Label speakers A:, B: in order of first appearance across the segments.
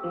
A: In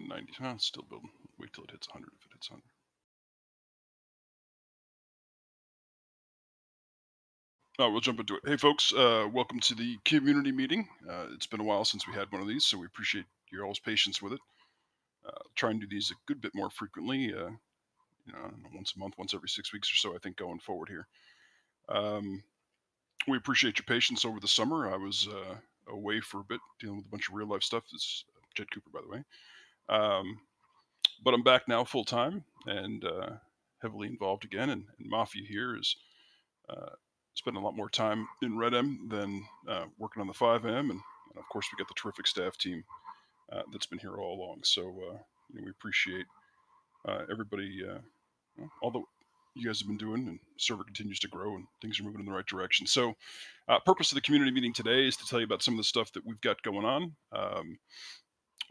A: 90, still building. Wait till it hits 100 if it hits 100. We'll jump into it. Hey, folks, welcome to the community meeting. It's been a while since we had one of these, so we appreciate your all's patience with it. Try and do these a good bit more frequently, I don't know, once a month, once every 6 weeks or so, I think, going forward here. Um, we appreciate your patience over the summer. I was away for a bit dealing with a bunch of real life stuff. This is Jed Cooper, by the way. Um, but I'm back now full time and heavily involved again. And Mafia here is uh, spending a lot more time in RedM than working on the 5M, and of course we got the terrific staff team that's been here all along. So we appreciate everybody, all the you guys have been doing, and the server continues to grow, and things are moving in the right direction. So, purpose of the community meeting today is to tell you about some of the stuff that we've got going on.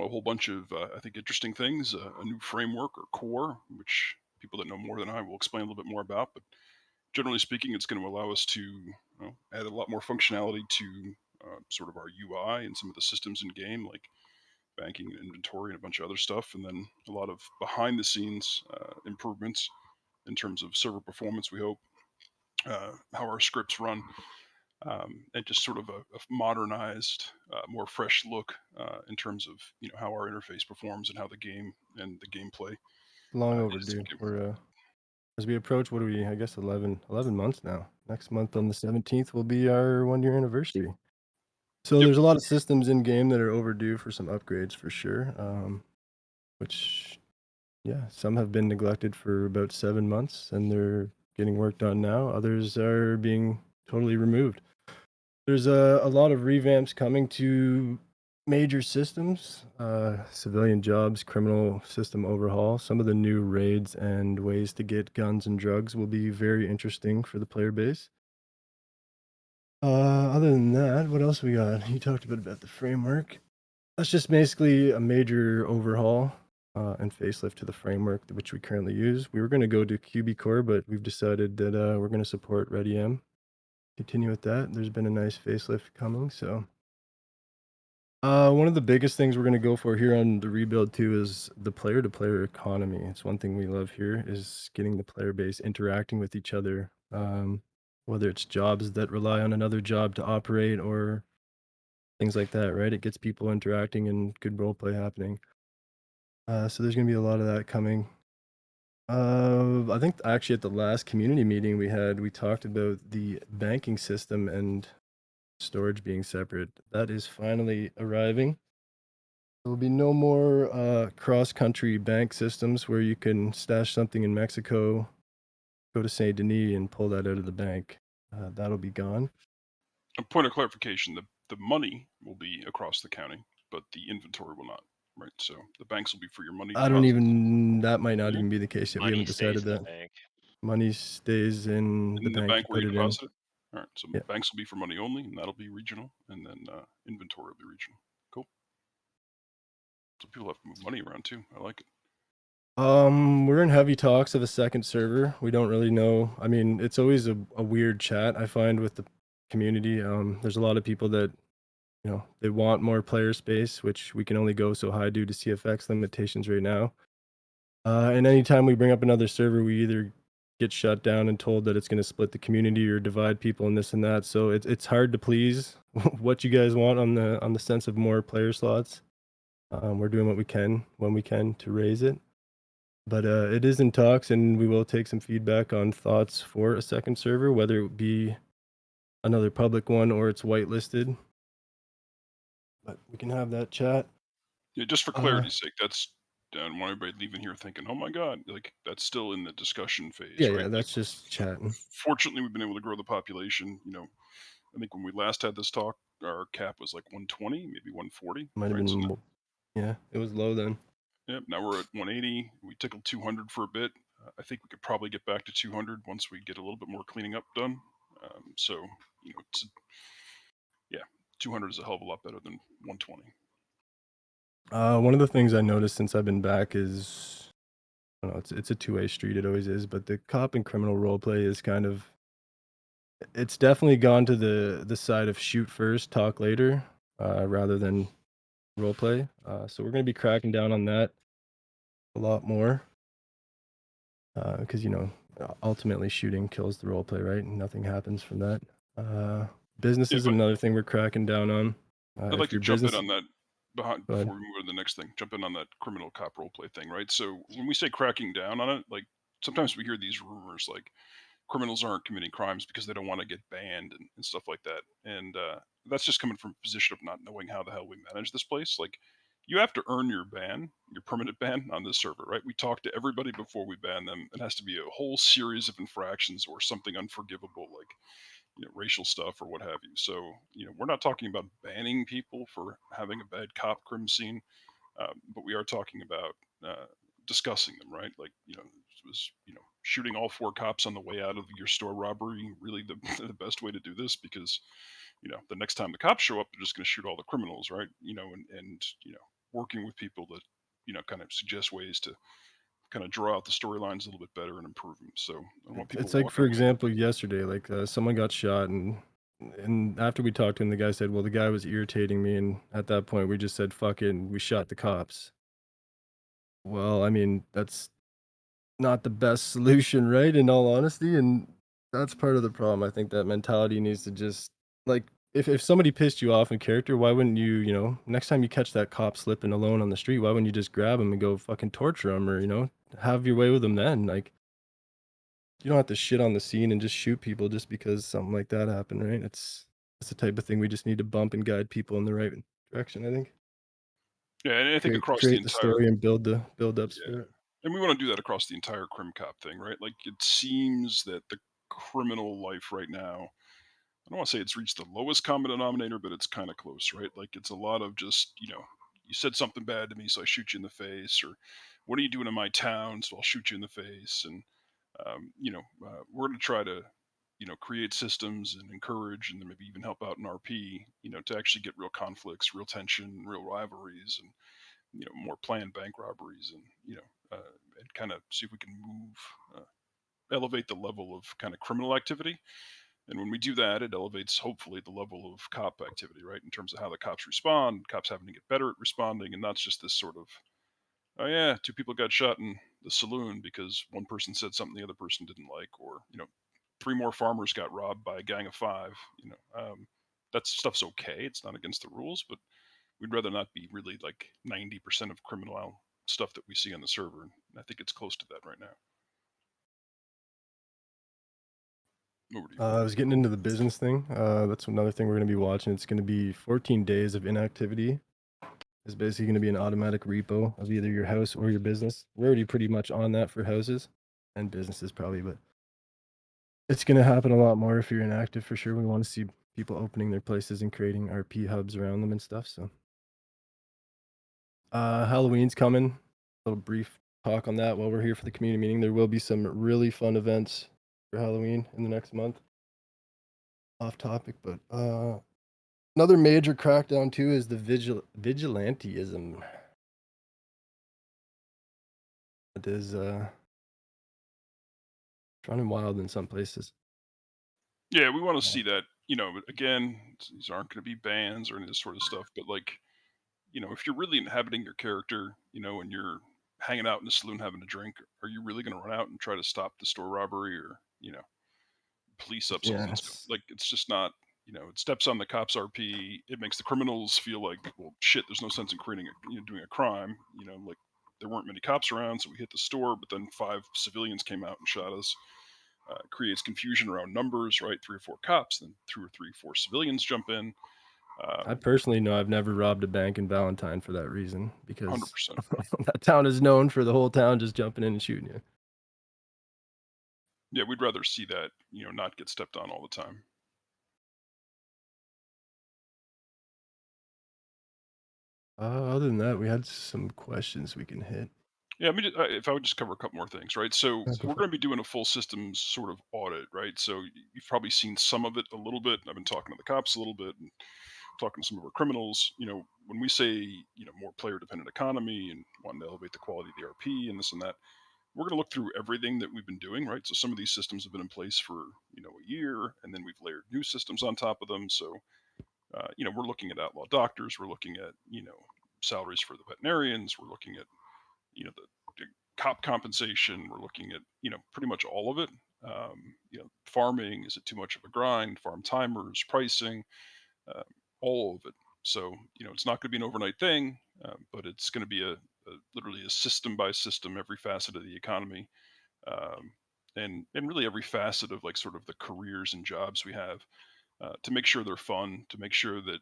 A: A whole bunch of, I think, interesting things. A new framework or core, which people that know more than I will explain a little bit more about, but generally speaking, it's going to allow us to add a lot more functionality to sort of our UI and some of the systems in game, like banking and inventory and a bunch of other stuff, and then a lot of behind the scenes improvements in terms of server performance. We hope how our scripts run. And just sort of a modernized, more fresh look in terms of how our interface performs and how the game and the gameplay
B: Long
A: is.
B: overdue. We're as we approach, what are we? I guess 11 months now. Next month on the 17th will be our 1 year anniversary. So
A: Yep.
B: there's a lot of systems in game that are overdue for some upgrades for sure. Which yeah, some have been neglected for about 7 months and they're getting worked on now. Others are being totally removed. There's a lot of revamps coming to major systems, civilian jobs, criminal system overhaul. Some of the new raids and ways to get guns and drugs will be very interesting for the player base. Other than that, what else we got? You talked a bit about the framework. That's just basically a major overhaul and facelift to the framework which we currently use. We were going to go to QB Core, but we've decided that we're going to support RedM. Continue with that. There's been a nice facelift coming, so one of the biggest things we're gonna go for here on the rebuild too is the player-to-player economy. It's one thing we love here is getting the player base interacting with each other, whether it's jobs that rely on another job to operate or things like that, right? It gets people interacting and good role play happening. So there's gonna be a lot of that coming. I think actually at the last community meeting we had, we talked about the banking system and storage being separate. That is finally arriving. There will be no more cross-country bank systems where you can stash something in Mexico, go to Saint Denis, and pull that out of the bank. That'll be gone.
A: A point of clarification: the money will be across the county, but the inventory will not. Right. So the banks will be for your money
B: I don't
A: deposits.
B: even. That might not
A: Yeah.
B: even be the case yet. We
C: Money
B: haven't
C: stays
B: decided
C: in the
B: that.
C: bank.
B: Money stays in the
A: In the
B: bank you
A: bank where
B: put
A: you
B: it in.
A: deposit it. All right. So
B: Yeah.
A: banks will be for money only, and that'll be regional, and then inventory will be regional. Cool. So people have to move money around too. I like it.
B: We're in heavy talks of a second server. We don't really know. I mean, it's always a weird chat I find with the community. There's a lot of people that they want more player space, which we can only go so high due to CFX limitations right now. And anytime we bring up another server, we either get shut down and told that it's going to split the community or divide people and this and that. So it's hard to please what you guys want on the sense of more player slots. We're doing what we can when we can to raise it, but it is in talks, and we will take some feedback on thoughts for a second server, whether it be another public one or it's whitelisted. But we can have that chat.
A: Yeah. Just for
B: Uh,
A: clarity's sake, that's. I don't want everybody leaving here thinking, "Oh my God!" Like that's still in the discussion
B: yeah,
A: phase, right?
B: yeah,
A: Like,
B: that's just chatting.
A: fortunately, we've been able to grow the population. I think when we last had this talk, our cap was like 120, maybe 140,
B: Might have
A: right? So
B: been, yeah, it was low then.
A: yeah, now we're at 180. We tickled 200 for a bit. I think we could probably get back to 200 once we get a little bit more cleaning up done. So, yeah, 200 is a hell of a lot better than 120.
B: One of the things I noticed since I've been back is, I don't know, it's a two-way street, it always is, but the cop and criminal role play is kind of, it's definitely gone to the side of shoot first, talk later, rather than role play. So we're gonna be cracking down on that a lot more, because ultimately shooting kills the role play, right? And nothing happens from that. Uh,
A: Yeah,
B: business is
A: but
B: another thing we're cracking down on.
A: I'd like
B: If
A: to
B: your
A: jump in
B: business
A: on that
B: Go ahead.
A: before we move on to the next thing. Jump in on that criminal cop role play thing, right? So when we say cracking down on it, like sometimes we hear these rumors like criminals aren't committing crimes because they don't want to get banned and stuff like that. And that's just coming from a position of not knowing how the hell we manage this place. Like you have to earn your ban, your permanent ban on this server, right? We talk to everybody before we ban them. It has to be a whole series of infractions or something unforgivable, like racial stuff or what have you. So we're not talking about banning people for having a bad cop crime scene, but we are talking about discussing them, right? Like was shooting all four cops on the way out of your store robbery really the the best way to do this? Because the next time the cops show up, they're just going to shoot all the criminals, right? And working with people that kind of suggest ways to kind of draw out the storylines a little bit better and improve them. So I don't want people
B: It's like,
A: walking
B: for
A: away.
B: example, yesterday, like, someone got shot, and after we talked to him, the guy said, "Well, the guy was irritating me," and at that point, we just said, "Fuck it," and we shot the cops. Well, I mean, that's not the best solution, right, in all honesty, and that's part of the problem. I think that mentality needs to just like, if somebody pissed you off in character, why wouldn't you, next time you catch that cop slipping alone on the street, why wouldn't you just grab him and go fucking torture him or, have your way with him then? Like, you don't have to shit on the scene and just shoot people just because something like that happened, right? It's the type of thing we just need to bump and guide people in the right direction, I think.
A: Yeah, and I think across the
B: Create the
A: entire
B: story and build build-ups
A: yeah,
B: for it.
A: and we want to do that across the entire crim cop thing, right? Like it seems that the criminal life right now, I don't want to say it's reached the lowest common denominator, but it's kind of close, right? Like it's a lot of just, you said something bad to me, so I shoot you in the face, or what are you doing in my town? So I'll shoot you in the face. And, we're going to try to, create systems and encourage and then maybe even help out in RP, to actually get real conflicts, real tension, real rivalries, and, more planned bank robberies and, and kind of see if we can move, elevate the level of kind of criminal activity. And when we do that, it elevates hopefully the level of cop activity, right? In terms of how the cops respond, cops having to get better at responding, and not just this sort of, oh yeah, two people got shot in the saloon because one person said something the other person didn't like, or three more farmers got robbed by a gang of five. That stuff's okay. It's not against the rules, but we'd rather not be really like 90% of criminal stuff that we see on the server. And I think it's close to that right now. Over to you.
B: I was getting into the business thing. That's another thing we're gonna be watching. It's gonna be 14 days of inactivity. It's basically gonna be an automatic repo of either your house or your business. We're already pretty much on that for houses and businesses probably, but it's gonna happen a lot more if you're inactive for sure. We want to see people opening their places and creating RP hubs around them and stuff. So, Halloween's coming. A little brief talk on that while we're here for the community meeting. There will be some really fun events for Halloween in the next month. Off topic, but another major crackdown too is the vigilantism. It is running wild in some places.
A: Yeah, we want to
B: Uh,
A: see that. But again, these aren't going to be bans or any of this sort of stuff. But like, if you're really inhabiting your character, and you're hanging out in the saloon having a drink, are you really going to run out and try to stop the store robbery or police upsells and stuff?
B: yes,
A: Like, it's just not. It steps on the cops' RP. It makes the criminals feel like, well, shit. There's no sense in creating doing a crime. Like there weren't many cops around, so we hit the store, but then five civilians came out and shot us. Creates confusion around numbers, right? Three or four cops, then two or three, four civilians jump in.
B: I
A: Um,
B: personally know I've never robbed a bank in Valentine for that reason because
A: 100%.
B: that town is known for the whole town just jumping in and shooting you.
A: Yeah, we'd rather see that, not get stepped on all the time.
B: Other than that, we had some questions we can hit.
A: Yeah, I mean, if I would just cover a couple more things, right? So
B: Go
A: we're
B: for it.
A: going to be doing a full systems sort of audit, right? So you've probably seen some of it a little bit. I've been talking to the cops a little bit and talking to some of our criminals. When we say, more player dependent economy and wanting to elevate the quality of the RP and this and that, we're going to look through everything that we've been doing, right? So some of these systems have been in place for, a year, and then we've layered new systems on top of them. So, we're looking at outlaw doctors, we're looking at, salaries for the veterinarians, we're looking at, the cop compensation, we're looking at, pretty much all of it. Farming, is it too much of a grind? Farm timers, pricing, uh, all of it. So it's not going to be an overnight thing, but it's going to be literally a system by system, every facet of the economy, um, and really every facet of like sort of the careers and jobs we have, to make sure they're fun, to make sure that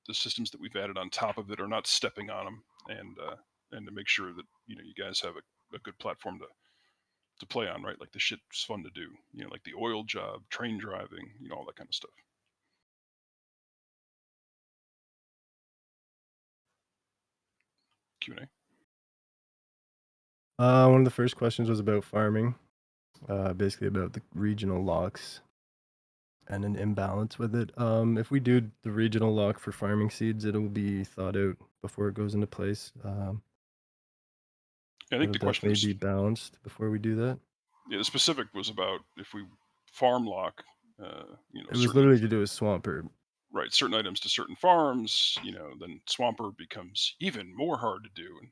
A: the systems that we've added on top of it are not stepping on them, and to make sure that you guys have a good platform to play on, right? Like the shit's fun to do, like the oil job, train driving, all that kind of stuff. Q&A.
B: One of the first questions was about farming, basically about the regional locks and an imbalance with it. If we do the regional lock for farming seeds, it'll be thought out before it goes into place.
A: I think
B: It'll
A: the question
B: definitely
A: was,
B: be balanced before we do that.
A: yeah, the specific was about if we farm lock,
B: It was
A: certain
B: literally
A: items,
B: to do with swamp herb.
A: right, certain items to certain farms, then swamper becomes even more hard to do. And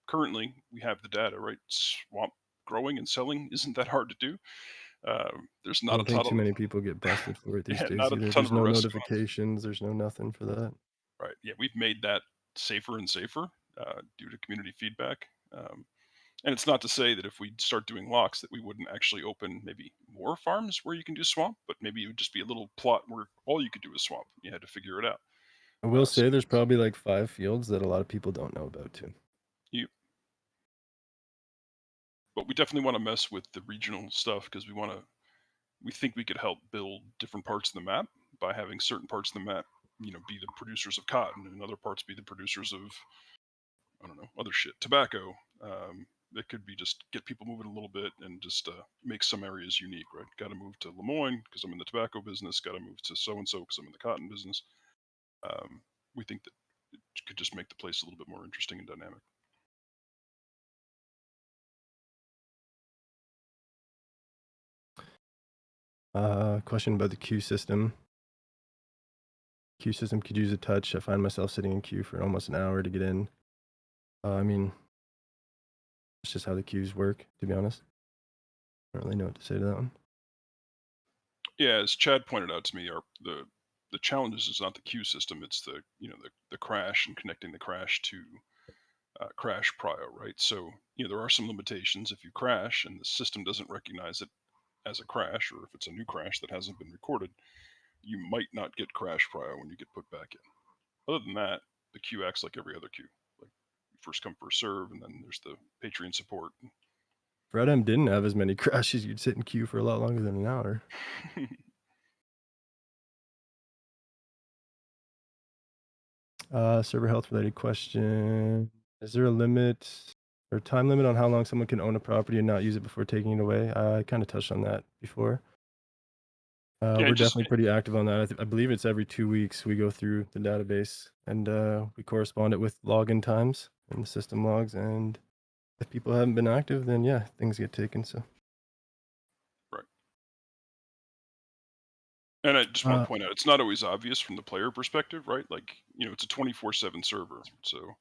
A: currently we have the data, right? Swamp growing and selling isn't that hard to do. There's
B: I
A: not a
B: don't think
A: ton of
B: too many people get busted for it these
A: yeah,
B: days
A: not a
B: either.
A: ton
B: There's
A: of
B: no
A: arrest.
B: notifications, there's no nothing for that.
A: Right. Yeah, we've made that safer and safer, due to community feedback. And it's not to say that if we start doing locks that we wouldn't actually open maybe more farms where you can do swamp, but maybe it would just be a little plot where all you could do is swamp. You had to figure it out.
B: I will
A: So
B: say there's probably like 5 fields that a lot of people don't know about too.
A: you, but we definitely want to mess with the regional stuff because we think we could help build different parts of the map by having certain parts of the map, be the producers of cotton and other parts be the producers of, I don't know, other shit, tobacco. It could be just get people moving a little bit and just make some areas unique, right? Got to move to Lemoyne because I'm in the tobacco business. Got to move to so and so because I'm in the cotton business. Um, we think that it could just make the place a little bit more interesting and dynamic.
B: Question about the queue system. Queue system could use a touch. I find myself sitting in queue for almost an hour to get in. I mean, it's just how the queues work, to be honest. I don't really know what to say to that one.
A: Yeah, as Chad pointed out to me, the challenges is not the queue system; it's the crash and connecting the crash to crash prio, right? So there are some limitations. If you crash and the system doesn't recognize it as a crash, or if it's a new crash that hasn't been recorded, you might not get crash prio when you get put back in. Other than that, the queue acts like every other queue, like first come first serve, and then there's the Patreon support.
B: If RedM didn't have as many crashes, you'd sit in queue for a lot longer than an hour. Server health related question. Is there a limit or time limit on how long someone can own a property and not use it before taking it away? I kind of touched on that before.
A: Yeah,
B: We're
A: just
B: definitely pretty active on that. I believe it's every 2 weeks we go through the database and we correspond it with login times and the system logs. And if people haven't been active, then yeah, things get taken. So
A: right. And I just want
B: uh,
A: to point out, it's not always obvious from the player perspective, right? Like, it's a 24/7 server, so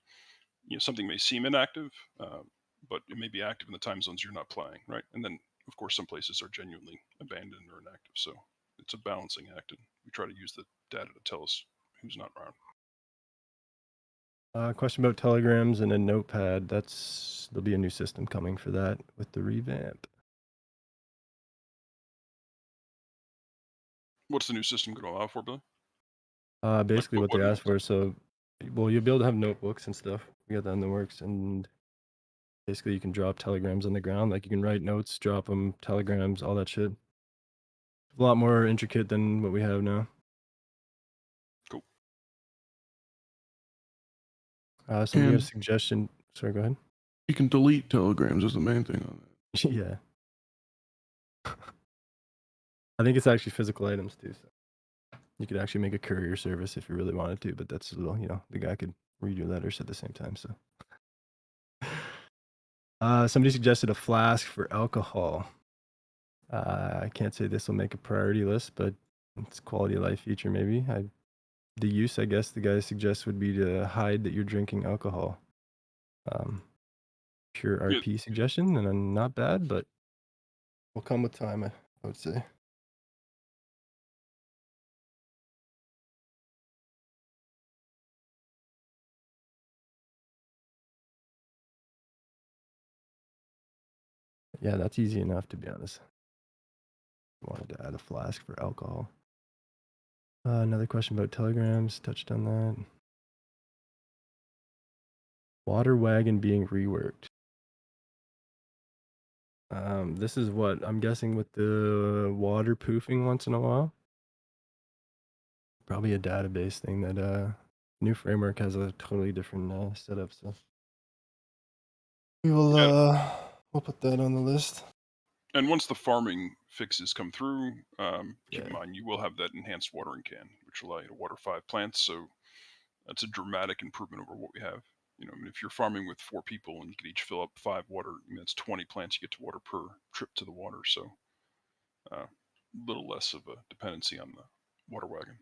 A: something may seem inactive, but it may be active in the time zones you're not playing, right? And then, of course, some places are genuinely abandoned or inactive. So it's a balancing act, and we try to use the data to tell us who's not around.
B: question about telegrams and a notepad. There'll be a new system coming for that with the revamp.
A: What's the new system going to allow for, Billy? Like,
B: Basically what
A: what
B: they asked
A: modes?
B: for. So, well, you'll be able to have notebooks and stuff. We got that in the works, and basically you can drop telegrams on the ground. Like you can write notes, drop them, telegrams, all that shit. A lot more intricate than what we have now.
A: Cool.
B: Somebody had a
C: And
B: suggestion. Sorry, go ahead.
C: you can delete telegrams is the main thing on that.
B: Yeah. I think it's actually physical items too. So you could actually make a courier service if you really wanted to, but that's a little, the guy could read your letters at the same time. So, somebody suggested a flask for alcohol. I can't say this will make a priority list, but it's a quality of life feature maybe. The use, I guess, the guy suggests would be to hide that you're drinking alcohol. Um, Pure
A: Yeah,
B: RP suggestion, and not bad, but will come with time, I would say. Yeah, that's easy enough, to be honest. Wanted to add a flask for alcohol. Another question about telegrams. Touched on that. Water wagon being reworked. This is what I'm guessing with the waterproofing once in a while. Probably a database thing that new framework has a totally different setup. So we will
A: Yeah.
B: we'll put that on the list.
A: And once the farming fixes come through, keep in
B: Yeah.
A: mind you will have that enhanced watering can, which will allow you to water 5 plants. So that's a dramatic improvement over what we have. I mean, if you're farming with 4 people and you can each fill up 5 water, I mean, that's 20 plants you get to water per trip to the water. So a little less of a dependency on the water wagon,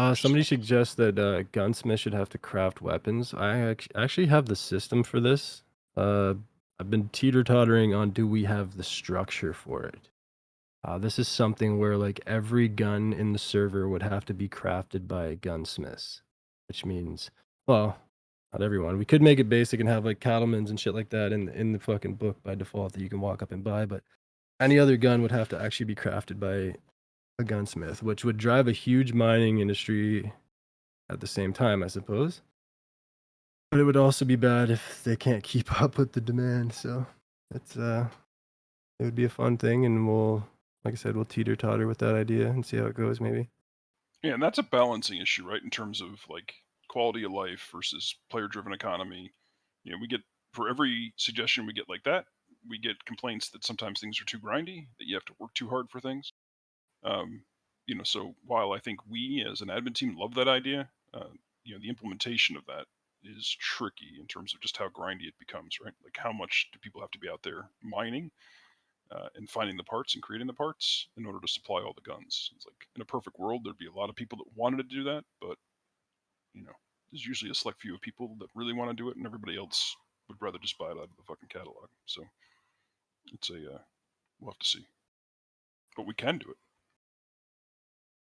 A: which is
B: Somebody
A: fun.
B: suggests that gunsmith should have to craft weapons. I actually have the system for this. Uh, I've been teeter-tottering on do we have the structure for it. This is something where like every gun in the server would have to be crafted by gunsmiths, which means, well, not everyone. We could make it basic and have like cattlemen's and shit like that in the fucking book by default that you can walk up and buy, but any other gun would have to actually be crafted by a gunsmith, which would drive a huge mining industry at the same time, I suppose. But it would also be bad if they can't keep up with the demand. So it's it would be a fun thing, and we'll, like I said, we'll teeter totter with that idea and see how it goes. Maybe.
A: Yeah, and that's a balancing issue, right? In terms of like quality of life versus player-driven economy. We get for every suggestion we get like that, we get complaints that sometimes things are too grindy, that you have to work too hard for things. Um, so while I think we as an admin team love that idea, the implementation of that is tricky in terms of just how grindy it becomes, right? Like how much do people have to be out there mining and finding the parts and creating the parts in order to supply all the guns? It's like in a perfect world, there'd be a lot of people that wanted to do that, but you know, there's usually a select few of people that really want to do it, and everybody else would rather just buy it out of the fucking catalog. So it's we'll have to see, but we can do it.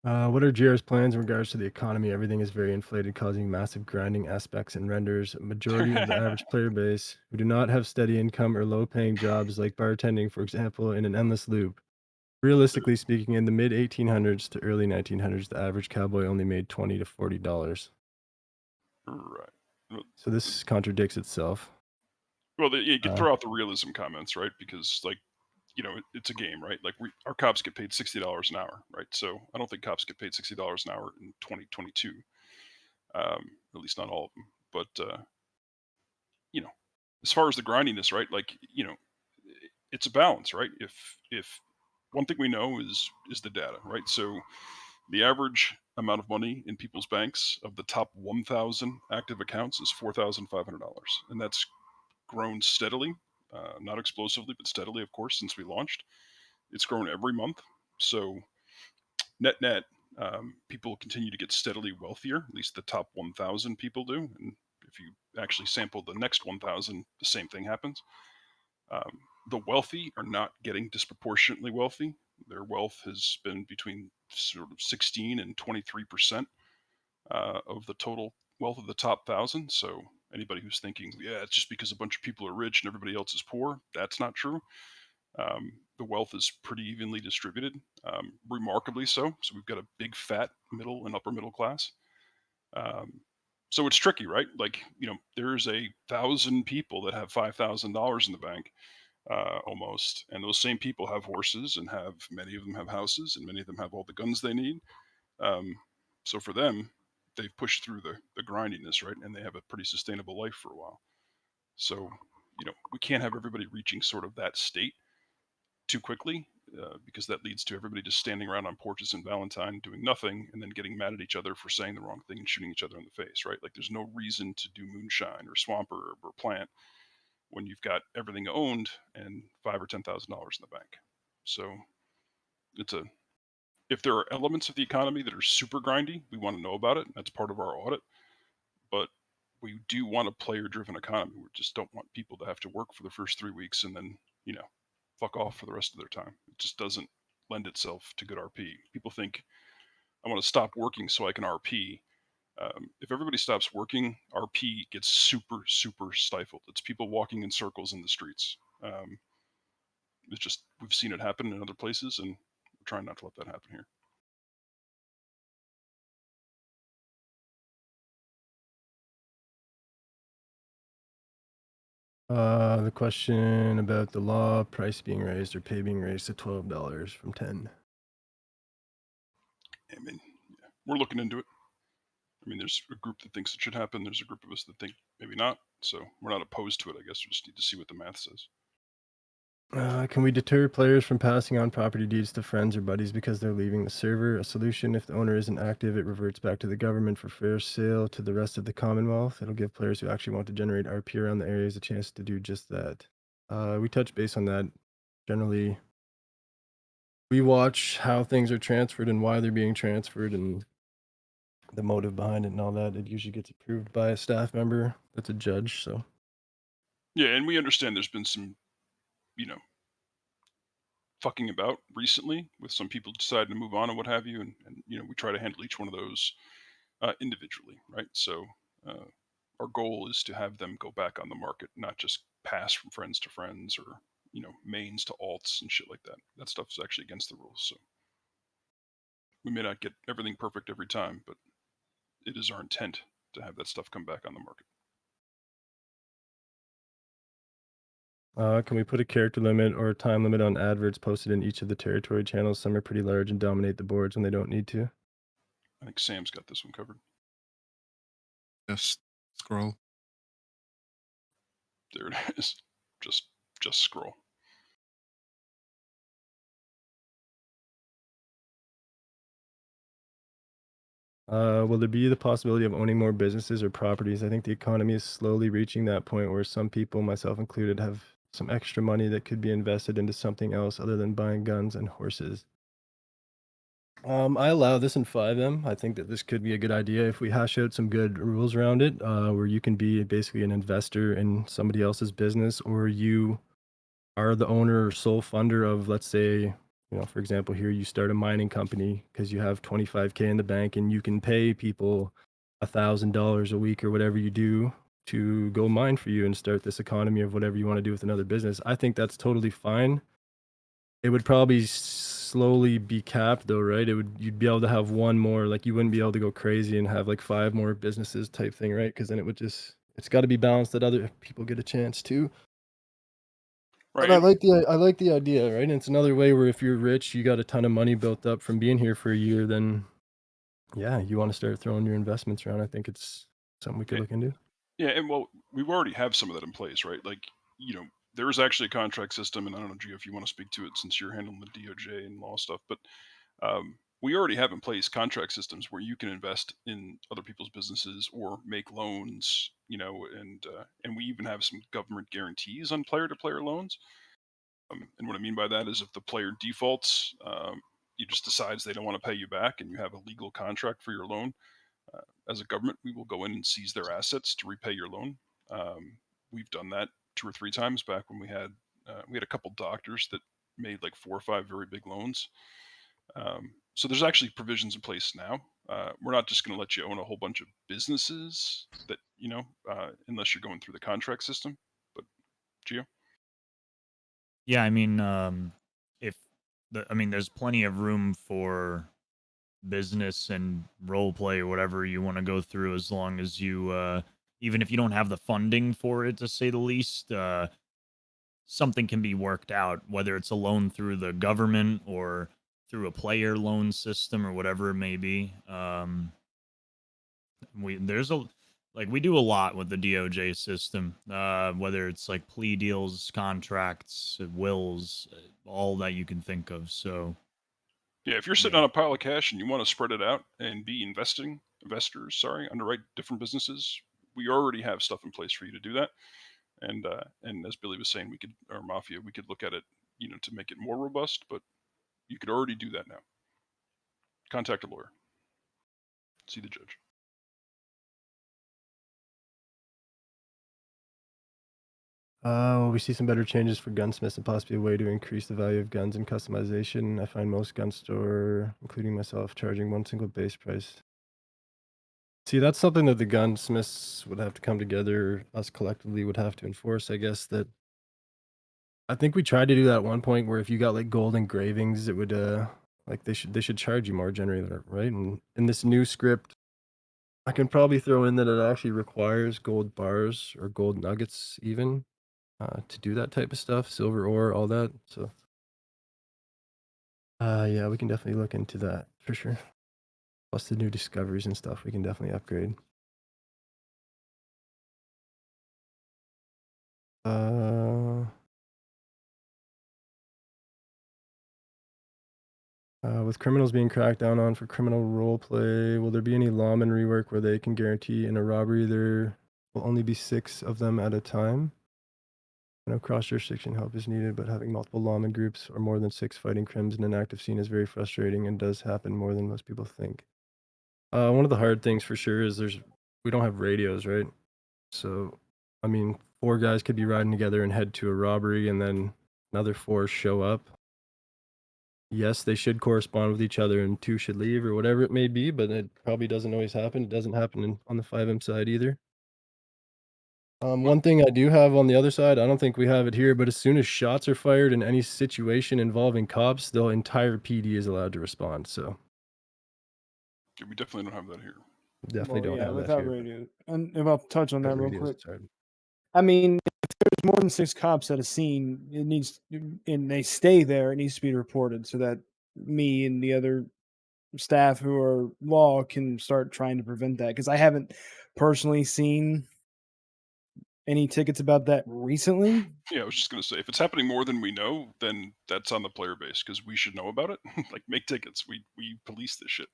B: What are JR's plans in regards to the economy? Everything is very inflated, causing massive grinding aspects and renders a majority of the average player base who do not have steady income or low paying jobs like bartending, for example, in an endless loop. Realistically speaking, in the mid 1800s to early 1900s, the average cowboy only made $20 to $40.
A: Right. Well,
B: So this contradicts itself.
A: you could
B: Uh,
A: throw out the realism comments, right? Because like, it's a game, right? Like our cops get paid $60 an hour, right? So I don't think cops get paid $60 an hour in 2022. At least not all of them. But you know, as far as the grindiness, right? Like, it's a balance, right? If one thing we know is the data, right? So the average amount of money in people's banks of the top 1,000 active accounts is $4,500, and that's grown steadily, not explosively, but steadily, of course, since we launched. It's grown every month. So net net, people continue to get steadily wealthier. At least the top 1,000 people do. And if you actually sample the next 1,000, the same thing happens. Um, the wealthy are not getting disproportionately wealthy. Their wealth has been between sort of 16 and 23% of the total wealth of the top 1,000. So anybody who's thinking, yeah, it's just because a bunch of people are rich and everybody else is poor, that's not true. The wealth is pretty evenly distributed, remarkably so. So we've got a big, fat middle and upper middle class. Um, so it's tricky, right? Like, there's 1,000 people that have $5,000 in the bank, almost, and those same people have horses and have many of them have houses and many of them have all the guns they need. Um, so for them, they've pushed through the grindiness, right? And they have a pretty sustainable life for a while. So, we can't have everybody reaching sort of that state too quickly, because that leads to everybody just standing around on porches in Valentine doing nothing and then getting mad at each other for saying the wrong thing and shooting each other in the face, right? Like there's no reason to do moonshine or swamper or plant when you've got everything owned and $5,000 or $10,000 in the bank. So it's a if there are elements of the economy that are super grindy, we want to know about it. That's part of our audit. But we do want a player driven economy. We just don't want people to have to work for the first 3 weeks and then, fuck off for the rest of their time. It just doesn't lend itself to good RP. People think I want to stop working so I can RP. If everybody stops working, RP gets super, super stifled. It's people walking in circles in the streets. It's just, we've seen it happen in other places, and we're trying not to let that happen here.
B: The question about the law price being raised or pay being raised to $12 from 10.
A: I mean, yeah, we're looking into it. I mean, there's a group that thinks it should happen. There's a group of us that think maybe not. So we're not opposed to it. I guess we just need to see what the math says.
B: Can we deter players from passing on property deeds to friends or buddies because they're leaving the server? A solution: if the owner isn't active, it reverts back to the government for fair sale to the rest of the Commonwealth. It'll give players who actually want to generate RP around the areas a chance to do just that. We touch base on that. Generally, we watch how things are transferred and why they're being transferred and the motive behind it and all that. It usually gets approved by a staff member that's a judge. So
A: Yeah, and we understand there's been some, you know, fucking about recently with some people deciding to move on and what have you, and we try to handle each one of those individually, right? So our goal is to have them go back on the market, not just pass from friends to friends or mains to alts and shit like that. That stuff is actually against the rules. So we may not get everything perfect every time, but it is our intent to have that stuff come back on the market.
B: Can we put a character limit or a time limit on adverts posted in each of the territory channels? Some are pretty large and dominate the boards when they don't need to.
A: I think Sam's got this one covered.
C: Just scroll.
A: There it is. Just scroll.
B: Will there be the possibility of owning more businesses or properties? I think the economy is slowly reaching that point where some people, myself included, have some extra money that could be invested into something else other than buying guns and horses. I allow this in 5M. I think that this could be a good idea if we hash out some good rules around it, where you can be basically an investor in somebody else's business, or you are the owner or sole funder of, let's say, for example, here you start a mining company because you have 25K in the bank and you can pay people $1,000 a week or whatever you do to go mine for you and start this economy of whatever you want to do with another business. I think that's totally fine. It would probably slowly be capped though, right? You'd be able to have one more, like you wouldn't be able to go crazy and have like 5 more businesses type thing, right? Because then it's got to be balanced that other people get a chance too.
A: Right.
B: But I like the idea, right? And it's another way where if you're rich, you got a ton of money built up from being here for a year, then yeah, you want to start throwing your investments around. I think it's something we could look into.
A: Yeah, and well, we already have some of that in place, right? Like, there is actually a contract system, and I don't know, Gio, if you want to speak to it since you're handling the DOJ and law stuff, but we already have in place contract systems where you can invest in other people's businesses or make loans, and we even have some government guarantees on player-to-player loans. And what I mean by that is if the player defaults, he just decides they don't want to pay you back, and you have a legal contract for your loan. As a government, we will go in and seize their assets to repay your loan. We've done that 2 or 3 times back when we had a couple doctors that made like 4 or 5 very big loans. So there's actually provisions in place now. We're not just going to let you own a whole bunch of businesses that unless you're going through the contract system. But Gio?
D: Yeah, I mean, there's plenty of room for business and role play or whatever you want to go through, as long as you, even if you don't have the funding for it, to say the least, something can be worked out, whether it's a loan through the government or through a player loan system or whatever it may be. We do a lot with the DOJ system, whether it's like plea deals, contracts, wills, all that you can think of. So
A: Yeah, if you're sitting on a pile of cash and you want to spread it out and be investors, underwrite different businesses, we already have stuff in place for you to do that. And as Billy was saying, we could look at it, to make it more robust, but you could already do that now. Contact a lawyer. See the judge.
B: We see some better changes for gunsmiths and possibly a way to increase the value of guns and customization. I find most gun store, including myself, charging one single base price. See, that's something that the gunsmiths would have to come together, us collectively would have to enforce, I guess, that I think we tried to do that at one point where if you got like gold engravings, it would like they should charge you more generally, right? And in this new script, I can probably throw in that it actually requires gold bars or gold nuggets even to do that type of stuff, silver ore, all that. So yeah, we can definitely look into that for sure. Plus the new discoveries and stuff, we can definitely upgrade. With criminals being cracked down on for criminal role play, will there be any lawman rework where they can guarantee in a robbery there will only be 6 of them at a time? I know cross jurisdiction help is needed, but having multiple lawman groups or more than 6 fighting crimes in an active scene is very frustrating and does happen more than most people think. One of the hard things for sure is we don't have radios, right? So, I mean, 4 guys could be riding together and head to a robbery, and then another 4 show up. Yes, they should correspond with each other, and 2 should leave or whatever it may be, but it probably doesn't always happen. It doesn't happen on the 5M side either.
A: Well,
B: One thing I do have on the other side, I don't think we have it here, but as soon as shots are fired in any situation involving cops, the entire PD is allowed to respond. So
A: yeah, we definitely don't have that here.
B: definitely
E: Well,
B: don't
E: yeah,
B: have that
E: without
B: here.
E: radio. And I'll touch on that real
B: Radios,
E: quick.
B: it's hard.
E: I mean, if there's more than 6 cops at a scene, it needs, and they stay there, it needs to be reported so that me and the other staff who are law can start trying to prevent that. Because I haven't personally seen any tickets about that recently.
A: Yeah, I was just gonna say, if it's happening more than we know, then that's on the player base because we should know about it. Like, make tickets. We police this shit.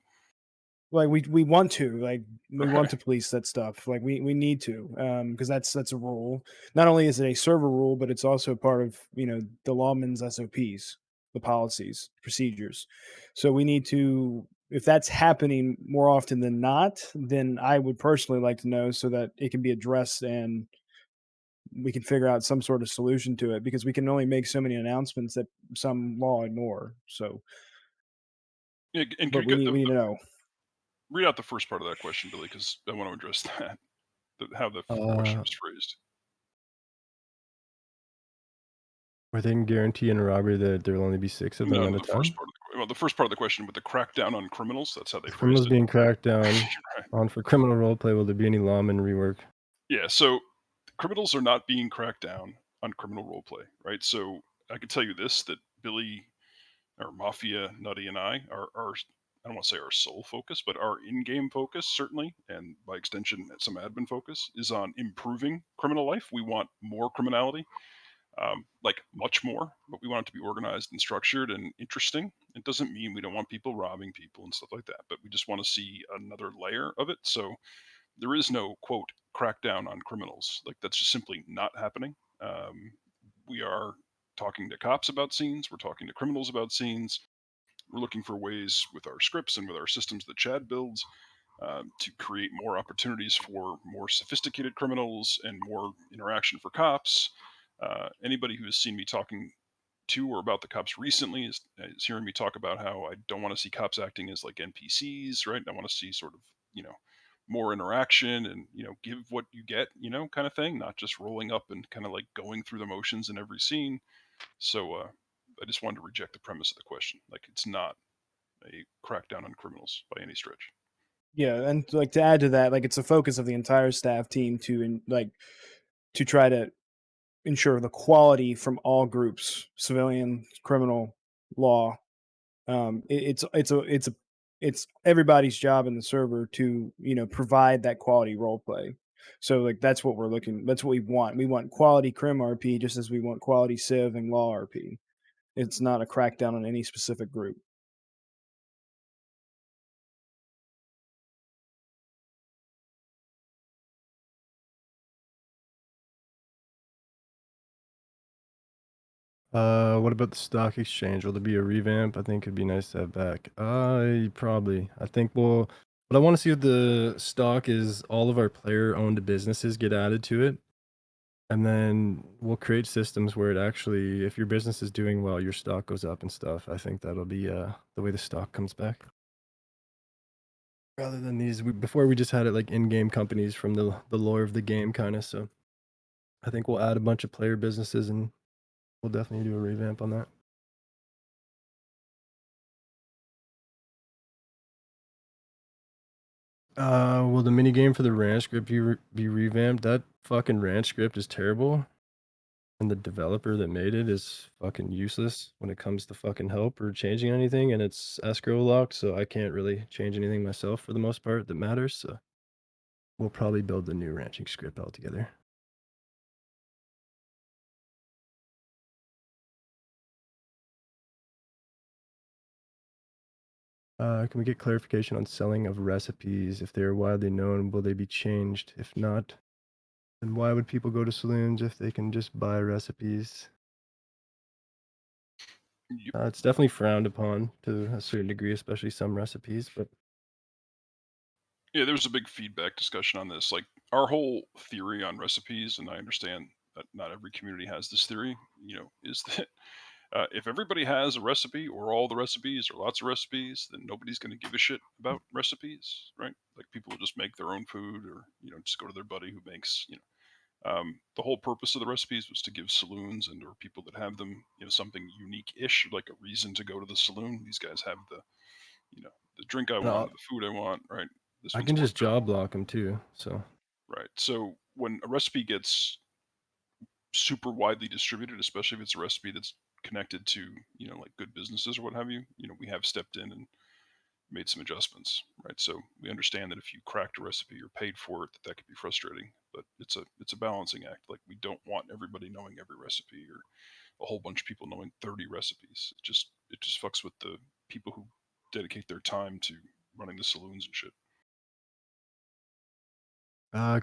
E: Like we want to, like we want
A: Right.
E: to police that stuff. Like we need to, because that's a rule. Not only is it a server rule, but it's also part of the lawman's SOPs, the policies, procedures. So we need to. If that's happening more often than not, then I would personally like to know so that it can be addressed and we can figure out some sort of solution to it because we can only make so many announcements that some law ignore. So,
A: Yeah, and can
E: but
A: you get
E: we need to know.
A: read out the first part of that question, Billy, because I want to address that. How the question
B: Uh,
A: was phrased.
B: where they can guarantee in a robbery that there will only be 6 of them
A: No,
B: at a
A: the first
B: time.
A: part. Well, the first part of the question with the crackdown on criminals. That's how they
B: Criminals
A: phrased it.
B: being cracked down
A: Right.
B: on for criminal role play. Will there be any lawman rework?
A: Yeah. So criminals are not being cracked down on criminal role play, right? So I can tell you this: that Billy or Mafia, Nutty, and I are I don't want to say our sole focus, but our in-game focus certainly, and by extension, some admin focus is on improving criminal life. We want more criminality, like much more, but we want it to be organized and structured and interesting. It doesn't mean we don't want people robbing people and stuff like that, but we just want to see another layer of it. So there is no quote crackdown on criminals. Like that's just simply not happening. We are talking to cops about scenes. We're talking to criminals about scenes. We're looking for ways with our scripts and with our systems that Chad builds to create more opportunities for more sophisticated criminals and more interaction for cops. Anybody who has seen me talking to or about the cops recently is hearing me talk about how I don't want to see cops acting as like NPCs, right? I want to see sort of, you know, more interaction and, give what you get, kind of thing, not just rolling up and kind of like going through the motions in every scene. So I just wanted to reject the premise of the question. Like, it's not a crackdown on criminals by any stretch.
E: Yeah, and like to add to that, like it's a focus of the entire staff team to try to ensure the quality from all groups, civilian, criminal, law. It's everybody's job in the server to provide that quality role play. So like that's what we're looking. That's what we want. We want quality crim RP just as we want quality civ and law RP. It's not a crackdown on any specific group.
B: What about the stock exchange? Will there be a revamp? I think it'd be nice to have back. Probably. I think what I want to see with the stock is all of our player-owned businesses get added to it. And then we'll create systems where it actually, if your business is doing well, your stock goes up and stuff. I think that'll be the way the stock comes back. Rather than before we just had it like in-game companies from the lore of the game kind of. So I think we'll add a bunch of player businesses and we'll definitely do a revamp on that. Will the mini game for the ranch script be revamped? That fucking ranch script is terrible. And the developer that made it is fucking useless when it comes to fucking help or changing anything, and it's escrow locked, so I can't really change anything myself for the most part that matters. So we'll probably build the new ranching script altogether. Can we get clarification on selling of recipes? If they are widely known, will they be changed? If not, then why would people go to saloons if they can just buy recipes?
A: Yep.
B: It's definitely frowned upon to a certain degree, especially some recipes, but
A: Yeah, there was a big feedback discussion on this. Like our whole theory on recipes, and I understand that not every community has this theory, is that if everybody has a recipe or all the recipes or lots of recipes, then nobody's going to give a shit about recipes, right? Like people will just make their own food or, just go to their buddy who makes, the whole purpose of the recipes was to give saloons and or people that have them, something unique-ish, like a reason to go to the saloon. These guys have the drink I want,
B: uh,
A: or the food I want, right? This
B: I
A: one's
B: can
A: more
B: just job block them too. So
A: right. So when a recipe gets super widely distributed, especially if it's a recipe that's connected to, like good businesses or what have you, we have stepped in and made some adjustments, right? So we understand that if you cracked a recipe or paid for it, that could be frustrating, but it's a balancing act. Like we don't want everybody knowing every recipe or a whole bunch of people knowing 30 recipes. It just fucks with the people who dedicate their time to running the saloons and shit.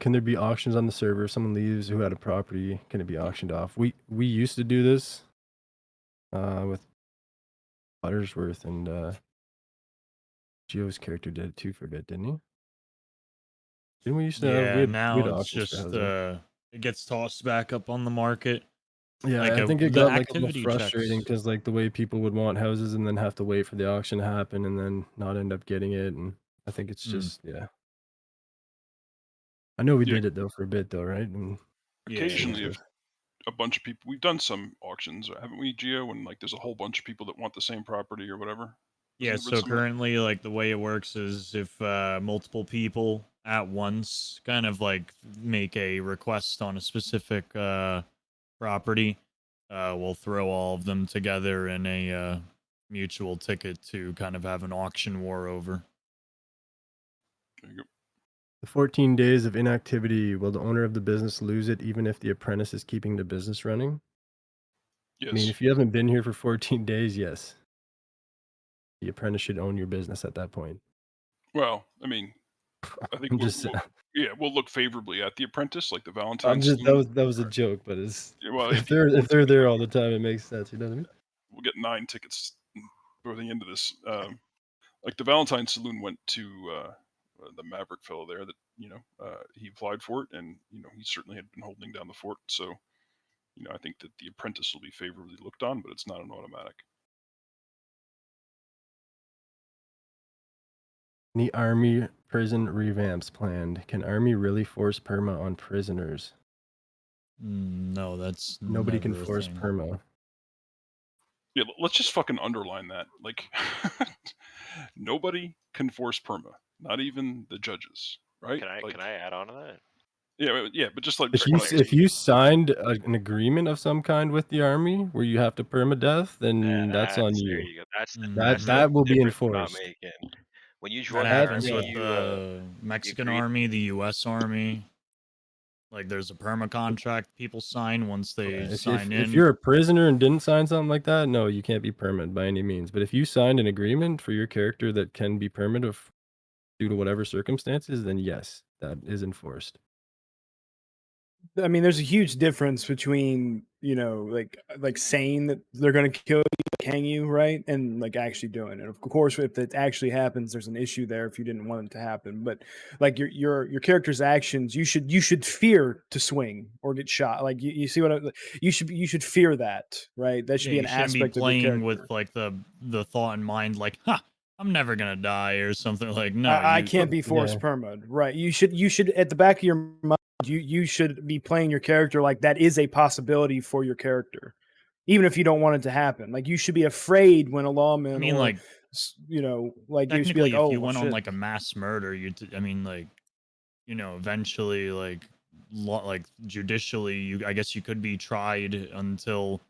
B: can there be auctions on the server? If someone leaves who had a property, can it be auctioned off? We used to do this with Buttersworth, and Geo's character did it too for a bit, didn't he? Didn't we used to have
D: Yeah,
B: we
D: now
B: had
D: it's
B: auctions for
D: just
B: housing?
D: it gets tossed back up on the market.
B: Yeah,
D: Like
B: I think it
D: the
B: got like a little
D: activity
B: frustrating
D: checks.
B: because like the way people would want houses and then have to wait for the auction to happen and then not end up getting it, and I think it's
D: Mm,
B: just yeah. I know we
A: Yeah,
B: did it though for a bit though, right? And
D: yeah.
A: occasionally if a bunch of people, we've done some auctions, haven't we, Geo? When like there's a whole bunch of people that want the same property or whatever.
D: Yeah,
A: Hasn't there been
D: so
A: some of that?
D: currently like the way it works is if multiple people at once kind of like make a request on a specific property, we'll throw all of them together in a mutual ticket to kind of have an auction war over.
A: There you go.
B: the 14 days of inactivity, will the owner of the business lose it even if the apprentice is keeping the business running? I mean,
A: Yes.
B: if you haven't been here for 14 days, yes. The apprentice should own your business at that point.
A: Well, I mean, I think
B: I'm just
A: we'll look favorably at the apprentice, like the
B: I'm
A: Valentine's
B: just
A: saloon.
B: that was a
A: Right.
B: joke, but it's
A: Yeah, well,
B: if
A: he
B: they're if
A: owns
B: they're
A: it
B: there
A: anyway.
B: all the time, it makes sense. You know what I mean?
A: We'll get 9 tickets for the end of this. Like the Valentine's saloon went to the Maverick fellow there that he applied for it, and he certainly had been holding down the fort. So I think that the apprentice will be favorably looked on, but it's not an automatic.
B: Any army prison revamps planned? Can army really force perma on prisoners?
D: No, that's
B: Nobody can
D: never a
B: force
D: thing.
B: perma.
A: Yeah, let's just fucking underline that. Like, nobody can force perma, not even the judges, right?
F: Can
A: Like,
F: I add on to that?
A: yeah, but just like,
B: If
F: For
B: you
A: like,
B: if
F: clarity,
B: you signed an agreement of some kind with the army where you have to perma death, then that's on
F: there
B: you.
F: you go. That's the
B: That
F: that's
D: Hmm.
F: the
B: that will be
F: difference I'm not
B: enforced.
F: making. When you
D: That
F: join the
B: That
D: happens
F: army,
B: yeah.
D: with the
F: you
D: Mexican
F: agree.
D: army, the U.S. army. Like there's a perma contract people sign once
B: Yeah,
D: they
B: if
D: sign
B: if
D: in.
B: you're a prisoner and didn't sign something like that, no, you can't be permanent by any means. But if you signed an agreement for your character that can be permanent due to whatever circumstances, then yes, that is enforced.
E: I mean, there's a huge difference between, like saying that they're gonna kill you, like, hang you, right? And like actually doing it. Of course, if it actually happens, there's an issue there if you didn't want it to happen. But like your character's actions, you should fear to swing or get shot. Like you see what you should fear that, right? That should
D: Yeah,
E: be
D: you
E: an
D: shouldn't be
E: aspect of your
D: playing with
E: character.
D: like the thought in mind, like, "Ha, I'm never gonna die" or something. Like, no,
E: I
D: you
E: can't be
B: Yeah.
E: forced permod, right? You should at the back of your mind, you should be playing your character like that is a possibility for your character, even if you don't want it to happen. Like you should be afraid when a
D: I
E: lawman
D: mean,
E: or
D: like,
E: like you should be like,
D: technically, if
E: oh
D: you
E: well,
D: went on
E: shit.
D: like a mass murder, I mean, like, eventually, like, like judicially, I guess you could be tried until,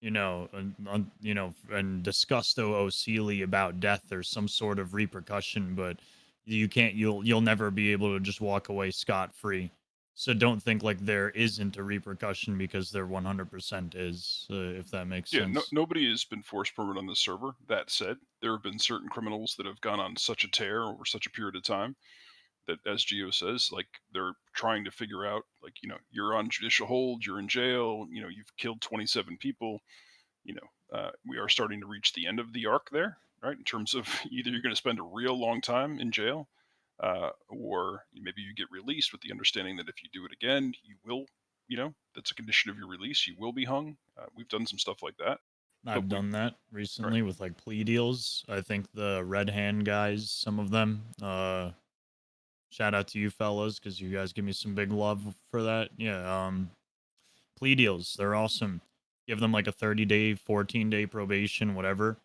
D: and discussed OOCly about death or some sort of repercussion, but you'll never be able to just walk away scot free. So don't think like there isn't a repercussion, because there 100% is, if that makes
A: Yeah,
D: sense.
A: nobody has been forced permanent on the server. That said, there have been certain criminals that have gone on such a tear over such a period of time that, as Geo says, like they're trying to figure out, like, you're on judicial hold, you're in jail, you've killed 27 people. We are starting to reach the end of the arc there, right? In terms of either you're going to spend a real long time in jail, or maybe you get released with the understanding that if you do it again, you will, that's a condition of your release. You will be hung. We've done some stuff like that, but
D: I've
A: we,
D: done that
A: right,
D: recently with like plea deals. I think the Red Hand guys, some of them, shout out to you fellas, because you guys give me some big love for that. Yeah, plea deals, they're awesome. Give them like a 30-day, 14-day probation, whatever.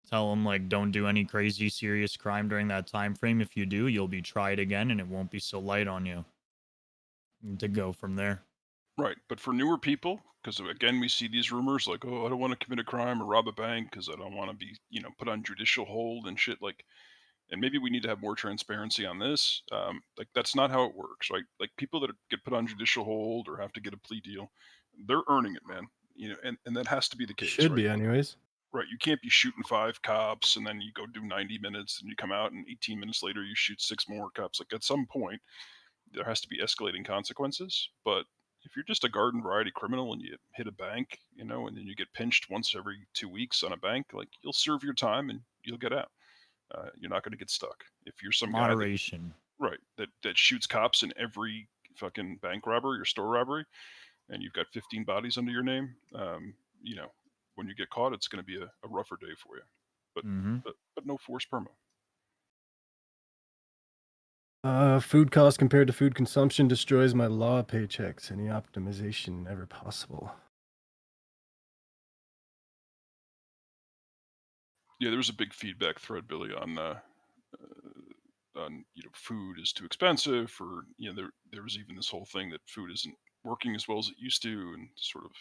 D: Tell them like don't do any crazy serious crime during that time frame. If you do, you'll be tried again, and it won't be so light on you. And to go from there.
A: right. But for newer people, because again, we see these rumors like, oh, I don't want to commit a crime or rob a bank because I don't want to be, put on judicial hold and shit. Like, and maybe we need to have more transparency on this. Like that's not how it works, right? Like people that get put on judicial hold or have to get a plea deal, they're earning it, man. And that has to be the case,
B: Should
A: right?
B: be, anyways.
A: Right. You can't be shooting 5 cops and then you go do 90 minutes and you come out and 18 minutes later you shoot 6 more cops. Like at some point, there has to be escalating consequences. But if you're just a garden variety criminal and you hit a bank, and then you get pinched once every 2 weeks on a bank, like you'll serve your time and you'll get out. You're not going to get stuck. If you're some guy that
D: Moderation.
A: right that shoots cops in every fucking bank robbery or store robbery, and you've got 15 bodies under your name, when you get caught, it's going to be a rougher day for you. But
D: Mm-hmm.
A: but no force perma.
B: Food cost compared to food consumption destroys my law paychecks. Any optimization ever possible?
A: Yeah, there was a big feedback thread, Billy, on food is too expensive, or there was even this whole thing that food isn't working as well as it used to, and sort of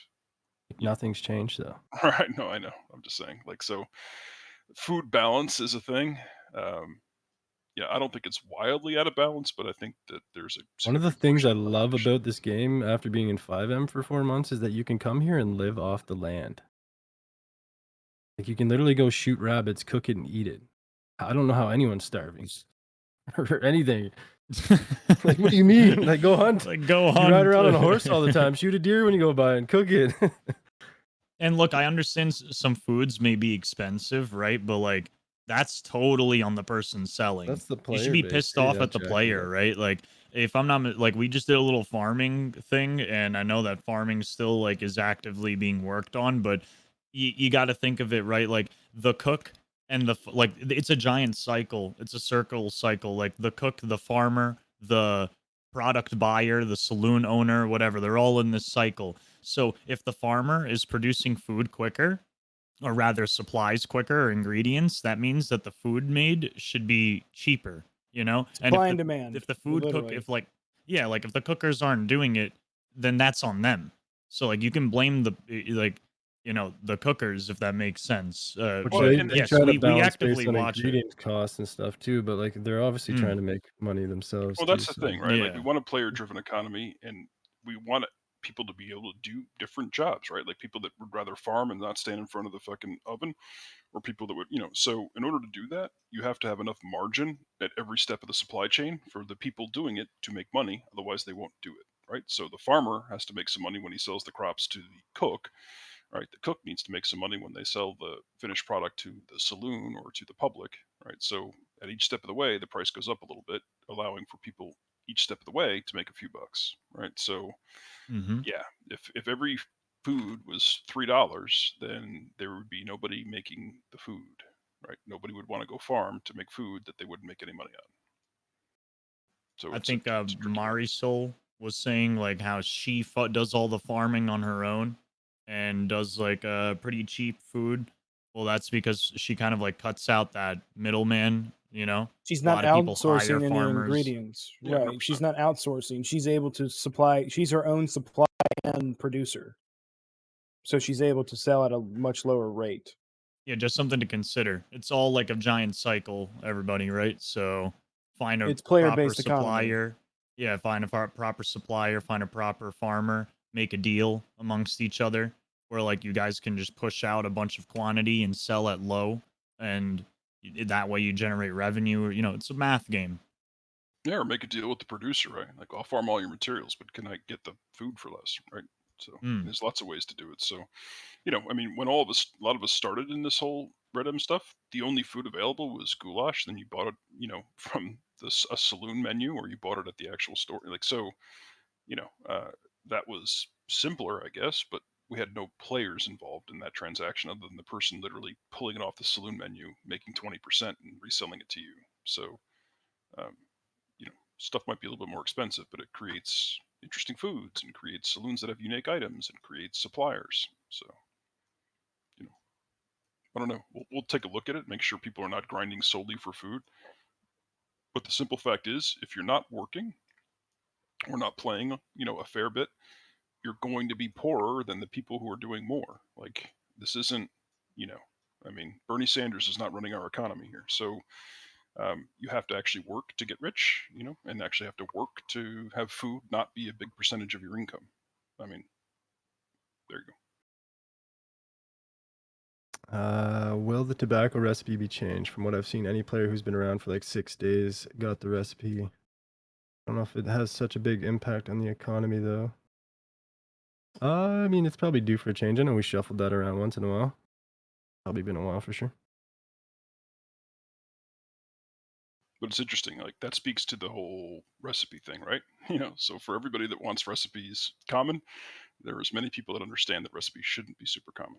A: you know
B: Nothing's changed though.
A: right. No, I know. I'm just saying, like, so food balance is a thing. Um, yeah, I don't think it's wildly out of balance, but I think that there's a
B: One of the
A: significant
B: things
A: portion
B: I
A: of
B: love
A: moderation.
B: about this game after being in 5M for 4 months is that you can come here and live off the land. Like you can literally go shoot rabbits, cook it, and eat it. I don't know how anyone's starving or anything. Like, what do you mean? Like, go hunt.
D: Like, go
B: You ride
D: hunt.
B: around on a horse all the time. Shoot a deer when you go by and cook it.
D: And look, I understand some foods may be expensive, right? But like that's totally on the person selling.
B: That's the
D: You should
B: player
D: be
B: base.
D: pissed
B: You're
D: off
B: not
D: at the
B: jacking
D: player,
B: it.
D: right? Like if I'm not like we just did a little farming thing, and I know that farming still like is actively being worked on, but you got to think of it, right? Like the cook and like it's a giant cycle. It's a circle cycle. Like the cook, the farmer, the product buyer, the saloon owner, whatever, they're all in this cycle. So if the farmer is producing food quicker, or rather supplies quicker, or ingredients, that means that the food made should be cheaper, And
E: Supply and demand,
D: if the food cook
E: literally.
D: if like yeah, like if the cookers aren't doing it, then that's on them. So like you can blame the cookers, if that makes sense.
B: Which
A: Well,
D: But
A: and
B: they
D: yes,
B: try to
D: we
B: balance based
D: actively
B: on
D: watch it.
B: ingredient costs and stuff too, but like they're obviously
D: Mm,
B: trying to make money themselves
A: well,
B: too.
A: that's the
B: So
A: thing, right? Like we
D: yeah.
A: want a player-driven economy, and we want people to be able to do different jobs, right? Like people that would rather farm and not stand in front of the fucking oven, or people that would, so in order to do that, you have to have enough margin at every step of the supply chain for the people doing it to make money. Otherwise, they won't do it, right? So the farmer has to make some money when he sells the crops to the cook, right? The cook needs to make some money when they sell the finished product to the saloon or to the public, right? So at each step of the way, the price goes up a little bit, allowing for people each step of the way to make a few bucks, right? So
D: Mm-hmm.
A: yeah, if every food was $3, then there would be nobody making the food, right? Nobody would want to go farm to make food that they wouldn't make any money on. So
D: I
A: it's a
D: think
A: tricky one.
D: Marisol was saying like how she does all the farming on her own and does like pretty cheap food. Well, that's because she kind of like cuts out that middleman. You know,
E: She's
D: a
E: not
D: lot of people hire
E: outsourcing any
D: farmers.
E: ingredients,
A: Yeah,
E: right? She's
A: 100%.
E: not outsourcing. She's able to supply. She's her own supply and producer, so she's able to sell at a much lower rate.
D: Yeah, just something to consider. It's all like a giant cycle, everybody, right? So find a
E: It's player
D: proper
E: based economy.
D: supplier. Yeah, find a proper supplier, find a proper farmer, make a deal amongst each other where like you guys can just push out a bunch of quantity and sell at low and that way you generate revenue. You know, it's a math game.
A: Yeah, or make a deal with the producer, right? Like, I'll farm all your materials, but can I get the food for less, right? So
D: Mm.
A: there's lots of ways to do it. So, I mean, when a lot of us started in this whole RedM stuff, the only food available was goulash. Then you bought it, from a saloon menu, or you bought it at the actual store. Like, so, you know, uh, that was simpler, I guess, but we had no players involved in that transaction other than the person literally pulling it off the saloon menu, making 20% and reselling it to you. So, um, stuff might be a little bit more expensive, but it creates interesting foods and creates saloons that have unique items and creates suppliers. So, you know, I don't know. We'll take a look at it, make sure people are not grinding solely for food. But the simple fact is, if you're not working or not playing, a fair bit, you're going to be poorer than the people who are doing more. Like, this isn't, I mean, Bernie Sanders is not running our economy here. So you have to actually work to get rich, and actually have to work to have food not be a big percentage of your income. I mean, there you go.
B: Will the tobacco recipe be changed? From what I've seen, any player who's been around for like 6 days got the recipe. I don't know if it has such a big impact on the economy though. I mean, it's probably due for a change. I know we shuffled that around once in a while. Probably been a while for sure.
A: But it's interesting, like that speaks to the whole recipe thing, right? So for everybody that wants recipes common, there is many people that understand that recipes shouldn't be super common.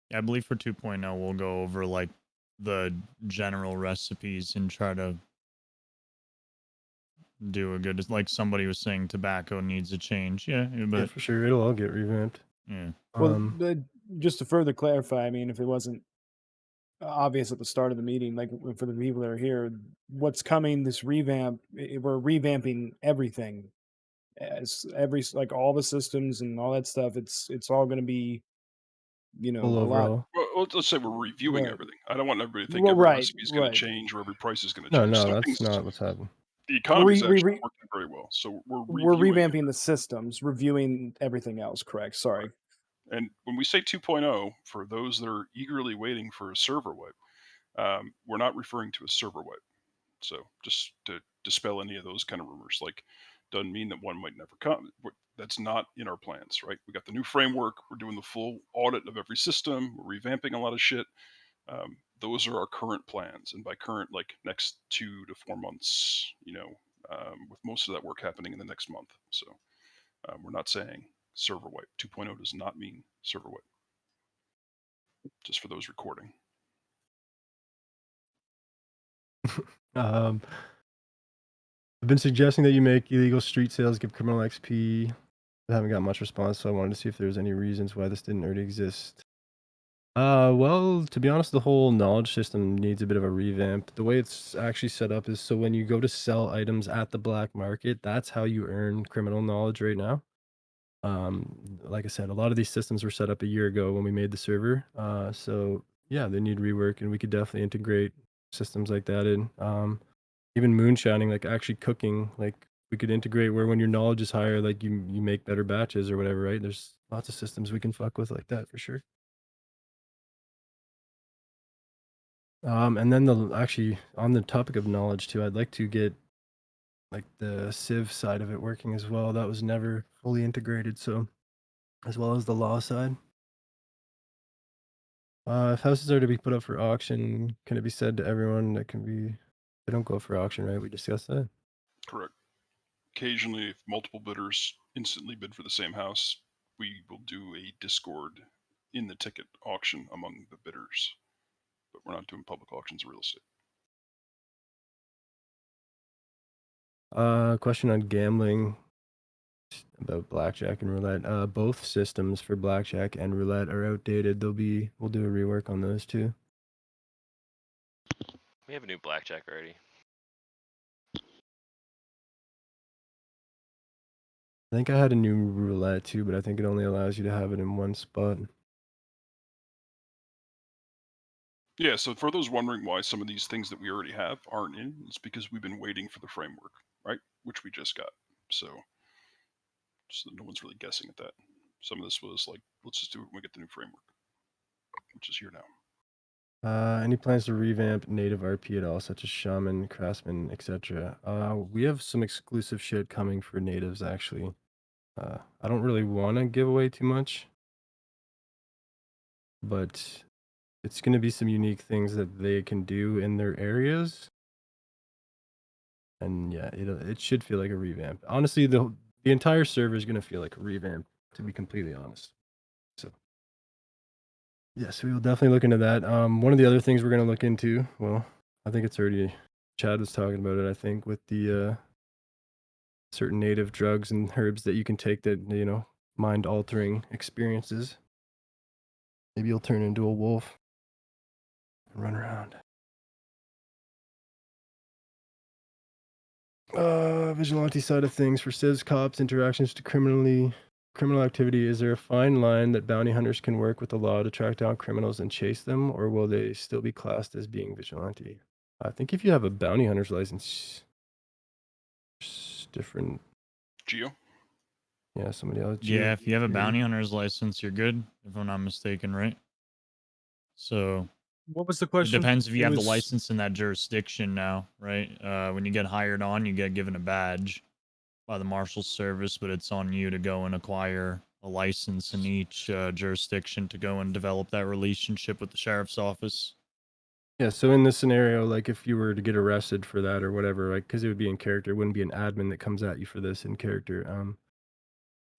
D: Yeah, I believe for 2.0 we'll go over like the general recipes and try to do a good, like somebody was saying tobacco needs a change. Yeah,
B: Yeah,
D: but
B: for sure. It'll all get revamped.
D: yeah.
E: Well, just to further clarify, I mean, if it wasn't obvious at the start of the meeting, like for the people that are here, what's coming, this revamp, we're revamping everything, as like all the systems and all that stuff. It's all going to be,
B: full
E: a lot.
B: overall.
A: Well, let's say we're reviewing
E: Right.
A: everything. I don't want everybody to think
E: Well,
A: every
E: right,
A: recipe is going to
E: right.
A: change or every price is going to
B: No,
A: change.
B: no,
A: Some
B: that's
A: things,
B: not what's happening.
A: the economy is actually
E: re-
A: working very well, so we're
E: We're
A: reviewing
E: revamping the systems, reviewing everything else. Correct. Sorry.
A: And when we say 2.0, for those that are eagerly waiting for a server wipe, we're not referring to a server wipe. So just to dispel any of those kind of rumors, like doesn't mean that one might never come. That's not in our plans, right? We got the new framework. We're doing the full audit of every system. We're revamping a lot of shit. Those are our current plans, and by current, like next 2 to 4 months, with most of that work happening in the next month. So we're not saying server wipe. 2.0 does not mean server wipe. Just for those recording.
B: I've been suggesting that you make illegal street sales give criminal XP. I haven't got much response, so I wanted to see if there's any reasons why this didn't already exist. Well, to be honest, the whole knowledge system needs a bit of a revamp. The way it's actually set up is so when you go to sell items at the black market, that's how you earn criminal knowledge right now. Like I said, a lot of these systems were set up a year ago when we made the server. So yeah, they need rework, and we could definitely integrate systems like that in. Even moonshining, like actually cooking, like we could integrate where when your knowledge is higher, like you make better batches or whatever, right? There's lots of systems we can fuck with like that for sure. And then actually on the topic of knowledge too, I'd like to get like the civ side of it working as well. That was never fully integrated, so as well as the law side. If houses are to be put up for auction, can it be said to everyone that can be they don't go up for auction, right? We discussed that.
A: Correct. Occasionally, if multiple bidders instantly bid for the same house, we will do a Discord in the ticket auction among the bidders. But we're not doing public auctions of real estate.
B: Question on gambling about blackjack and roulette. Both systems for blackjack and roulette are outdated. We'll do a rework on those too.
F: We have a new blackjack already.
B: I think I had a new roulette too, but I think it only allows you to have it in one spot.
A: Yeah, so for those wondering why some of these things that we already have aren't in, it's because we've been waiting for the framework, right? Which we just got. So no one's really guessing at that. Some of this was like, let's just do it when we get the new framework, which is here now.
B: Any plans to revamp native RP at all, such as shaman, craftsman, etc.? We have some exclusive shit coming for natives actually. I don't really want to give away too much, but it's going to be some unique things that they can do in their areas. And yeah, it should feel like a revamp. Honestly, the entire server is going to feel like a revamp, to be completely honest. So yes, we will definitely look into that. One of the other things we're going to look into, well, I think it's already Chad was talking about it, I think, with the certain native drugs and herbs that you can take that, mind altering experiences. Maybe you'll turn into a wolf and run around. Vigilante side of things for civs, cops, interactions to criminal activity. Is there a fine line that bounty hunters can work with the law to track down criminals and chase them, or will they still be classed as being vigilante? I think if you have a bounty hunter's license, it's different.
A: Geo?
B: Yeah, somebody else.
D: Yeah, if you have a bounty hunter's license, you're good, if I'm not mistaken, right? So
E: What was the
D: it
E: question?
D: depends if you
E: It
D: have the
E: was-
D: license in that jurisdiction now, right? When you get hired on, you get given a badge by the Marshal's Service, but it's on you to go and acquire a license in each jurisdiction to go and develop that relationship with the sheriff's office.
B: Yeah, so in this scenario, like if you were to get arrested for that or whatever, like because it would be in character, it wouldn't be an admin that comes at you for this in character.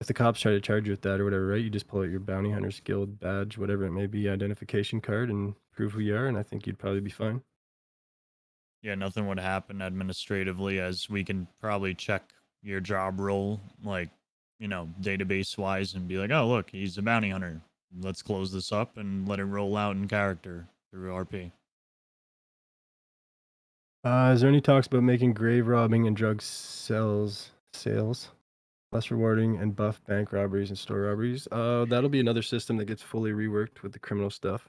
B: If the cops try to charge you with that or whatever, right, you just pull out your bounty hunter's guild badge, whatever it may be, identification card, and prove who you are, and I think you'd probably be fine.
D: Yeah, nothing would happen administratively, as we can probably check your job role, like, database wise, and be like, oh, look, he's a bounty hunter. Let's close this up and let it roll out in character through RP.
B: Is there any talks about making grave robbing and drug sales less rewarding and buff bank robberies and store robberies? That'll be another system that gets fully reworked with the criminal stuff.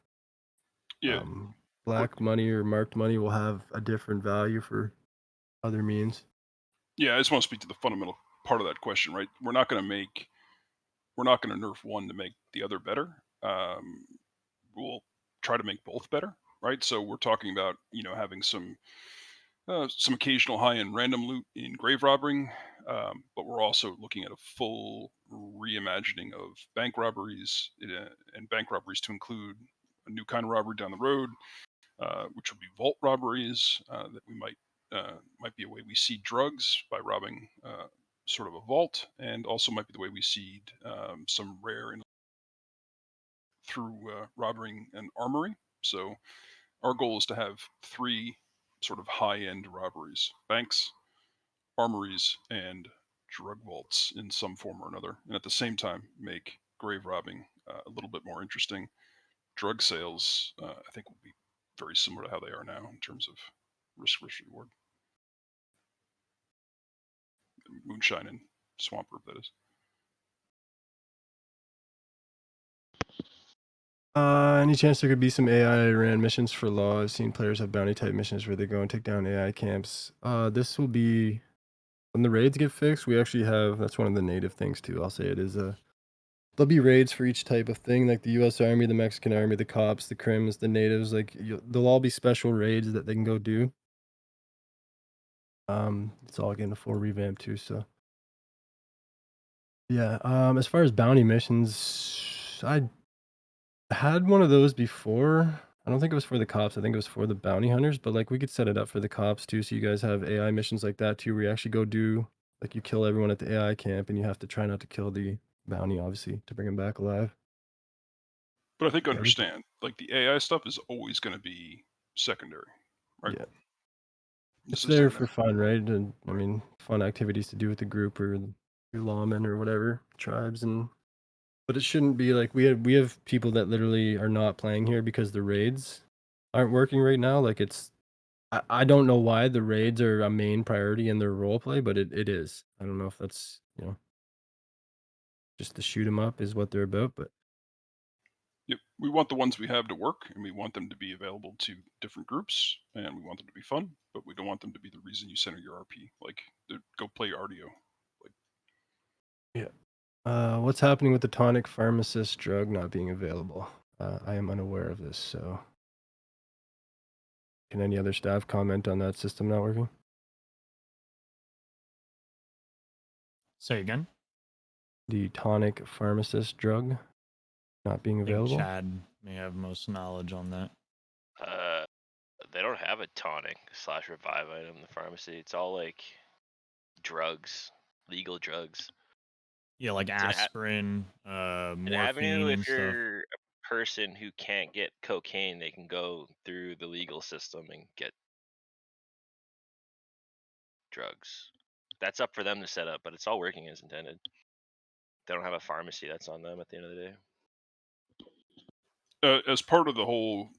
A: Yeah.
B: Black money or marked money will have a different value for other means.
A: Yeah, I just want to speak to the fundamental part of that question, right? We're not going to nerf one to make the other better. We'll try to make both better, right? So we're talking about having some occasional high-end random loot in grave robbing, but we're also looking at a full reimagining of bank robberies and bank robberies to include a new kind of robbery down the road, which would be vault robberies that we might be a way we seed drugs by robbing sort of a vault, and also might be the way we seed some rare through robbing an armory. So our goal is to have 3 sort of high-end robberies: banks, armories, and drug vaults in some form or another, and at the same time make grave robbing a little bit more interesting. Drug sales, I think, will be very similar to how they are now in terms of risk reward. Moonshine and swamp herb, that is.
B: Any chance there could be some AI ran missions for law? I've seen players have bounty type missions where they go and take down AI camps. This will be when the raids get fixed. We actually have, that's one of the native things too. I'll say it is there'll be raids for each type of thing, like the U.S. Army, the Mexican Army, the cops, the crims, the natives. Like there'll all be special raids that they can go do. It's all getting a full revamp too. So yeah. As far as bounty missions, I had one of those before. I don't think it was for the cops. I think it was for the bounty hunters. But like, we could set it up for the cops too. So you guys have AI missions like that too, where you actually go do like you kill everyone at the AI camp, and you have to try not to kill the bounty, obviously, to bring him back alive.
A: But I think
B: Yeah, we could,
A: understand, like the AI stuff is always going to be secondary, right?
B: yeah.
A: This
B: It's
A: is
B: there for fun, right? And I mean, fun activities to do with the group or your lawmen or whatever tribes, and but it shouldn't be like we have people that literally are not playing here because the raids aren't working right now. Like I don't know why the raids are a main priority in their role play, but it is. I don't know if that's just to shoot them up is what they're about, but
A: Yep. We want the ones we have to work, and we want them to be available to different groups, and we want them to be fun, but we don't want them to be the reason you center your RP. Like, go play RDO. Like,
B: yeah. What's happening with the tonic pharmacist drug not being available? I am unaware of this, so can any other staff comment on that system not working?
D: Say again.
B: The tonic pharmacist drug not being
D: I think
B: available?
D: Chad may have most knowledge on that.
F: They don't have a tonic / revive item in the pharmacy. It's all like drugs, legal drugs.
D: Yeah, like
F: It's
D: aspirin,
F: an avenue
D: morphine, and
F: if
D: stuff.
F: you're a person who can't get cocaine, they can go through the legal system and get drugs. That's up for them to set up, but it's all working as intended. They don't have a pharmacy. That's on them at the end of the day.
A: as part of the whole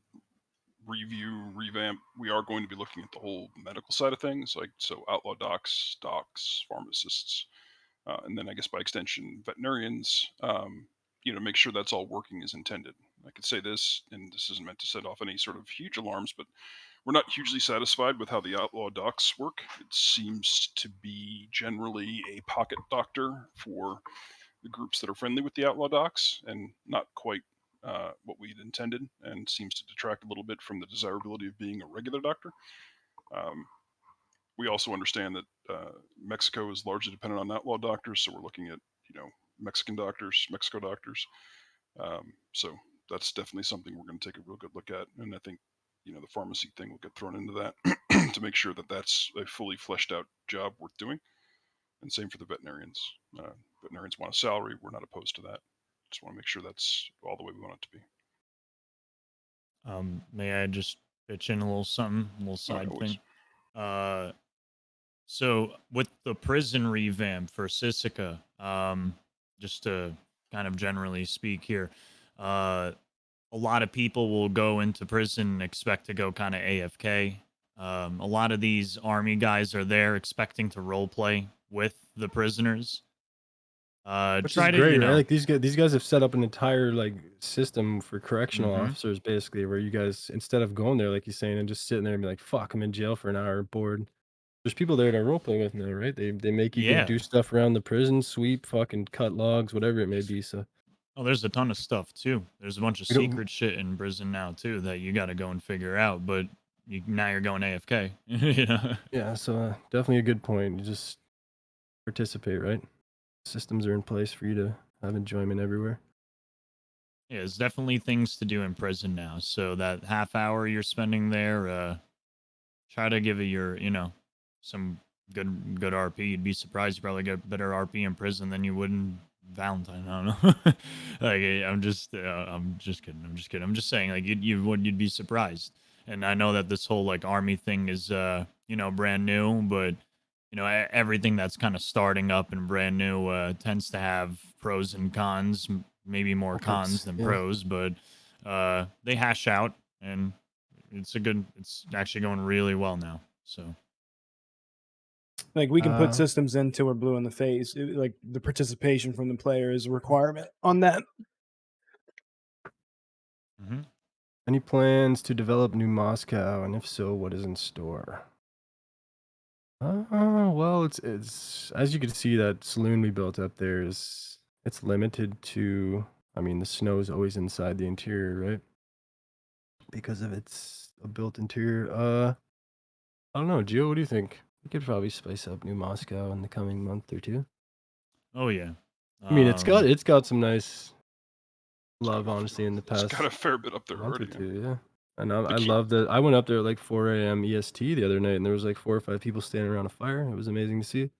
A: revamp, we are going to be looking at the whole medical side of things, like so outlaw docs, pharmacists, and then I guess by extension veterinarians. Make sure that's all working as intended. I could say this, and this isn't meant to set off any sort of huge alarms, but we're not hugely satisfied with how the outlaw docs work. It seems to be generally a pocket doctor for the groups that are friendly with the outlaw docs, and not quite what we'd intended, and seems to detract a little bit from the desirability of being a regular doctor. Um, we also understand that Mexico is largely dependent on outlaw doctors, so we're looking at Mexican doctors, Mexico doctors. So that's definitely something we're going to take a real good look at, and I think the pharmacy thing will get thrown into that to make sure that that's a fully fleshed out job worth doing. And same for the veterinarians. Veterinarians want a salary. We're not opposed to that. Just want to make sure that's all the way we want it to be.
D: May I just pitch in a little something, a little
A: All right,
D: side
A: always.
D: thing? So with the prison revamp for Sisika, just to kind of generally speak here, a lot of people will go into prison and expect to go kind of AFK. A lot of these army guys are there expecting to role play with the prisoners.
B: Which is
D: Try to,
B: great, right? Like these guys have set up an entire like system for correctional
D: mhm.
B: officers, basically, where you guys instead of going there, like you're saying, and just sitting there and be like, "Fuck, I'm in jail for an hour, bored." There's people there to roleplay with now, right? They make you go
D: Yeah.
B: do stuff around the prison, sweep, fucking cut logs, whatever it may be. So
D: Oh, there's a ton of stuff too. There's a bunch of
B: we don't.
D: secret shit in prison now too that you got to go and figure out. But now you're going AFK. you know?
B: Yeah, so definitely a good point. You just participate, right? Systems are in place for you to have enjoyment everywhere.
D: Yeah, there's definitely things to do in prison now. So that half hour you're spending there, try to give it your, some good RP. You'd be surprised you probably get better RP in prison than you would in Valentine. I don't know. like I'm just kidding. I'm just saying like you'd be surprised. And I know that this whole like army thing is brand new, but everything that's kind of starting up and brand new tends to have pros and cons, maybe more
B: Of course,
D: cons than
B: yeah.
D: pros, but they hash out and it's actually going really well now. So
E: Like we can put
B: Uh,
E: systems into we're blue in the face. Like the participation from the player is a requirement on that.
D: mhm.
B: any plans to develop New Moscow, and if so, what is in store? Well, it's as you can see, that saloon we built up there it's limited to. I mean, the snow is always inside the interior, right? Because of its a built interior. I don't know, Gio. What do you think? We could probably spice up New Moscow in the coming month or two.
D: Oh yeah.
B: I mean, it's got some nice love,
A: got a-
B: honestly, in the
A: It's
B: past
A: got a fair bit up there
B: month or
A: already.
B: two, yeah. And I
A: key-
B: love that. I went up there at like 4 a.m. EST the other night, and there was like 4 or 5 people standing around a fire. It was amazing to see.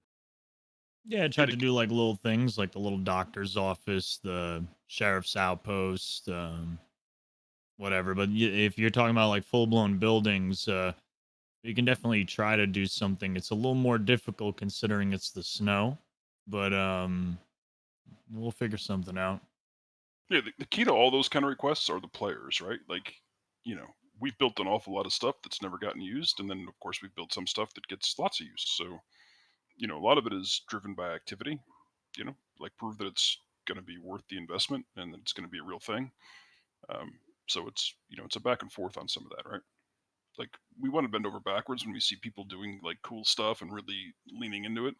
D: Yeah, I tried to do like little things like the little doctor's office, the sheriff's outpost, whatever. But if you're talking about like full blown buildings, you can definitely try to do something. It's a little more difficult considering it's the snow, but we'll figure something out.
A: Yeah, the key to all those kind of requests are the players, right? Like, you know, we've built an awful lot of stuff that's never gotten used, and then of course we've built some stuff that gets lots of use. So, you know, a lot of it is driven by activity. You know, like prove that it's going to be worth the investment and that it's going to be a real thing. Um, so it's it's a back and forth on some of that, right? Like we want to bend over backwards when we see people doing like cool stuff and really leaning into it.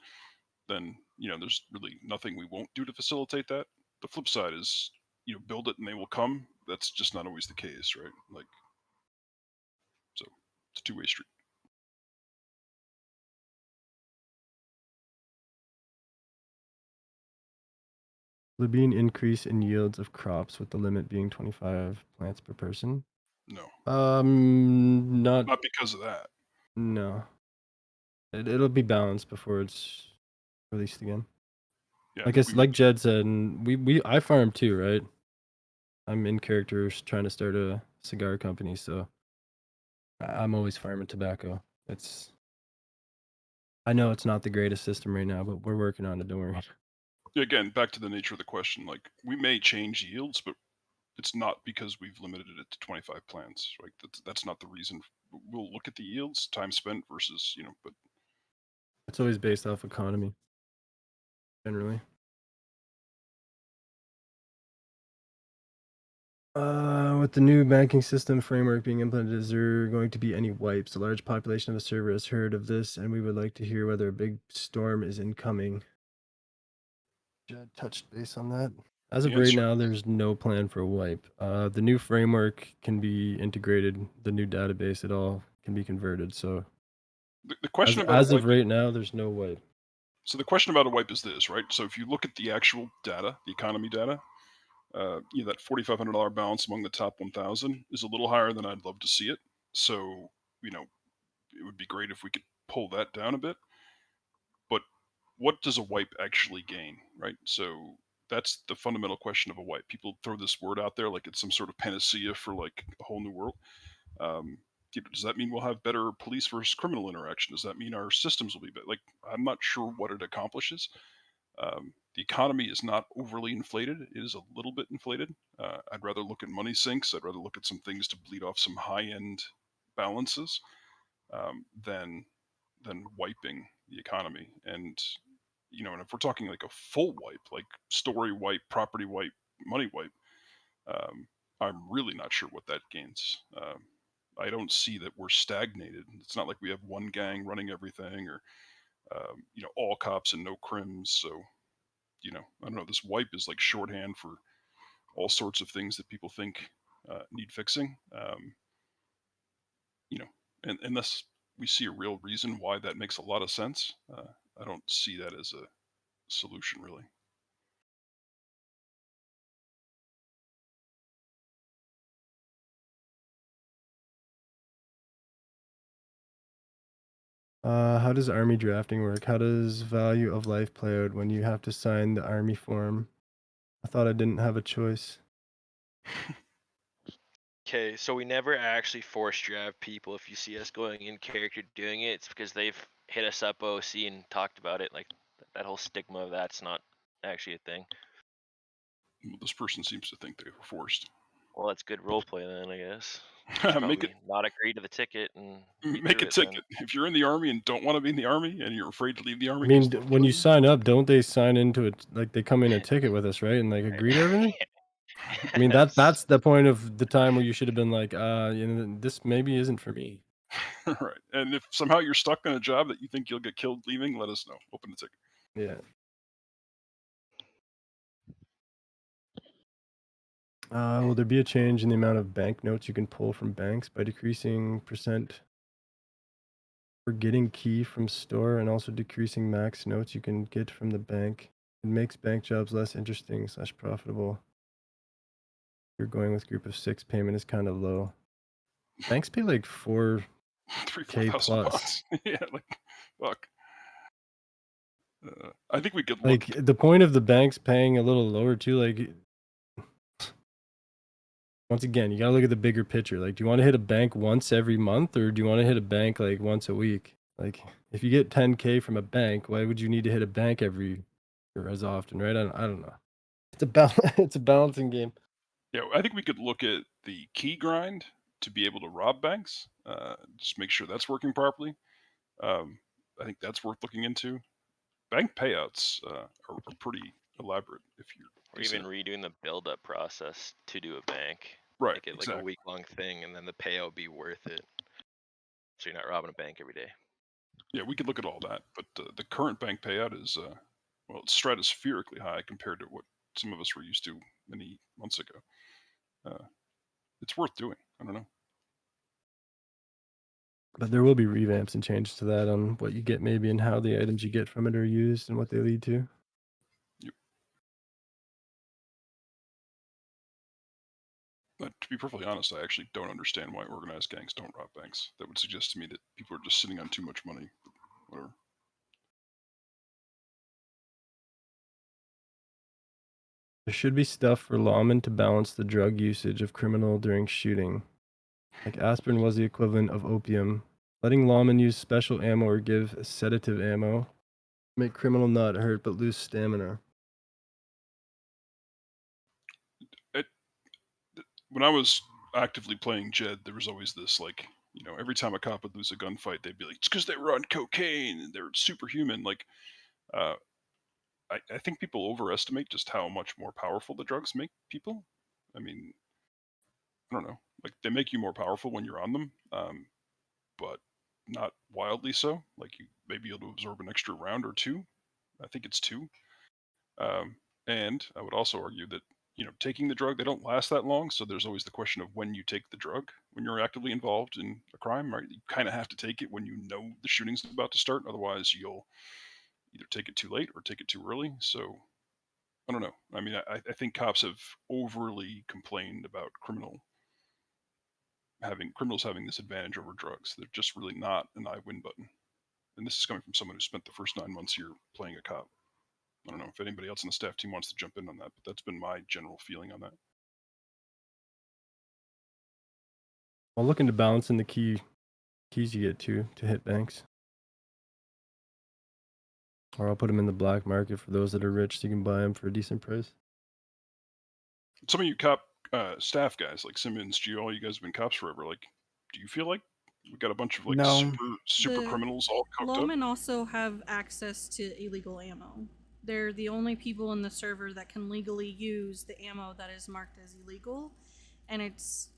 A: Then there's really nothing we won't do to facilitate that. The flip side is build it and they will come. That's just not always the case, right? Like so, it's a two-way street.
B: Will there be an increase in yields of crops with the limit being 25 plants per person?
A: No,
B: Not
A: not because of that.
B: no. It'll be balanced before it's released again.
A: Yeah,
B: I guess like Jed said, and I farm too, right? I'm in character trying to start a cigar company, so I'm always farming tobacco. I know it's not the greatest system right now, but we're working on it. Don't worry.
A: Yeah, again, back to the nature of the question. Like we may change yields, but it's not because we've limited it to 25 plants. Right? That's not the reason. We'll look at the yields, time spent versus but
B: It's always based off economy, generally. With the new banking system framework being implemented, is there going to be any wipes? A large population of the server has heard of this, and we would like to hear whether a big storm is incoming. Jed touched base on that. As
A: The
B: of right
A: answer-
B: now, there's no plan for a wipe. The new framework can be integrated, the new database, it all can be converted. So
A: the question about
B: as
A: a
B: of
A: wipe,
B: right now, there's no wipe.
A: so the question about a wipe is this, right? So if you look at the actual data, the economy data, that $4,500 balance among the top 1,000 is a little higher than I'd love to see it. So it would be great if we could pull that down a bit. But what does a wipe actually gain, right? So that's the fundamental question of a wipe. People throw this word out there like it's some sort of panacea for like a whole new world. Um, does that mean we'll have better police versus criminal interaction? Does that mean our systems will be better? Like, I'm not sure what it accomplishes. The economy is not overly inflated. It is a little bit inflated. I'd rather look at money sinks. I'd rather look at some things to bleed off some high-end balances than wiping the economy. And and if we're talking like a full wipe, like story wipe, property wipe, money wipe, I'm really not sure what that gains. I don't see that we're stagnated. It's not like we have one gang running everything, or all cops and no crims. So I don't know. This wipe is like shorthand for all sorts of things that people think need fixing. And unless we see a real reason why that makes a lot of sense, I don't see that as a solution, really.
B: How does army drafting work? How does value of life play out when you have to sign the army form? I thought I didn't have a choice.
F: Okay, so we never actually force draft people. If you see us going in character doing it, it's because they've hit us up OC and talked about it. Like that whole stigma of that's not actually a thing.
A: Well, this person seems to think they were forced.
F: Well, that's good roleplay then, I guess.
A: Make it
F: not agree to the ticket and read
A: make
F: through
A: a
F: it then.
A: ticket. If you're in the army and don't want to be in the army and you're afraid to leave the
B: I
A: army,
B: mean,
A: 'cause they'll
B: when
A: kill
B: you sign up, don't they sign into it like they come in a ticket with us, right? And like agree to everything? I mean,
F: Yes.
B: that's the point of the time where you should have been like, this maybe isn't for me.
A: right. And if somehow you're stuck in a job that you think you'll get killed leaving, let us know. Open the ticket.
B: Yeah. Will there be a change in the amount of banknotes you can pull from banks by decreasing percent Forgetting key from store and also decreasing max notes you can get from the bank. It makes bank jobs less interesting / profitable. You're going with group of 6, payment is kind of low. Banks pay like 4K
A: 3,000-4,000
B: plus.
A: bucks. Yeah, like fuck. I think we could look.
B: Like the point of the banks paying a little lower too, like once again, you gotta look at the bigger picture. Like, do you want to hit a bank once every month, or do you want to hit a bank like once a week? Like, if you get 10K from a bank, why would you need to hit a bank every or as often, right? I don't know. It's a it's a balancing game.
A: Yeah, I think we could look at the key grind to be able to rob banks. Just make sure that's working properly. I think that's worth looking into. Bank payouts are pretty elaborate if you're
F: Or even
A: decent.
F: redoing the build-up process to do a bank.
A: Right,
F: Make it like
A: exactly.
F: a week-long thing, and then the payout be worth it. So you're not robbing a bank every day.
A: Yeah, we could look at all that, but the current bank payout is well, it's stratospherically high compared to what some of us were used to many months ago. It's worth doing. I don't know.
B: But there will be revamps and changes to that on what you get maybe and how the items you get from it are used and what they lead to.
A: But to be perfectly honest, I actually don't understand why organized gangs don't rob banks. That would suggest to me that people are just sitting on too much money. But whatever.
B: There should be stuff for lawmen to balance the drug usage of criminal during shooting. Like aspirin was the equivalent of opium. Letting lawmen use special ammo or give sedative ammo make criminal not hurt but lose stamina.
A: When I was actively playing Jed, there was always this like, every time a cop would lose a gunfight, they'd be like, "It's because they were on cocaine and they're superhuman." Like, uh, I think people overestimate just how much more powerful the drugs make people. I mean, I don't know. Like, they make you more powerful when you're on them, but not wildly so. Like, you may be able to absorb an extra round or two. I think it's two. Um, and I would also argue that taking the drug, they don't last that long. So there's always the question of when you take the drug when you're actively involved in a crime, right? You kind of have to take it when you know the shooting's about to start. Otherwise, you'll either take it too late or take it too early. So I don't know. I mean, I think cops have overly complained about criminals having this advantage over drugs. They're just really not an I win button. And this is coming from someone who spent the first 9 months here playing a cop. I don't know if anybody else on the staff team wants to jump in on that, but that's been my general feeling on that.
B: I'll look into balancing the keys you get to hit banks. Or I'll put them in the black market for those that are rich so you can buy them for a decent price.
A: Some of you cop staff guys, like Simmons, Gio, all you guys have been cops forever. Like, do you feel like we got a bunch of like
E: No.
A: super
G: The
A: criminals all coked up?
G: lawmen also have access to illegal ammo. They're the only people in the server that can legally use the ammo that is marked as illegal, and it's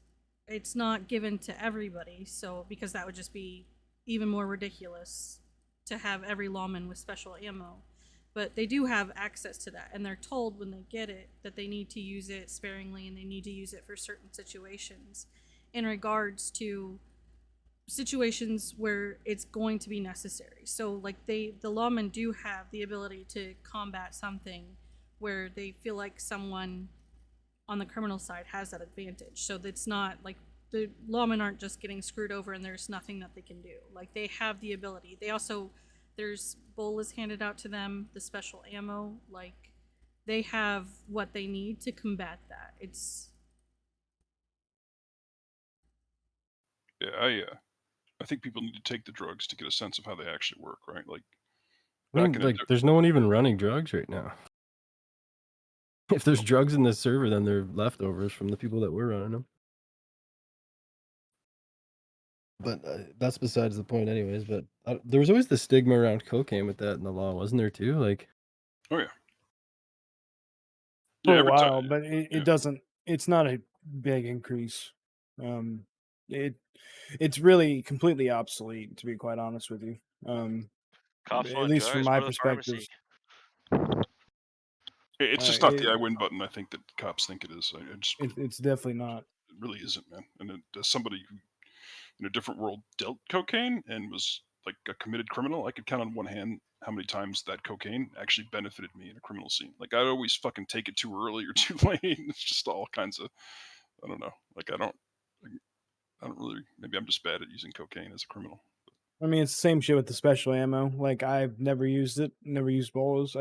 G: not given to everybody. So because that would just be even more ridiculous to have every lawman with special ammo. But they do have access to that, and they're told when they get it that they need to use it sparingly and they need to use it for certain situations in regards to situations where it's going to be necessary. So like the lawmen do have the ability to combat something where they feel like someone on the criminal side has that advantage. So it's not like the lawmen aren't just getting screwed over and there's nothing that they can do. Like they have the ability. They also there's bolas handed out to them, the special ammo, like they have what they need to combat that. It's
A: Yeah, I think people need to take the drugs to get a sense of how they actually work, right? Like
B: I
A: back
B: mean,
A: in
B: like, there's no one even running drugs right now. If there's drugs in this server, then they're leftovers from the people that were running them. But that's besides the point, anyways. But there was always the stigma around cocaine with that in the law, wasn't there too? Like,
A: oh yeah,
E: For
A: yeah,
E: a
A: every time.
E: while, but
A: Yeah.
E: it doesn't. It's not a big increase. It it's really completely obsolete, to be quite honest with you.
F: Cops
E: At
F: want
E: least from
F: drugs,
E: my
F: go to the
E: perspective.
F: pharmacy.
A: It's just not the I win button I think that cops think it is.
E: It's definitely not.
A: It really isn't, man. And as somebody who in a different world dealt cocaine and was like a committed criminal, I could count on one hand how many times that cocaine actually benefited me in a criminal scene. Like I'd always fucking take it too early or too late. It's just all kinds of, I don't know. Like I don't really. Maybe I'm just bad at using cocaine as a criminal.
E: I mean, it's the same shit with the special ammo. Like I've never used it, never used bolos.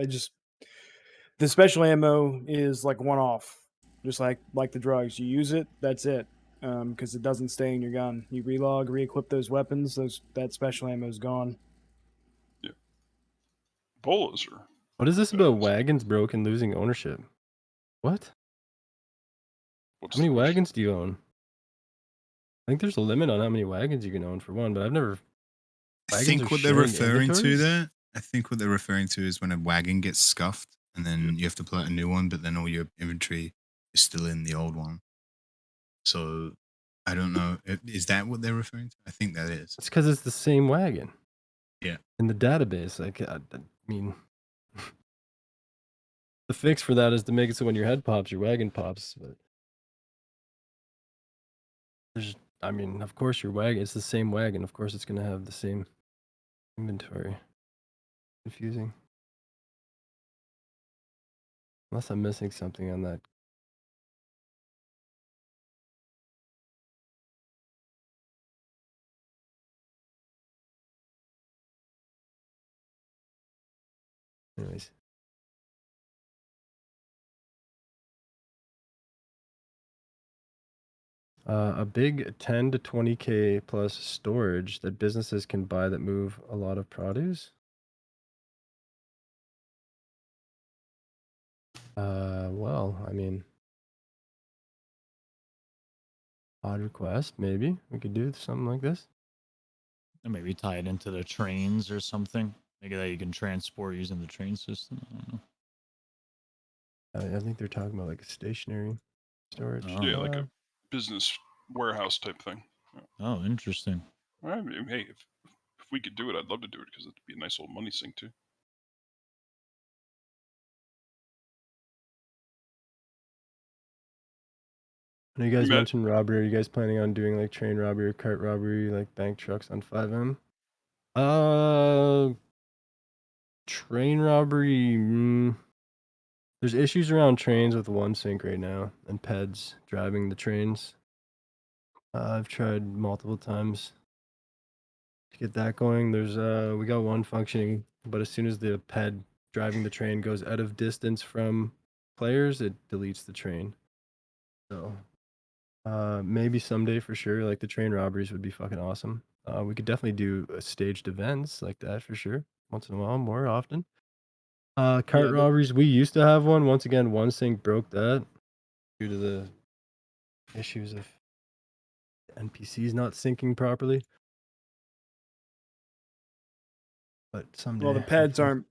E: The special ammo is like one off, just like the drugs. You use it, that's it, because it doesn't stay in your gun. You relog, re-equip those weapons. That special ammo is gone.
A: Yeah, bolas are.
B: What is this about
A: badass.
B: wagons broken losing ownership? What?
A: What's
B: How many
A: the question?
B: wagons do you own? I think there's a limit on how many wagons you can own for one, but I've never.
C: I
B: Wagons
C: think
B: are
C: what they're
B: sharing
C: referring to
B: inventories?
C: there, I think what they're referring to is when a wagon gets scuffed and then you have to pull out a new one, but then all your inventory is still in the old one. So I don't know. Is that what they're referring to? I think that is.
B: It's because it's the same wagon.
C: Yeah.
B: In the database, like I mean, the fix for that is to make it so when your head pops, your wagon pops. But I mean, of course, your wagon, it's the same wagon. Of course, it's going to have the same inventory. Confusing. Unless I'm missing something on that. Anyways. A big 10 to 20K plus storage that businesses can buy that move a lot of produce. Well, I mean, odd request, maybe we could do something like this.
D: And maybe tie it into the trains or something. Maybe that you can transport using the train system. I don't know.
B: I think they're talking about like a stationary storage.
D: Oh.
A: Yeah, like a business warehouse type thing. Yeah.
D: Oh, interesting.
A: I mean, hey, if we could do it, I'd love to do it because it'd be a nice little money sink too.
B: I know you guys
A: Matt-
B: mentioned robbery. Are you guys planning on doing like train robbery or cart robbery, like bank trucks on 5M? Train robbery. There's issues around trains with one sync right now and peds driving the trains. I've tried multiple times to get that going. There's we got one functioning, but as soon as the ped driving the train goes out of distance from players, it deletes the train. So maybe someday for sure. Like the train robberies would be fucking awesome. We could definitely do staged events like that for sure. Once in a while, more often. Cart
E: Yeah, the-
B: robberies. We used to have one. Once again, one sync broke that due to the issues of NPCs not syncing properly. But someday.
E: Well, the
B: hopefully.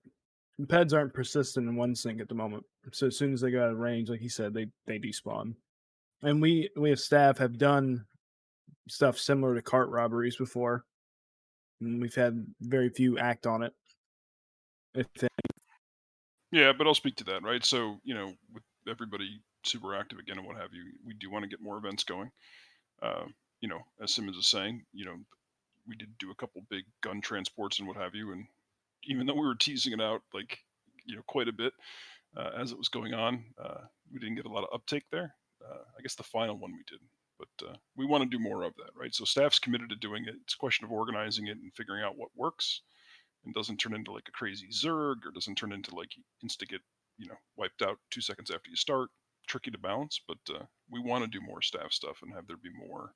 E: peds aren't persistent in one sync at the moment. So as soon as they go out of range, like he said, they despawn. And we have staff have done stuff similar to cart robberies before, and we've had very few act on it. If
A: Yeah, but I'll speak to that, right? So, with everybody super active again and what have you, we do want to get more events going. As Simmons is saying, we did do a couple big gun transports and what have you, and even though we were teasing it out like, quite a bit as it was going on, we didn't get a lot of uptake there. I guess the final one we did, but we want to do more of that, right? So staff's committed to doing it. It's a question of organizing it and figuring out what works and doesn't turn into like a crazy Zerg or doesn't turn into like insta get, wiped out 2 seconds after you start. Tricky to balance, but we want to do more staff stuff and have there be more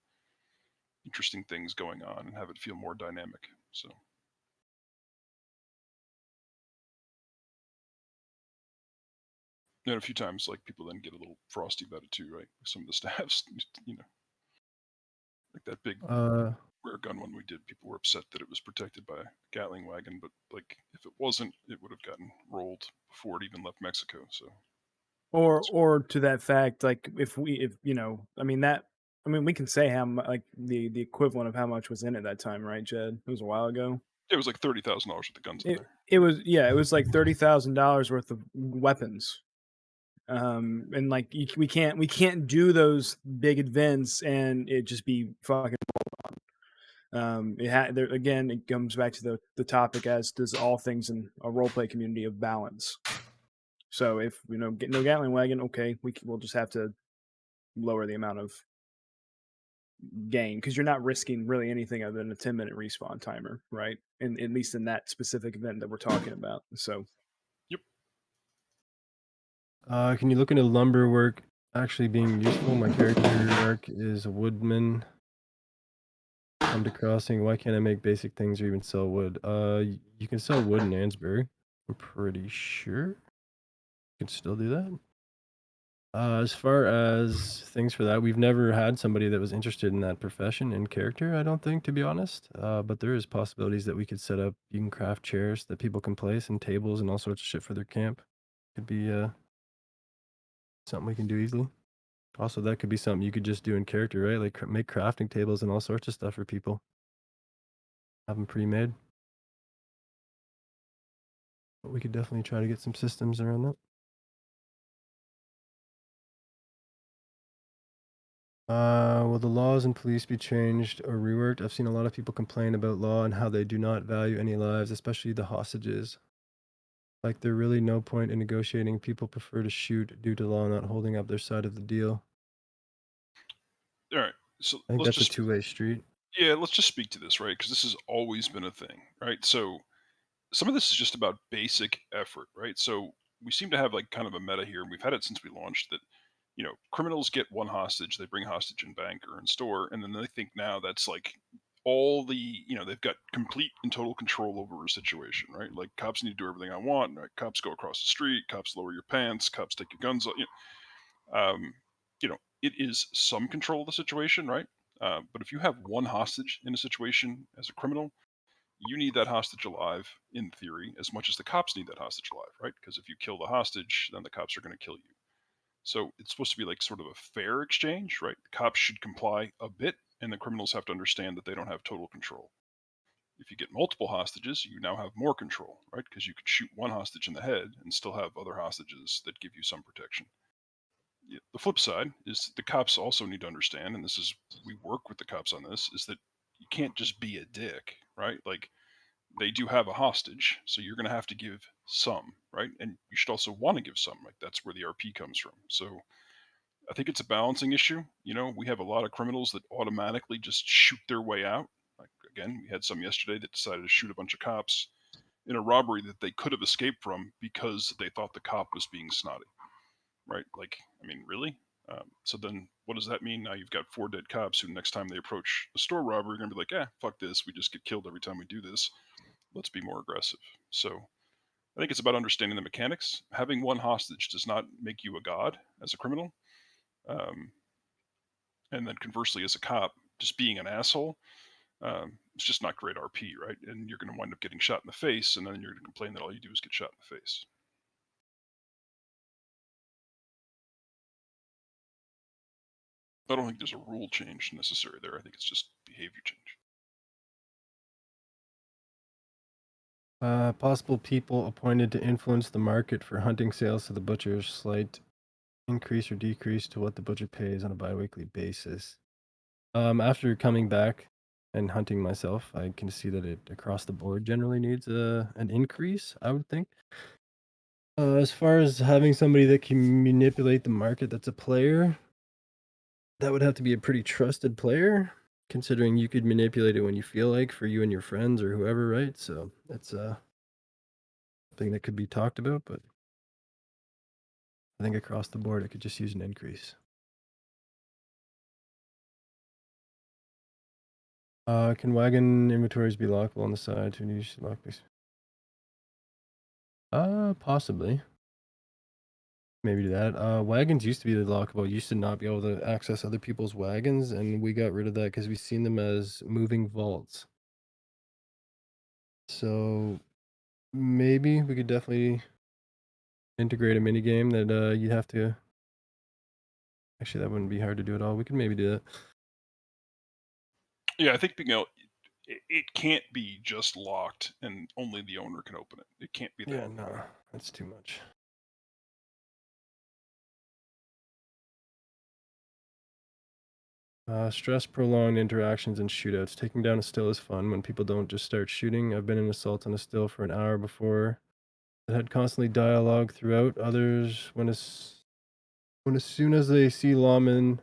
A: interesting things going on and have it feel more dynamic. So and a few times like people then get a little frosty about it too, right? Some of the staffs, like that big rare gun one we did, people were upset that it was protected by a Gatling wagon, but like if it wasn't, it would have gotten rolled before it even left Mexico. So
E: or to that fact, like if we can say how like the equivalent of how much was in it that time, right, Jed? It was a while ago.
A: it was like $30,000 worth of guns in there.
E: It was like $30,000 worth of weapons. And like we can't do those big events and it just be fucking Again, it comes back to the topic, as does all things in a roleplay community, of balance. So if get no Gatling wagon, okay, we'll just have to lower the amount of gain, because you're not risking really anything other than a 10-minute respawn timer, right? And at least in that specific event that we're talking about. So
B: Can you look into lumber work actually being useful? My character arc is a woodman. Come to crossing. Why can't I make basic things or even sell wood? You can sell wood in Ansbury. I'm pretty sure you can still do that. As far as things for that, we've never had somebody that was interested in that profession and character, I don't think, to be honest. But there is possibilities that we could set up. You can craft chairs that people can place and tables and all sorts of shit for their camp. Could be something we can do easily. Also, that could be something you could just do in character, right? Like make crafting tables and all sorts of stuff for people. Have them pre-made. But we could definitely try to get some systems around that. Will the laws and police be changed or reworked? I've seen a lot of people complain about law and how they do not value any lives, especially the hostages. Like, there really no point in negotiating. People prefer to shoot due to law not holding up their side of the deal.
A: All right. So
B: I think
A: let's
B: that's a
A: just
B: two-way street.
A: let's just speak to this, right? Because this has always been a thing, right? So some of this is just about basic effort, right? So we seem to have like kind of a meta here, and we've had it since we launched that, criminals get one hostage, they bring hostage in bank or in store, and then they think now that's like all the, they've got complete and total control over a situation, right? Like cops need to do everything I want, right? Cops go across the street, cops lower your pants, cops take your guns, it is some control of the situation, right? But if you have one hostage in a situation as a criminal, you need that hostage alive in theory as much as the cops need that hostage alive, right? Because if you kill the hostage, then the cops are going to kill you. So it's supposed to be like sort of a fair exchange, right? The cops should comply a bit, and the criminals have to understand that they don't have total control. If you get multiple hostages, you now have more control, right? Because you could shoot one hostage in the head and still have other hostages that give you some protection. The flip side is the cops also need to understand, and this is, we work with the cops on this, is that you can't just be a dick, right? Like, they do have a hostage, so you're going to have to give some, right? And you should also want to give some. Like, that's where the RP comes from. So I think it's a balancing issue. We have a lot of criminals that automatically just shoot their way out. Like, again, we had some yesterday that decided to shoot a bunch of cops in a robbery that they could have escaped from because they thought the cop was being snotty, right? Like, I mean, really? So then what does that mean? Now you've got 4 dead cops who next time they approach a store robbery are going to be like, fuck this. We just get killed every time we do this. Let's be more aggressive. So I think it's about understanding the mechanics. Having one hostage does not make you a god as a criminal. And then conversely, as a cop, just being an asshole, it's just not great RP, right? And you're going to wind up getting shot in the face, and then you're going to complain that all you do is get shot in the face. I don't think there's a rule change necessary there. I think it's just behavior change.
B: Possible people appointed to influence the market for hunting sales to the butcher, slight increase or decrease to what the butcher pays on a biweekly basis. After coming back and hunting myself, I can see that it across the board generally needs an increase, I would think. As far as having somebody that can manipulate the market that's a player, that would have to be a pretty trusted player, considering you could manipulate it when you feel like for you and your friends or whoever, right? So that's something that could be talked about, but I think across the board it could just use an increase. Can wagon inventories be lockable on the side to use lock this? Possibly. Maybe do that. Wagons used to be lockable. You used to not be able to access other people's wagons, and we got rid of that because we've seen them as moving vaults. So maybe we could definitely integrate a mini game that you'd have to. Actually, that wouldn't be hard to do at all. We could maybe do that.
A: Yeah, I think it can't be just locked and only the owner can open it. It can't be that.
B: Yeah, no, that's too much. Stress prolonged interactions and shootouts. Taking down a still is fun when people don't just start shooting. I've been in assault on a still for an hour before. It had constantly dialogue throughout. Others, when as soon as they see lawmen,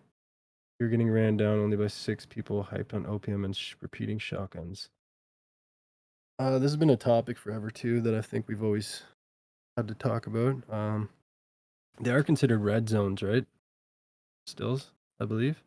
B: you're getting ran down only by 6 people hyped on opium and repeating shotguns. This has been a topic forever too that I think we've always had to talk about. They are considered red zones, right? Stills, I believe.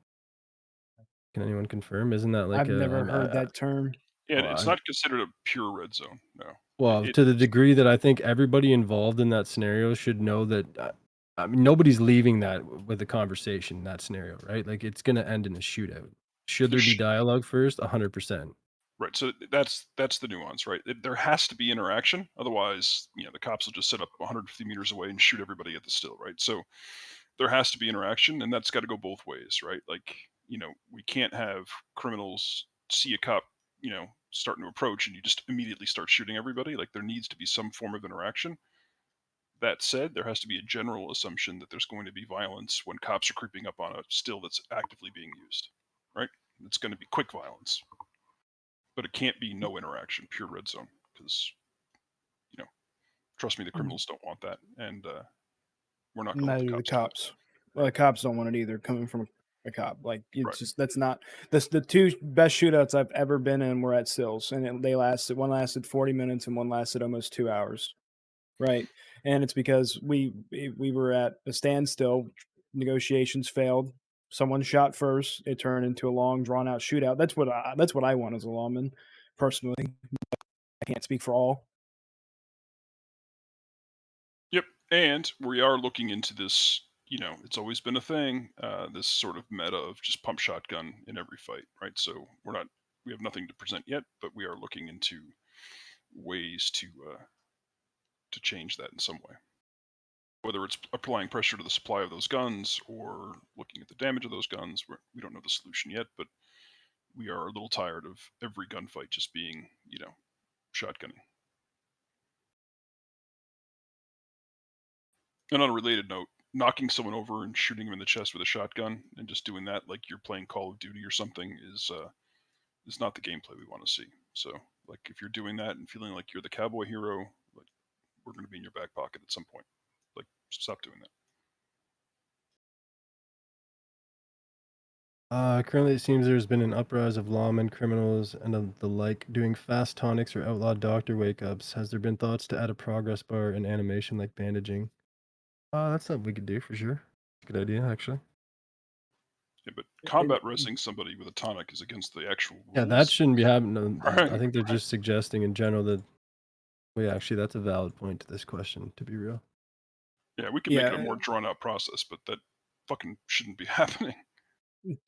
B: Can anyone confirm? Isn't that like
E: I've
B: a?
E: never heard that term.
A: Yeah,
B: Well,
A: it's not considered a pure red zone. No.
B: Well,
A: It,
B: to the degree that I think everybody involved in that scenario should know that. I mean, nobody's leaving that with a conversation in that scenario, right? Like it's gonna end in a shootout. Should there be dialogue first? 100%.
A: Right. So that's the nuance, right? There has to be interaction. Otherwise, the cops will just sit up 150 meters away and shoot everybody at the still, right? So there has to be interaction, and that's got to go both ways, right? Like, we can't have criminals see a cop, starting to approach and you just immediately start shooting everybody. Like, there needs to be some form of interaction. That said, there has to be a general assumption that there's going to be violence when cops are creeping up on a still that's actively being used, right? It's going to be quick violence, but it can't be no interaction, pure red zone, because trust me, the criminals don't want that, and we're not going to let
E: Neither
A: the
E: do the
A: cops do that.
E: cops. Well, the cops don't want it either. Coming from a cop, like it's
A: Right.
E: just that's not the two best shootouts I've ever been in were at Sills, and they lasted. One lasted 40 minutes, and one lasted almost 2 hours. Right, and it's because we were at a standstill. Negotiations failed. Someone shot first. It turned into a long, drawn out shootout. That's what I want as a lawman, personally. I can't speak for all.
A: Yep. And we are looking into this. It's always been a thing. This sort of meta of just pump shotgun in every fight, right? So we have nothing to present yet, but we are looking into ways to change that in some way. Whether it's applying pressure to the supply of those guns or looking at the damage of those guns, we don't know the solution yet, but we are a little tired of every gunfight just being, shotgunning. And on a related note, knocking someone over and shooting them in the chest with a shotgun and just doing that like you're playing Call of Duty or something is not the gameplay we want to see. So, like, if you're doing that and feeling like you're the cowboy hero, like, we're going to be in your back pocket at some point. Like, stop doing that.
B: Currently, it seems there's been an uprise of lawmen, criminals, and the like doing fast tonics or outlaw doctor wake ups. Has there been thoughts to add a progress bar and animation like bandaging? That's something we could do for sure. Good idea, actually.
A: Yeah, but combat resing somebody with a tonic is against the actual rules.
B: Yeah, that shouldn't be happening.
A: Right.
B: I think they're just suggesting in general that. Well, yeah, actually, that's a valid point to this question, to be real.
A: Yeah, we can make it a more drawn out process, but that fucking shouldn't be happening.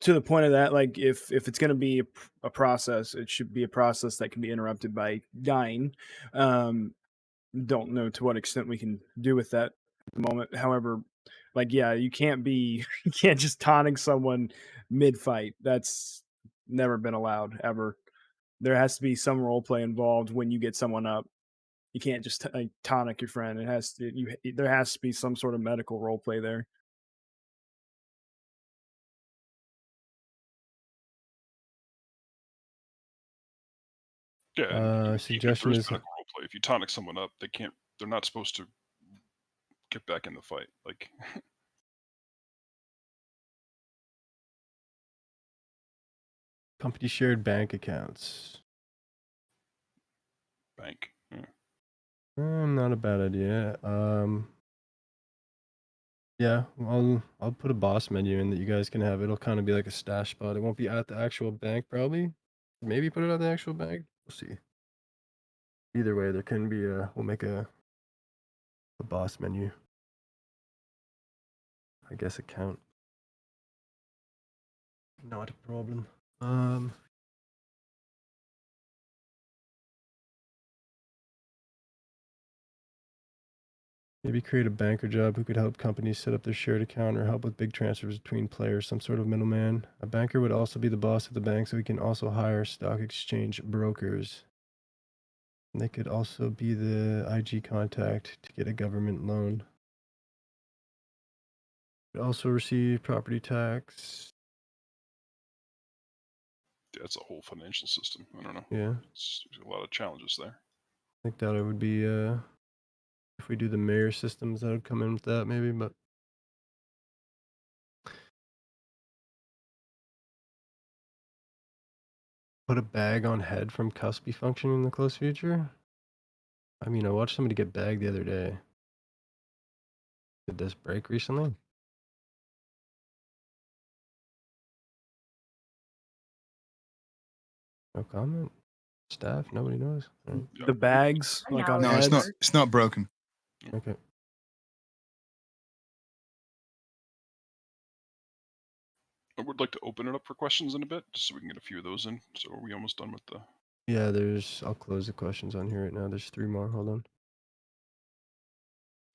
E: To the point of that, like if it's going to be a process, it should be a process that can be interrupted by dying. Don't know to what extent we can do with that at the moment. However, like you can't you can't just tonic someone mid fight. That's never been allowed ever. There has to be some role play involved when you get someone up. You can't just tonic your friend. There has to be some sort of medical role play there.
A: Yeah, and you can't get
B: Suggestion
A: through
B: is
A: medical role play. If you tonic someone up, they're not supposed to get back in the fight. Like,
B: company shared bank accounts.
A: bank. Yeah.
B: Not a bad idea. Yeah, I'll put a boss menu in that you guys can have. It'll kind of be like a stash spot. It won't be at the actual bank, probably. Maybe put it at the actual bank. We'll see. Either way, there can be we'll make a boss menu. I guess account. Not a problem. Maybe create a banker job who could help companies set up their shared account or help with big transfers between players, some sort of middleman. A banker would also be the boss of the bank, so he can also hire stock exchange brokers. And they could also be the IG contact to get a government loan. Could also receive property tax.
A: That's a whole financial system. I don't know.
B: Yeah,
A: There's a lot of challenges there.
B: I think that it would be if we do the mayor systems, that would come in with that maybe, but put a bag on head from Cuspy function in the close future. I mean, I watched somebody get bagged the other day. Did this break recently? No comment. Staff, nobody knows. All right.
A: Yeah.
E: The bags,
H: I
E: like
H: know
E: on
H: it
C: No, it's not.
E: heads.
C: It's not broken.
B: Okay.
A: I would like to open it up for questions in a bit, just so we can get a few of those in. So are we almost done with the?
B: Yeah, I'll close the questions on here right now. There's 3 more. Hold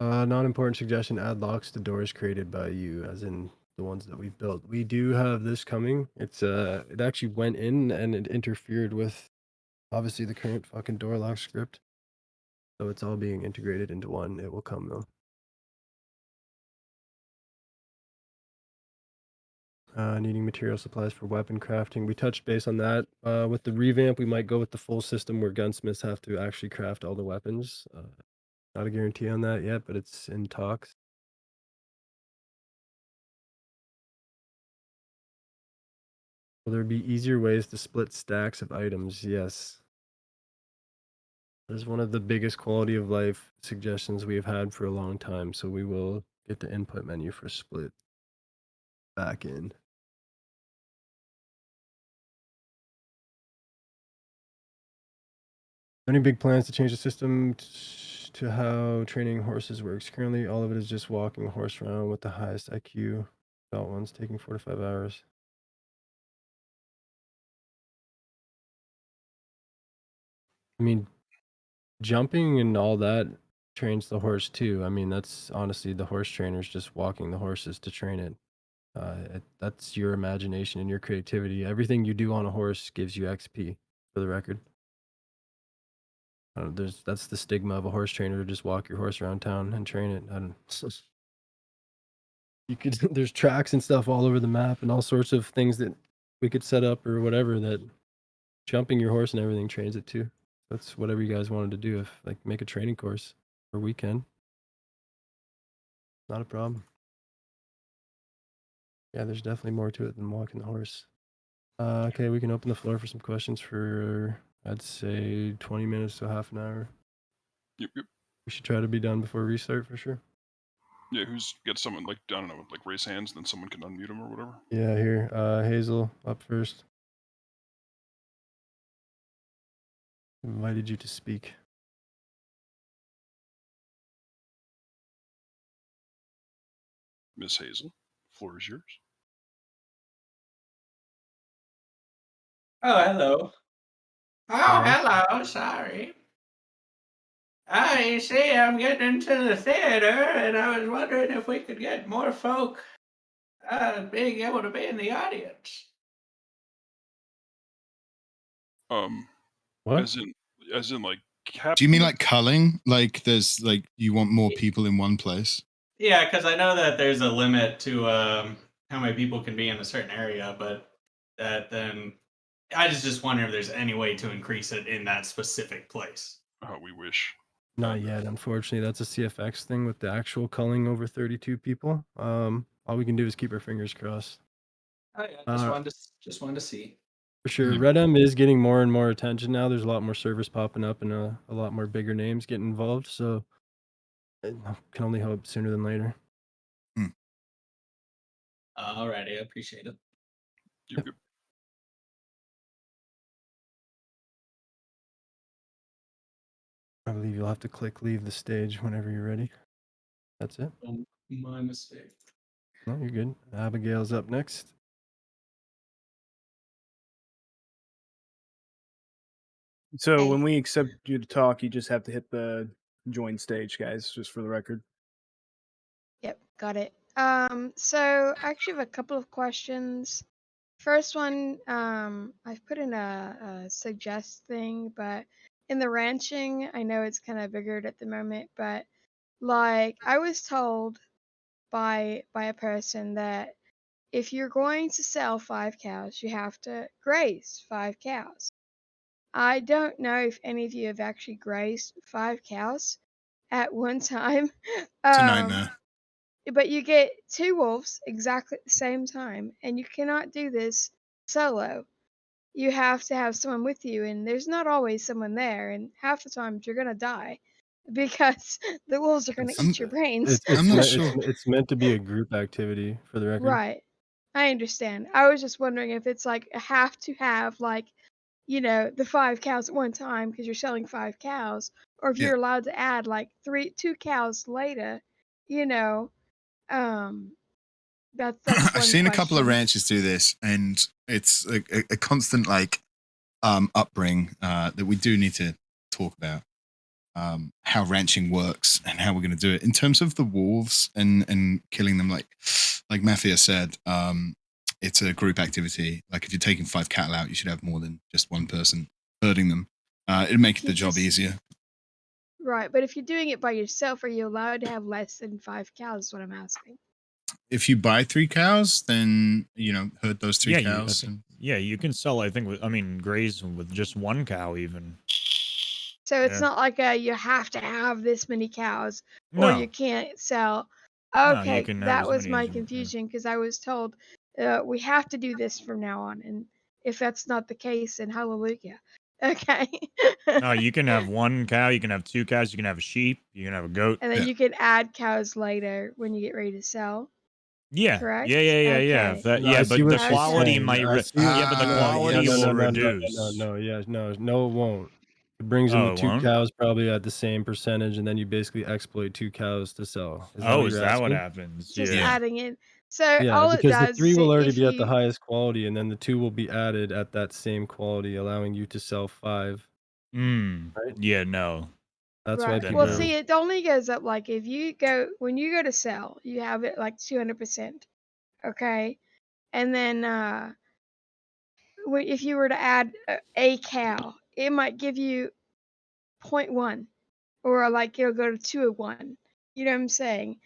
B: on. Non-important suggestion: add locks to doors created by you, as in the ones that we've built. We do have this coming. It actually went in and it interfered with obviously the current fucking door lock script. So it's all being integrated into one. It will come though. Needing material supplies for weapon crafting. We touched base on that. With the revamp, we might go with the full system where gunsmiths have to actually craft all the weapons. Not a guarantee on that yet, but it's in talks. Will there be easier ways to split stacks of items? Yes. That is one of the biggest quality of life suggestions we have had for a long time. So we will get the input menu for split back in. Any big plans to change the system to how training horses works? Currently, all of it is just walking a horse around with the highest IQ. Adult ones taking 4 to 5 hours. I mean, jumping and all that trains the horse too. I mean, that's honestly the horse trainer's just walking the horses to train it. That's your imagination and your creativity. Everything you do on a horse gives you XP, for the record. That's the stigma of a horse trainer, to just walk your horse around town and train it. You could there's tracks and stuff all over the map and all sorts of things that we could set up or whatever, that jumping your horse and everything trains it too. That's whatever you guys wanted to do. If like make a training course for weekend, not a problem. Yeah, there's definitely more to it than walking the horse. Okay, we can open the floor for some questions for, I'd say, 20 minutes to half an hour.
A: Yep.
B: We should try to be done before restart for sure.
A: Yeah. Who's get someone like I don't know, like raise hands, then someone can unmute them or whatever.
B: Yeah, here. Hazel, up first. Invited you to speak.
A: Miss Hazel, floor is yours.
I: Oh, hello. Oh, hello. Sorry. Oh, you see, I'm getting into the theater, and I was wondering if we could get more folk being able to be in the audience.
B: What?
A: As in like cap.
C: Do you mean like culling? Like there's like you want more people in one place?
I: Yeah, because I know that there's a limit to how many people can be in a certain area, but that then I just wonder if there's any way to increase it in that specific place.
A: We wish.
B: Not yet, unfortunately. That's a CFX thing with the actual culling over 32 people. All we can do is keep our fingers crossed.
I: Oh yeah, just wanted to see.
B: For sure.
C: Yeah.
B: RedM is getting more and more attention now. There's a lot more servers popping up and a lot more bigger names getting involved. So I can only hope sooner than later.
I: Alrighty, I appreciate it.
A: Yep.
B: I believe you'll have to click leave the stage whenever you're ready. That's it.
I: My mistake.
B: No, you're good. Abigail's up next.
E: So
H: Hey.
E: when we accept you to talk, you just have to hit the join stage, guys, just for the record.
H: Yep, got it. So I actually have a couple of questions. First one, I've put in a suggest thing, but in the ranching, I know it's kind of bigger at the moment, but like I was told by a person that if you're going to sell 5 cows, you have to graze 5 cows. I don't know if any of you have actually grazed 5 cows at one time.
C: It's a nightmare.
H: But you get 2 wolves exactly at the same time, and you cannot do this solo. You have to have someone with you, and there's not always someone there, and half the time you're gonna die because the wolves are gonna
B: It's
H: eat your brains.
C: I'm not
B: meant
C: sure.
B: it's meant to be a group activity for the record.
H: Right. I understand. I was just wondering if it's like a have to have like, the 5 cows at one time because you're selling 5 cows, or if
C: Yeah.
H: you're allowed to add like 2 cows later, you know. That's
C: I've
H: one
C: seen a couple of
H: question.
C: ranches do this, and it's a constant upbring that we do need to talk about. How ranching works and how we're going to do it in terms of the wolves and killing them. Like Mafia said, it's a group activity. Like if you're taking 5 cattle out, you should have more than just one person herding them. It'd make
H: If
C: the
H: you
C: job
H: just
C: easier.
H: Right, but if you're doing it by yourself, are you allowed to have less than 5 cows is what I'm asking.
C: If you buy 3 cows, then herd those 3
D: Yeah,
C: cows.
D: you can sell. I think. Graze with just 1 cow even.
H: So it's
D: Yeah.
H: not like you have to have this many cows or you
D: No.
H: can't sell.
D: No, you
H: Okay,
D: can have
H: that
D: as
H: was
D: many
H: my
D: as you want. Yeah.
H: confusion because I was told we have to do this from now on, and if that's not the case, then hallelujah. Okay.
D: No, you can have 1 cow. You can have 2 cows. You can have a sheep. You can have a goat.
H: And then
C: Yeah.
H: you can add cows later when you get ready to sell.
D: Yeah.
H: Correct?
D: Yeah.
H: Okay.
B: No, I see
D: But the
B: what she's
D: quality
B: saying.
D: might.
B: I see.
D: Yeah, but the
C: Ah,
D: quality
C: yes.
D: will
B: No,
D: reduce.
B: yeah, no, it won't. It brings in
D: Oh,
B: the
D: it
B: 2
D: won't.
B: cows probably at the same percentage, and then you basically exploit 2 cows to sell. Is that what
D: Oh,
B: you're
D: is that what
B: asking?
D: happens?
H: Just
D: Yeah.
C: Yeah.
H: adding in. So
B: Yeah,
H: all it
B: because the
H: does
B: 3
H: is
B: will already
H: if
B: be at the
H: you
B: highest quality, and then the 2 will be added at that same quality, allowing you to sell 5, right?
D: Yeah. No.
B: That's why
H: Right.
D: Then
H: Well,
B: people.
H: see,
D: no.
H: it only goes up like if when you go to sell, you have it like 200%. Okay. And then if you were to add a cow, it might give you 0.1 or like it'll go to 201. You know what I'm saying?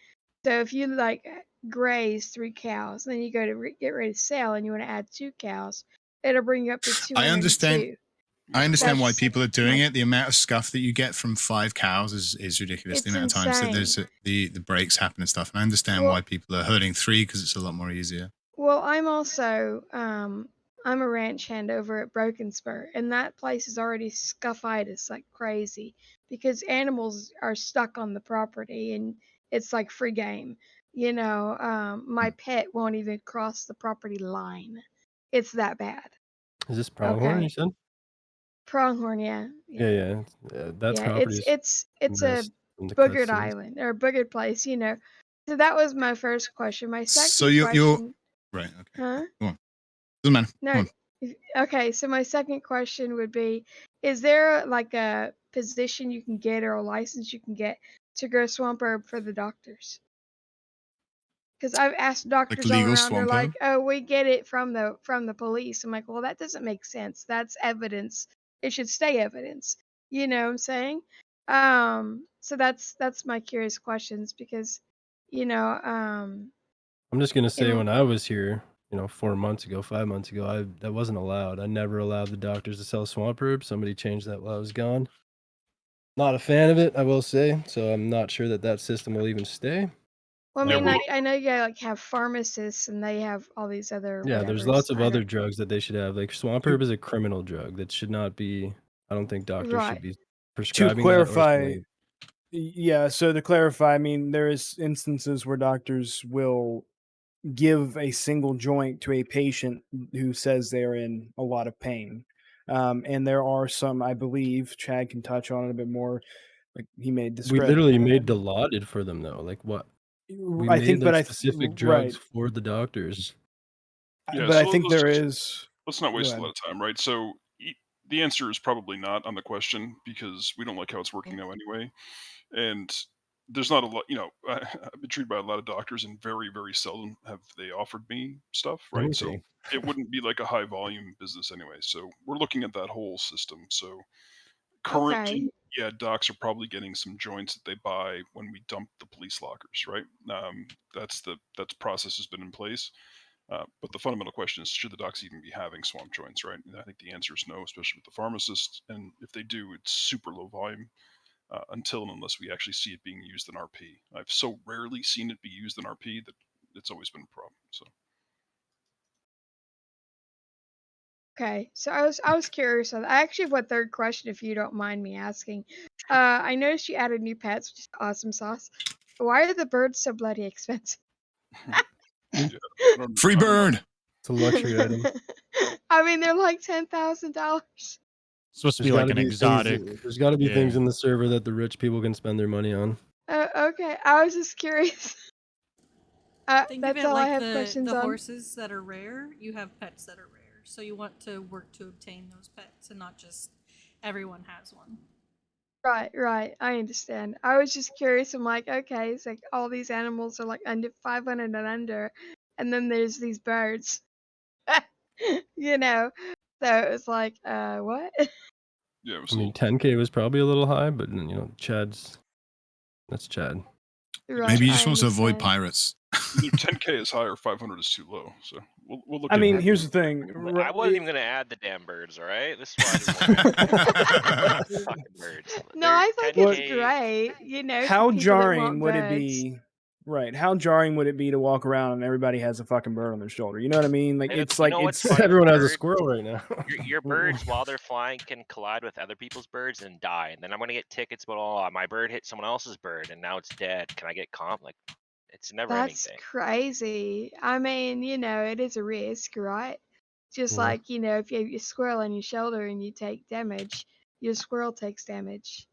H: So if you like graze 3 cows, then you go to get ready to sell and you want to add 2 cows, it'll bring you up to
C: I understand.
H: 202.
C: I understand why
H: That's
C: people are doing
H: my
C: it. The amount of scuff that you get from 5 cows is ridiculous. The
H: It's
C: amount of times that
H: insane.
C: the breaks happen and stuff. And I understand why
H: Well,
C: people are herding 3 because it's a lot more easier.
H: Well, I'm also I'm a ranch hand over at Broken Spur, and that place is already scuffitis like crazy because animals are stuck on the property and it's like free game. My pet won't even cross the property line. It's that bad.
B: Is this Pronghorn you
H: Okay.
B: said?
H: Pronghorn, yeah.
B: Yeah. That
H: Yeah,
B: property is
H: it's a
B: messed from the
H: boogered
B: cutscenes.
H: island or a boogered place. So that was my first question. My
C: So
H: second
C: you're
H: question,
C: right. Okay.
H: huh?
C: Go on. Doesn't matter. Go
H: No.
C: on.
H: Okay, so my second question would be, is there like a position you can get or a license you can get to grow swamp herb for the doctors? Because I've asked
C: Like
H: doctors all
C: legal
H: around, they're
C: swamp herb.
H: like, "Oh, we get it from the police." I'm like, "Well, that doesn't make sense. That's evidence. It should stay evidence." You know what I'm saying? So that's my curious questions because, you know,
B: I'm just gonna say
H: in
B: when I was here, 4 months ago, 5 months ago, that wasn't allowed. I never allowed the doctors to sell swamp herb. Somebody changed that while I was gone. Not a fan of it, I will say. So I'm not sure that system will even stay.
H: Well, I
A: Yeah,
H: mean,
A: we're
H: like I know you like have pharmacists and they have all these other
B: Yeah, there's
H: whatevers.
B: lots of
H: I
B: other
H: don't
B: drugs that they should have. Like swamp herb is a criminal drug that should not be. I don't think doctors should
H: right.
B: be
E: To
B: prescribing that or
E: clarify,
B: selling.
E: yeah, so to clarify, I mean, there is instances where doctors will give a single joint to a patient who says they're in a lot of pain. And there are some, I believe, Chad can touch on it a bit more. Like he made
B: We
E: describe.
B: literally made Dilaudid for them though. Like what? We
E: I
B: made
E: think, but
B: like specific drugs
E: right,
B: for the doctors.
A: yeah.
E: but I
A: So
E: think
A: let's
E: there
A: just
E: is.
A: let's not
E: Go
A: waste a
E: ahead.
A: lot of time, right? So the answer is probably not on the question because we don't like how it's working now anyway, and there's not a lot. I've been treated by a lot of doctors, and very, very seldom have they offered me stuff, right? So
B: Anything.
A: it wouldn't be like a high volume business anyway. So we're looking at that whole system. So
H: Okay.
A: currently, yeah, docs are probably getting some joints that they buy when we dump the police lockers, right? That's process has been in place. But the fundamental question is, should the docs even be having swamp joints, right? And I think the answer is no, especially with the pharmacists. And if they do, it's super low volume until and unless we actually see it being used in RP. I've so rarely seen it be used in RP that it's always been a problem. So
H: Okay, so I was curious. I actually have a third question, if you don't mind me asking. I noticed you added new pets, which is awesome sauce. Why are the birds so bloody expensive?
A: yeah, I
C: Free
A: don't know.
C: bird.
B: It's a luxury item.
H: I mean, they're like $10,000.
D: Supposed to
B: There's
D: be
B: got
D: like
B: to
D: an
B: be
D: exotic.
B: things. There's got to be things
D: Yeah.
B: in the server that the rich people can spend their money on.
H: Okay, I was just curious.
G: Think of
H: That's
G: it
H: all I
G: like
H: have
G: the
H: questions on.
G: horses that are rare. You have pets that are rare, so you want to work to obtain those pets, and not just everyone has one.
H: Right. I understand. I was just curious. I'm like, okay, it's like all these animals are like under 500 and under, and then there's these birds. you know, so it was like, what?
A: Yeah, it was
B: I
A: a
B: mean,
A: little.
B: 10K was probably a little high, but that's Chad.
H: Right,
C: Maybe he
H: I
C: just wants to avoid
H: understand.
C: pirates.
A: Either 10K is high or 500 is too low. So we'll look
E: I
A: into
E: mean,
A: it.
E: here's the thing.
F: I wasn't even gonna add the damn birds. All right, this is why I didn't want to fucking birds.
H: No,
F: They're
H: I think
F: 10K.
H: it's great. You know, for
E: How
H: people that
E: jarring
H: want
E: would it
H: birds.
E: be? Right. How jarring would it be to walk around and everybody has a fucking bird on their shoulder? You know what I mean? Like
F: Hey,
E: it's
F: you
E: like
F: know what's
E: it's
F: funny?
B: Everyone has a
F: Birds-
B: squirrel right now.
F: Your birds, while they're flying, can collide with other people's birds and die. And then I'm gonna get tickets, but oh, my bird hit someone else's bird and now it's dead. Can I get comp? Like, it's never
H: That's
F: anything.
H: crazy. I mean, you know, it is a risk, right? Just
B: Yeah.
H: like, you know, if you have your squirrel on your shoulder and you take damage, your squirrel takes damage.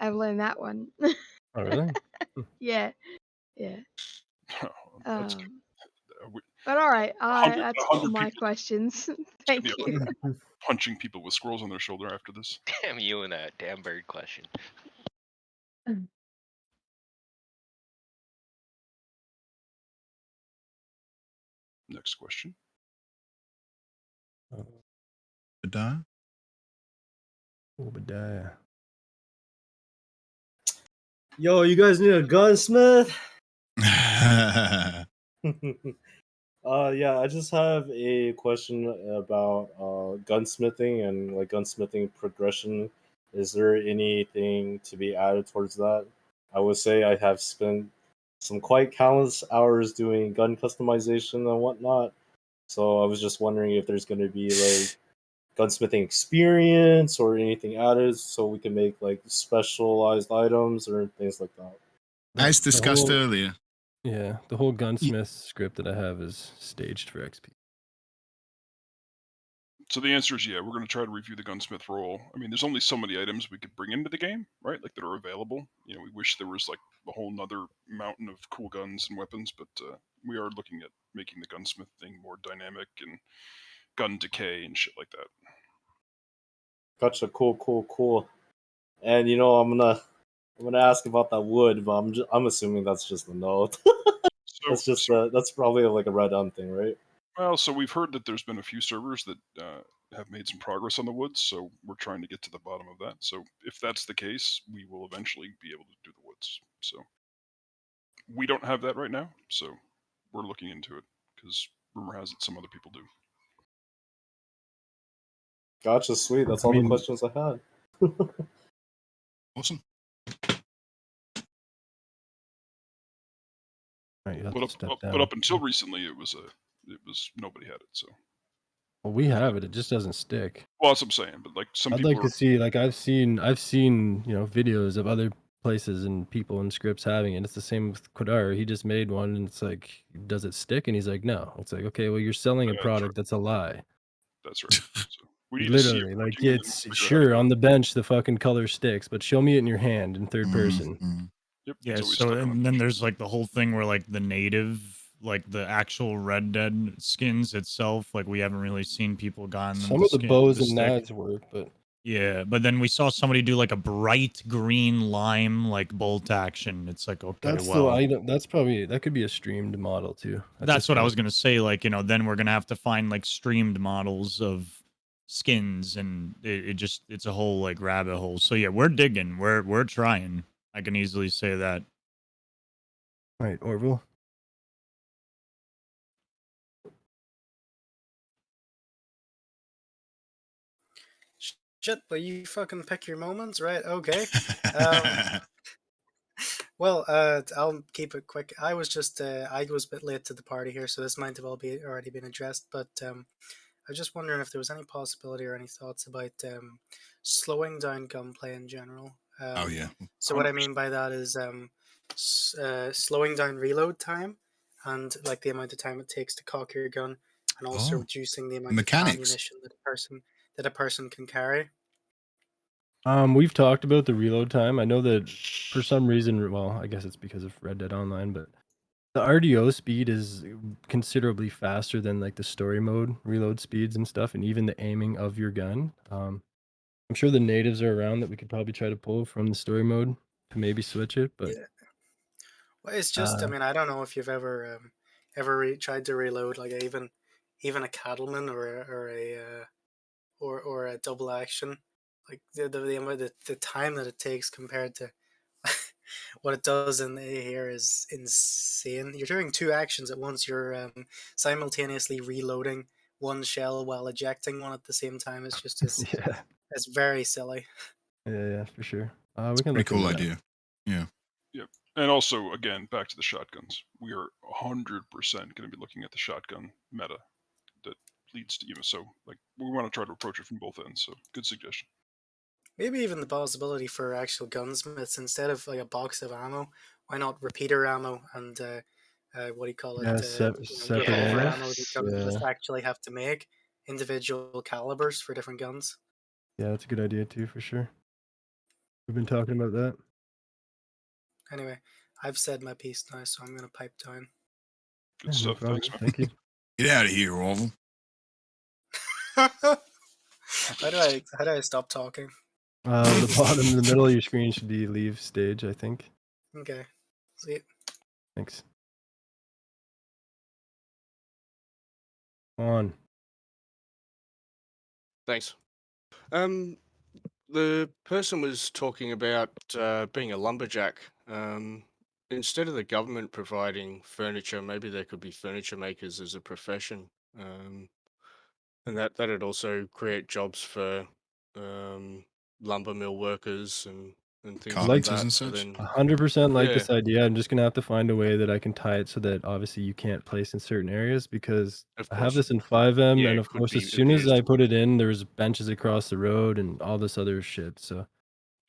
H: I've learned that one.
B: Oh, really?
H: Yeah.
A: That's
H: But all right,
A: 100
H: that's all my
A: people.
H: questions.
A: It's gonna
H: Thank
A: be
H: you.
A: 100 punching people with squirrels on their shoulder after this.
F: Damn you and that damn bird question.
A: Next question.
B: Obadiah.
J: Yo, you guys need a gunsmith? Yeah, I just have a question about gunsmithing and like gunsmithing progression. Is there anything to be added towards that? I would say I have spent some quite countless hours doing gun customization and whatnot. So I was just wondering if there's going to be like gunsmithing experience or anything added so we can make like specialized items or things like that.
C: As discussed earlier.
B: Yeah, the whole gunsmith script that I have is staged for XP.
A: So the answer is yeah, we're going to try to review the gunsmith role. I mean, there's only so many items we could bring into the game, right? Like that are available. You know, we wish there was like a whole nother mountain of cool guns and weapons, but we are looking at making the gunsmith thing more dynamic and gun decay and shit like that.
J: Gotcha. Cool. And you know, I'm gonna ask about that wood, but I'm assuming that's just a no. That's probably like a RedM thing, right?
A: Well, so we've heard that there's been a few servers that have made some progress on the woods, so we're trying to get to the bottom of that. So if that's the case, we will eventually be able to do the woods. So we don't have that right now, so we're looking into it because rumor has it some other people do.
J: Gotcha, sweet. That's all the questions I had.
C: Awesome.
B: Right, you have
A: But
B: to step down.
A: but up until recently, it was nobody had it. So
B: Well, we have it. It just doesn't stick.
A: well, that's what I'm saying. But like some
B: I'd
A: people
B: like to see, like I've seen videos of other places and people and scripts having it. It's the same with Quadar. He just made one, and it's like, does it stick? And he's like, no. It's like, okay, well, you're selling a product that's a lie.
A: That's right. So we need
B: Literally,
A: to see it
B: like
A: working and then
B: it's
A: we'll figure out how to
B: sure
A: do it.
B: on the bench the fucking color sticks, but show me it in your hand in third person.
A: Yep.
D: Yeah,
A: it's always
D: so
A: stuck on
D: and then there's like the whole thing where like the native, like the actual Red Dead skins itself, like we haven't really seen people gotten them.
B: Some of the bows and
D: stick.
B: knives work, but
D: Yeah, but then we saw somebody do like a bright green lime like bolt action. It's like, okay,
B: that's
D: well,
B: the item. That could be a streamed model too.
D: that's what I was gonna say. Like, you know, then we're gonna have to find like streamed models of skins, and it's a whole like rabbit hole. So yeah, we're digging, we're trying. I can easily say that.
B: Right, Orville.
K: Shit, but you fucking pick your moments, right? Okay. Um, well, I'll keep it quick. I was I was a bit late to the party here, so this might have already been addressed. But I was just wondering if there was any possibility or any thoughts about slowing down gunplay in general.
C: Oh yeah.
K: So what I
A: 100%.
K: mean by that is slowing down reload time and like the amount of time it takes to cock your gun, and also
C: Oh,
K: reducing the amount of
C: mechanics.
K: ammunition that a person can carry.
B: We've talked about the reload time. I know that for some reason, well, I guess it's because of Red Dead Online, but the RDO speed is considerably faster than like the story mode reload speeds and stuff, and even the aiming of your gun. I'm sure the natives are around that we could probably try to pull from the story mode to maybe switch it, but
K: Yeah. Well, it's just, I mean, I don't know if you've ever tried to reload like even a cattleman or a double action, like the time that it takes compared to what it does in here is insane. You're doing two actions at once. You're simultaneously reloading one shell while ejecting one at the same time.
B: yeah,
K: It's very silly.
B: yeah, for sure. We can
C: Pretty
B: look
C: cool
B: into that.
C: idea. Yeah.
A: Yep. And also, again, back to the shotguns. We are 100% going to be looking at the shotgun meta that leads to so like we want to try to approach it from both ends. So good suggestion.
K: Maybe even the possibility for actual gunsmiths instead of like a box of ammo. Why not repeater ammo and what do you call it?
B: Yeah, separate
K: Revolver
B: ammo.
K: ammo. The
B: Yeah,
K: gunsliths actually have to make individual calibers for different guns.
B: yeah, that's a good idea too, for sure. We've been talking about that.
K: Anyway, I've said my piece now, so I'm gonna pipe down.
A: Good
B: Yeah, no
A: stuff.
B: problem.
A: Thanks, man.
B: Thank you.
C: Get out of here, Orville.
K: How do I stop talking?
B: The bottom in the middle of your screen should be leave stage, I think.
K: Okay. See.
B: Thanks. On.
L: Thanks. The person was talking about being a lumberjack. Instead of the government providing furniture, maybe there could be furniture makers as a profession, and that'd also create jobs for lumber mill workers and things like
C: Carpenters
L: that.
C: and
L: So
C: such.
L: then,
B: 100% like
L: yeah,
B: this idea. I'm just gonna have to find a way that I can tie it so that obviously you can't place in certain areas, because
L: of
B: I have
L: course,
B: this in 5M,
L: yeah,
B: and
L: it
B: of
L: could
B: course, as
L: be
B: soon as
L: abused.
B: I put it in, there's benches across the road and all this other shit. So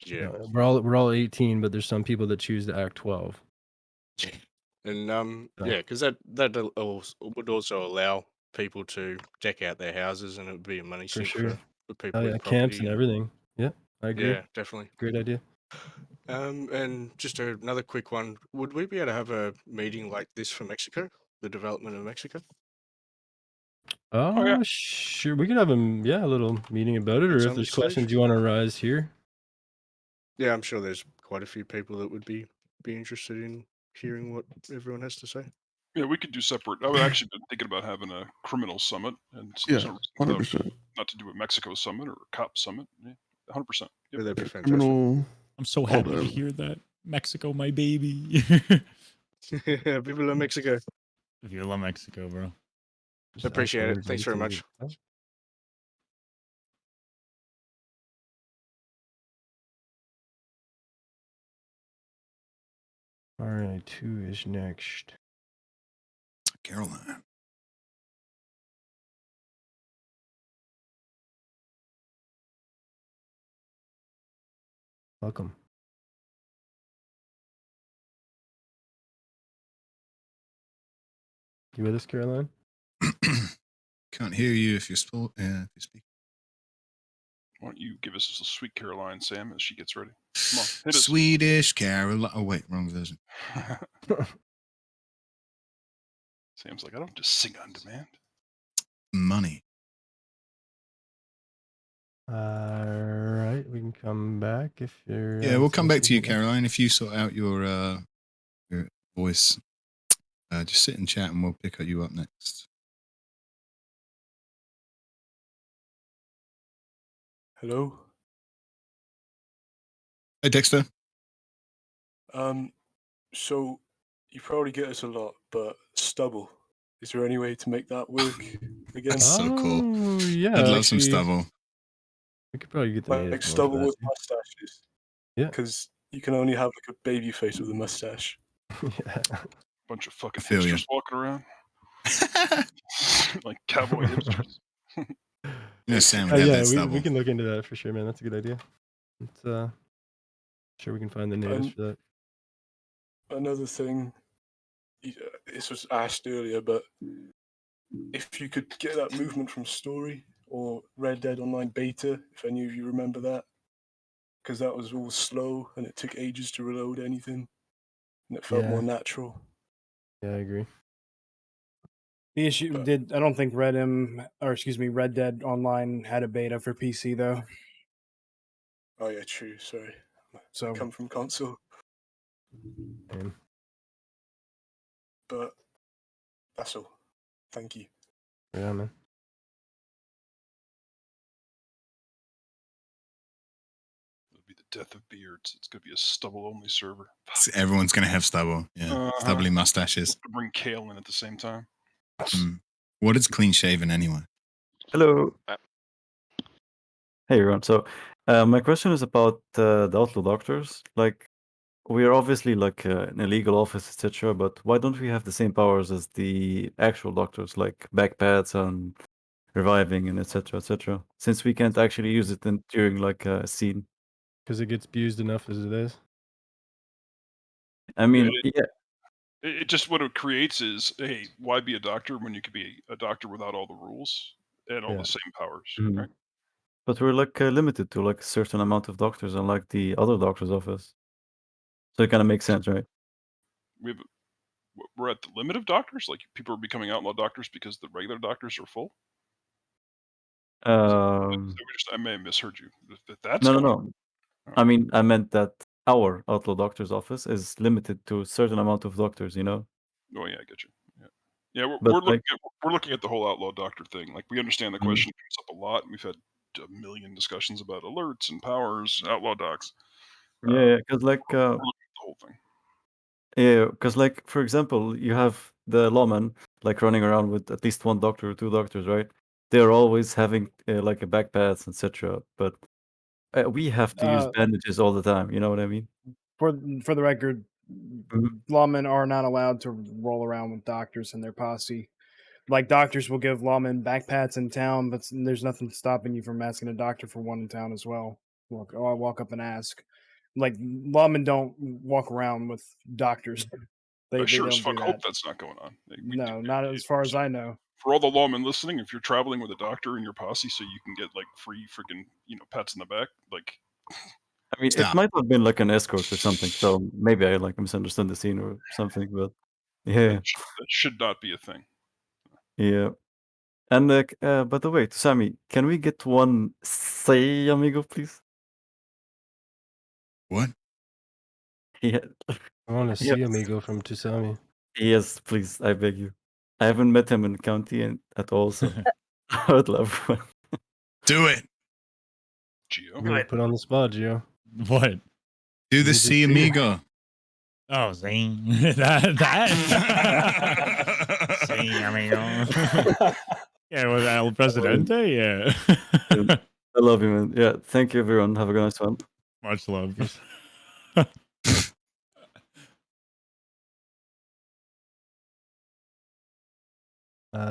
L: Yeah.
B: we're all 18, but there's some people that choose to act 12.
L: And
B: So,
L: yeah, because would also allow people to deck out their houses, and it would be a money
B: for
L: sink
B: sure.
L: for
B: Oh
L: people
B: yeah,
L: with
B: camps
L: property.
B: and
L: And
B: everything. Yeah, I agree.
L: yeah, definitely.
B: Great idea.
L: And just another quick one: would we be able to have a meeting like this for Mexico, the development of Mexico?
A: Oh yeah.
B: Sure. We could have a little meeting about it,
L: At
B: or if
L: some
B: there's
L: stage?
B: questions you want to raise here.
L: Yeah, I'm sure there's quite a few people that would be interested in hearing what everyone has to say.
A: Yeah, we could do separate. I was actually been thinking about having a criminal summit, and so
M: Yeah,
A: there's no reason
M: 100%.
A: not to do a Mexico summit or a cop summit. Yeah, 100%. Yep.
L: Yeah, that'd be
M: Yeah,
L: fantastic.
M: criminal.
D: I'm so
M: all
D: happy to
M: that.
D: hear that. Mexico, my baby.
L: Viva Mexico.
D: Viva Mexico, bro.
B: Just
L: Appreciate it.
B: afterwards,
L: Thanks very
B: YouTube.
L: much.
B: All right, who is next?
C: Caroline.
B: Welcome. You with us, Caroline?
C: Can't hear you if you're if you speak.
A: Why don't you give us a sweet Caroline, Sam, as she gets ready? Come on, hit us.
C: Swedish Caroline. Oh wait, wrong version.
A: Sam's like, I don't just sing on demand.
C: Money.
B: All right, we can come back if you're.
C: Yeah, we'll come back to you,
B: something else.
C: Caroline. If you sort out your voice, just sit and chat, and we'll pick you up next.
N: Hello.
C: Hey, Dexter.
N: So you probably get us a lot, but stubble. Is there any way to make that work again?
C: That's so cool.
B: Oh yeah,
C: I'd love some
B: actually,
C: stubble.
B: We could probably get the
N: Like
B: natives going for
N: stubble
B: that
N: with
B: too.
N: mustaches.
B: Yeah.
N: Because you can only have like a baby face with a mustache.
B: Yeah.
A: Bunch of fucking
C: I feel ya.
A: hipsters walking around. Like cowboy hipsters.
C: Yeah, Sam would have
B: Yeah,
C: that
B: we
C: stubble.
B: can look into that for sure, man. That's a good idea. It's sure we can find the natives for that.
N: Another thing, this was asked earlier, but if you could get that movement from Story or Red Dead Online Beta, if any of you remember that, because that was all slow and it took ages to reload anything, and it felt
B: Yeah.
N: more natural.
B: Yeah, I agree.
E: The issue
N: But-
E: did I don't think Red Dead Online had a beta for PC though.
N: Oh yeah, true. Sorry,
E: So
N: I come from console,
B: Same.
N: but that's all. Thank you.
B: Yeah, man.
A: It'll be the death of beards. It's gonna be a stubble only server.
C: So everyone's gonna have stubble. Yeah, stubbly mustaches.
A: To bring kale in at the same time.
C: What is clean shaven anyway?
M: Hello. Hey everyone. So, my question is about the outlaw doctors. Like, we are obviously like an illegal office, etc. But why don't we have the same powers as the actual doctors, like backpats and reviving and etc. etc. Since we can't actually use it during like a scene.
B: Because it gets abused enough as it is.
M: I mean, yeah.
A: It just what it creates is, hey, why be a doctor when you could be a doctor without all the rules and all the same powers,
M: Mhm.
A: right?
M: But we're like limited to like a certain amount of doctors, unlike the other doctor's office. So it kind of makes sense, right?
A: We're at the limit of doctors. Like people are becoming outlaw doctors because the regular doctors are full. I may have misheard you. That's
M: No.
A: going on.
M: I mean, I meant that our outlaw doctor's office is limited to a certain amount of doctors. You know.
A: Oh yeah, I get you. Yeah,
M: But,
A: we're looking at the whole outlaw doctor thing. Like we understand the
M: Mhm.
A: question comes up a lot, and we've had a million discussions about alerts and powers, outlaw docs.
M: Yeah, because like
A: we're looking at the whole thing.
M: yeah, because like for example, you have the lawmen like running around with at least one doctor or two doctors, right? They're always having like a backpats, etc. But we have to use bandages all the time. You know what I mean?
E: For the record, lawmen are not allowed to roll around with doctors in their posse. Like doctors will give lawmen backpats in town, but there's nothing stopping you from asking a doctor for one in town as well. Walk up and ask. Like lawmen don't walk around with doctors. They
A: I sure as
E: don't
A: fuck
E: do
A: hope
E: that.
A: that's not going on.
E: No, not as far as I know.
A: For all the lawmen listening, if you're traveling with a doctor in your posse, so you can get like free freaking pats in the back, like.
M: I mean, it might have been like an escort or something. So maybe I like misunderstood the scene or something. But yeah,
A: That should not be a thing.
M: yeah. And by the way, Sammy, can we get one say amigo, please?
C: What?
B: I want to see
M: Yes.
B: Amigo from Tusami.
M: Yes, please. I beg you. I haven't met him in county at all, so I would love one.
C: Do it.
A: Gio.
B: You're gonna put on the spot, Gio.
D: What?
C: Do the
B: Need to
C: C
B: see it.
C: amigo.
D: Oh, Zane. that. Sí, amigo. Yeah, with El Presidente, yeah.
M: I love you, man. Yeah, thank you, everyone. Have a nice one.
D: Much love.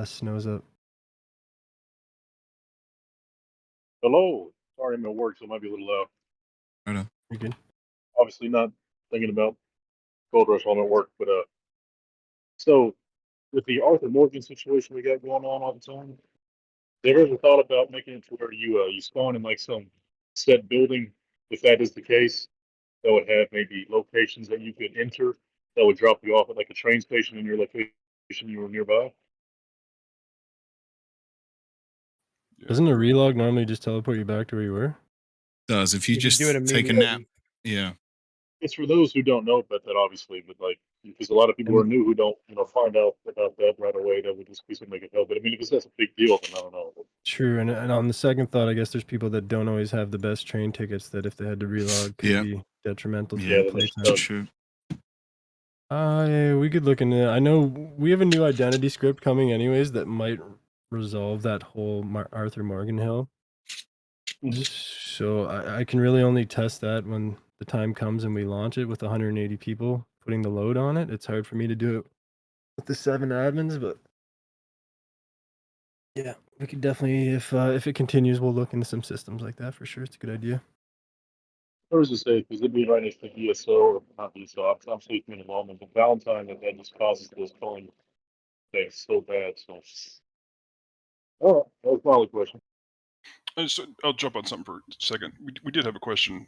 B: Snow's up.
O: Hello. Sorry, I'm at work, so it might be a little loud.
C: Right on.
B: You're good.
O: Obviously, not thinking about Goldrush while I'm at work, but so with the Arthur Morgan situation we got going on all the time, have you ever thought about making it to where you spawn in like some set building? If that is the case, that would have maybe locations that you could enter that would drop you off at like a train station in your location you were nearby.
B: Doesn't a relog normally just teleport you back to where you were?
C: Does if you
E: If you
C: just
E: do it
C: take a nap?
E: immediately.
C: Yeah.
O: It's for those who don't know about that, obviously, but like because a lot of people are new who don't find out about that right away. That would just be something they could help. But I mean, because that's a big deal, then I don't know.
B: True, and on the second thought, I guess there's people that don't always have the best train tickets that if they had to relog could be detrimental to their playtime.
C: That's true.
B: Yeah, we could look into it. I know we have a new identity script coming anyways that might resolve that whole Arthur Morgan Hill. So I can really only test that when the time comes and we launch it with 180 people putting the load on it. It's hard for me to do it with the 7 admins, but yeah, we could definitely, if it continues, we'll look into some systems like that for sure. It's a good idea.
O: What does it say? Because it'd be right next to DSO or not DSO. I'm speaking in moment, but Valentine that just causes those tone things so bad. So, oh, that was my only question.
A: I'll jump on something for a second. We did have a question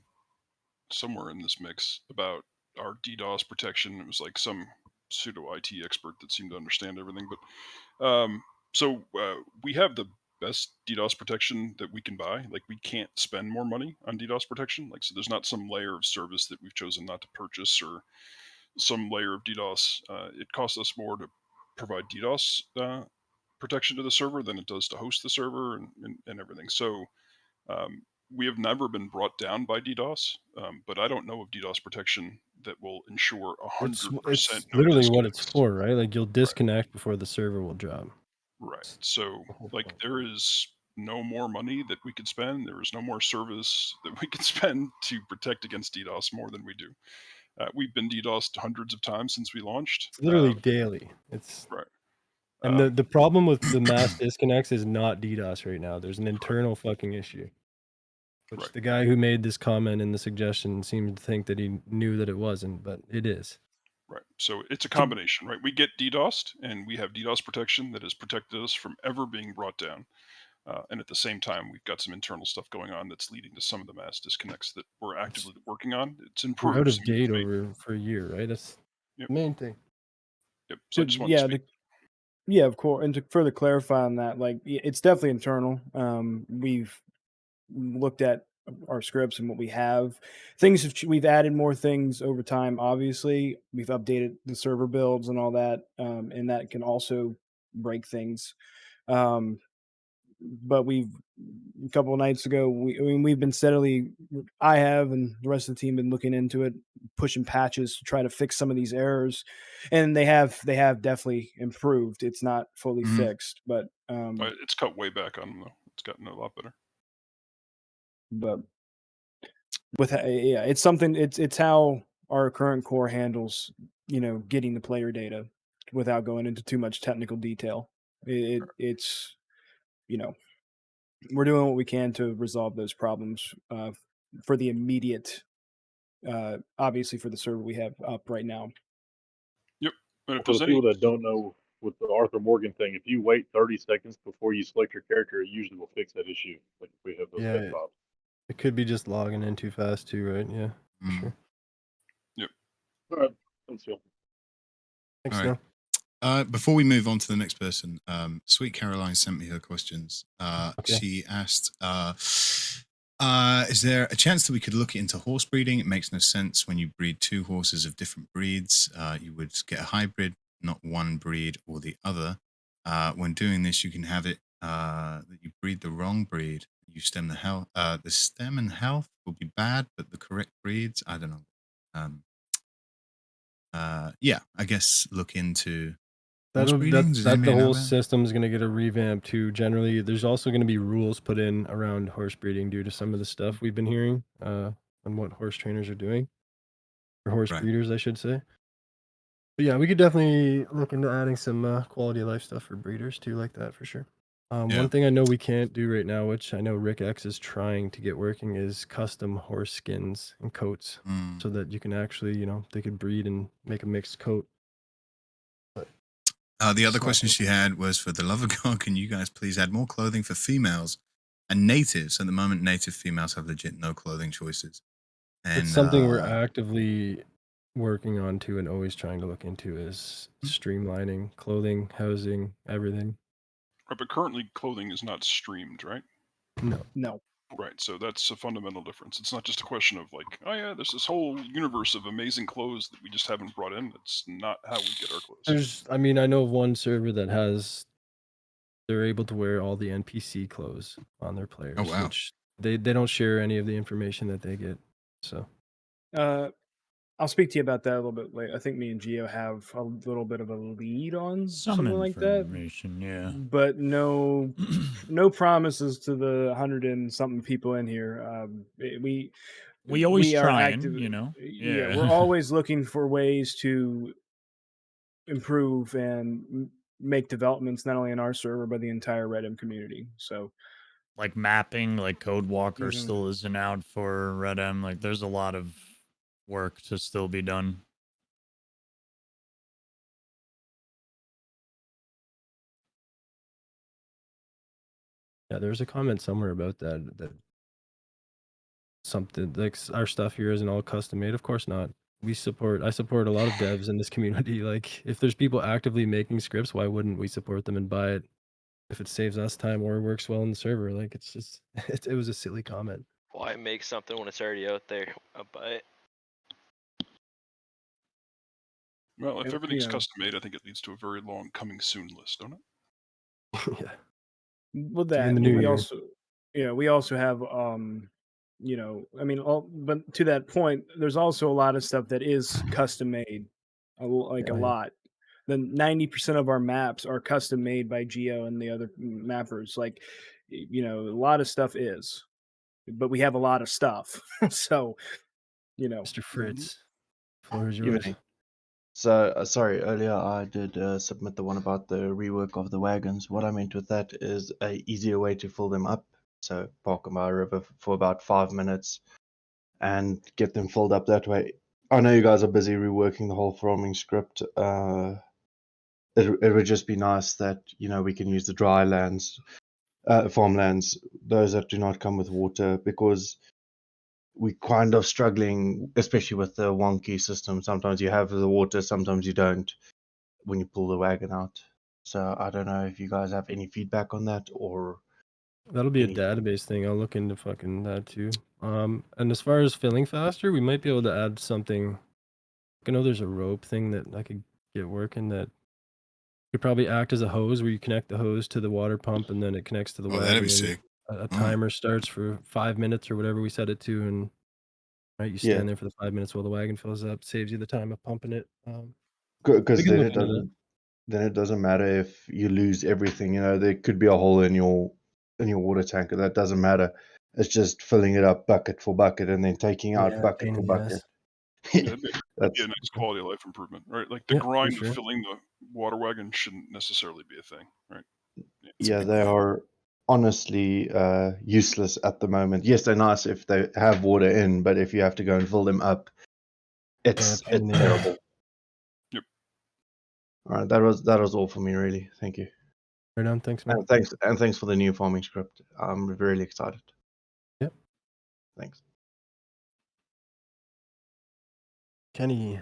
A: somewhere in this mix about our DDoS protection. It was like some pseudo IT expert that seemed to understand everything. But we have the best DDoS protection that we can buy. Like, we can't spend more money on DDoS protection. Like, so there's not some layer of service that we've chosen not to purchase or some layer of DDoS. It costs us more to provide DDoS protection to the server than it does to host the server and everything. So we have never been brought down by DDoS, but I don't know of DDoS protection that will ensure 100%
B: It's
A: no
B: literally what it's
A: disconnects.
B: for, right? Like, you'll disconnect before the server will drop.
A: Right. So, like, there is no more money that we could spend. There is no more service that we could spend to protect against DDoS more than we do. We've been DDoSed hundreds of times since we launched.
B: It's literally daily. It's
A: Right.
B: And the problem with the mass disconnects is not DDoS right now. There's an internal fucking issue. Which
A: Right.
B: the guy who made this comment in the suggestion seemed to think that he knew that it wasn't, but it is.
A: Right. So it's a combination, right? We get DDoSed, and we have DDoS protection that has protected us from ever being brought down. And at the same time, we've got some internal stuff going on that's leading to some of the mass disconnects that we're actively working on. It's
B: We're out
A: improved
B: of date
A: significantly.
B: for a year, right? That's
A: Yep.
B: the main thing.
A: Yep. So I just wanted to speak.
E: Yeah, of course. And to further clarify on that, like it's definitely internal. We've looked at our scripts and what we have. Things have we've added more things over time. Obviously, we've updated the server builds and all that, and that can also break things. But we've a couple of nights ago, we've been steadily. I have, and the rest of the team been looking into it, pushing patches to try to fix some of these errors, and they have definitely improved. It's not fully fixed, but
A: It's cut way back on them, though. It's gotten a lot better.
E: But with yeah, it's something. It's how our current core handles, getting the player data without going into too much technical detail. It's we're doing what we can to resolve those problems for the immediate. Obviously, for the server we have up right now.
A: Yep. And
O: For the people that don't know, with the Arthur Morgan thing, if you wait 30 seconds before you select your character, it usually will fix that issue. Like if we have those head
B: Yeah,
O: pops.
B: it could be just logging in too fast too, right? Yeah, for sure.
A: Yep.
O: All right. Thanks, Phil.
B: Thanks,
C: All right. Before we move on to the next person, Sweet Caroline sent me her questions.
B: Okay.
C: She asked, is there a chance that we could look into horse breeding? It makes no sense when you breed 2 horses of different breeds. You would get a hybrid, not one breed or the other. When doing this, you can have it that you breed the wrong breed. You stem the health. The stem and health will be bad, but the correct breeds, I don't know. Yeah, I guess look into horse breeding. Does
B: The
C: anybody know
B: whole
C: about it?
B: system is going to get a revamp too. Generally, there's also going to be rules put in around horse breeding due to some of the stuff we've been hearing on what horse trainers are doing, or horse
C: Right.
B: breeders, I should say. But yeah, we could definitely look into adding some quality of life stuff for breeders too, like that for sure.
C: Yeah.
B: One thing I know we can't do right now, which I know Rick X is trying to get working, is custom horse skins and coats, so that you can actually, they could breed and make a mixed coat.
C: The other question she had was, for the love of God, can you guys please add more clothing for females and natives? At the moment, native females have legit no clothing choices. And
B: It's something we're actively working on too, and always trying to look into, is streamlining clothing, housing, everything.
A: Right, but currently clothing is not streamed, right?
E: No.
A: Right, so that's a fundamental difference. It's not just a question of like, oh yeah, there's this whole universe of amazing clothes that we just haven't brought in. That's not how we get our clothes.
B: I know of one server that they're able to wear all the NPC clothes on their players,
C: wow.
B: which they don't share any of the information that they get. So
E: I'll speak to you about that a little bit later. I think me and Gio have a little bit of a lead on
D: Some
E: something like that,
D: information, yeah.
E: but no promises to the 100 and something people in here.
D: We always
E: are
D: trying,
E: active.
D: you know?
E: Yeah,
D: Yeah.
E: we're always looking for ways to improve and make developments not only in our server but the entire RedM community. So
D: Like mapping, like Code Walker
E: Mhm.
D: still isn't out for RedM. Like there's a lot of work to still be done.
B: Yeah, there's a comment somewhere about that something like our stuff here isn't all custom made. Of course not. I support a lot of devs in this community. Like if there's people actively making scripts, why wouldn't we support them and buy it if it saves us time or works well in the server? Like it's just it was a silly comment.
F: Why make something when it's already out there? I'll buy it.
A: Well, if
E: And,
A: everything's custom made, I think it leads to a very long coming soon list, don't it?
B: Yeah.
E: With
B: Like in
E: that,
B: the new
E: we
B: year.
E: also, we also have, I mean, but to that point, there's also a lot of stuff that is custom made, like a
B: Yeah.
E: lot. Then 90% of our maps are custom made by Geo and the other mappers. Like, a lot of stuff is, but we have a lot of stuff. So,
B: Mr. Fritz, floor is yours.
P: Evening. So, sorry, earlier I did submit the one about the rework of the wagons. What I meant with that is a easier way to fill them up. So, park them by a river for about 5 minutes and get them filled up that way. I know you guys are busy reworking the whole farming script. It would just be nice that, we can use the dry lands, farmlands, those that do not come with water, because we're kind of struggling, especially with the wonky system. Sometimes you have the water, sometimes you don't when you pull the wagon out. So I don't know if you guys have any feedback on that or
B: That'll be a
P: anything.
B: database thing. I'll look into fucking that too. And as far as filling faster, we might be able to add something. I know there's a rope thing that I could get working that could probably act as a hose where you connect the hose to the water pump and then it connects to the
C: Oh,
B: wagon.
C: that'd be
B: and
C: sick.
B: A timer starts for 5 minutes or whatever we set it to, and right, you stand
P: Yeah,
B: there for the 5 minutes while the wagon fills up. Saves you the time of pumping it. We
P: because
B: can
P: then
B: look
P: it
B: into that.
P: doesn't matter if you lose everything. There could be a hole in your water tanker. That doesn't matter. It's just filling it up bucket for bucket and then taking out
B: Yeah,
P: bucket
B: pain
P: for
B: in the
P: bucket.
B: ass.
A: Yeah, it'd be
P: That's
A: a nice quality of life improvement, right? Like the
B: Yeah, for
A: grind of
B: sure.
A: filling the water wagon shouldn't necessarily be a thing, right?
P: yeah, they are honestly useless at the moment. Yes, they're nice if they have water in, but if you have to go and fill them up,
B: Yeah,
P: it's
B: pain in the ass.
P: terrible.
A: Yep.
P: All right, that was all for me, really. Thank you.
B: Right on. Thanks, man.
P: And thanks for the new farming script. I'm really excited.
B: Yep.
P: Thanks.
B: Kenny.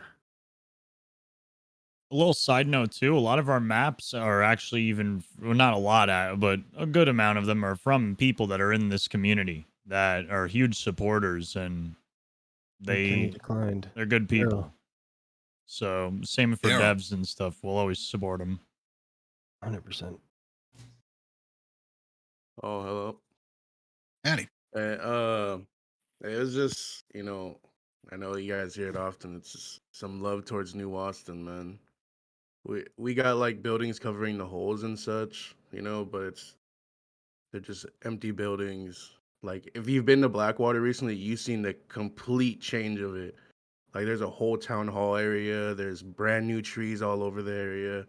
D: A little side note too, a lot of our maps are actually well, not a lot, but a good amount of them are from people that are in this community that are huge supporters, and
B: Kenny declined.
D: they're good people.
B: Arrow.
D: So same for
C: Arrow.
D: devs and stuff. We'll always support them.
B: 100%.
L: Oh, hello.
C: Howdy.
L: It was just, I know you guys hear it often. It's just some love towards New Austin, man. We got like buildings covering the holes and such, but they're just empty buildings. Like if you've been to Blackwater recently, you've seen the complete change of it. Like there's a whole town hall area, there's brand new trees all over the area.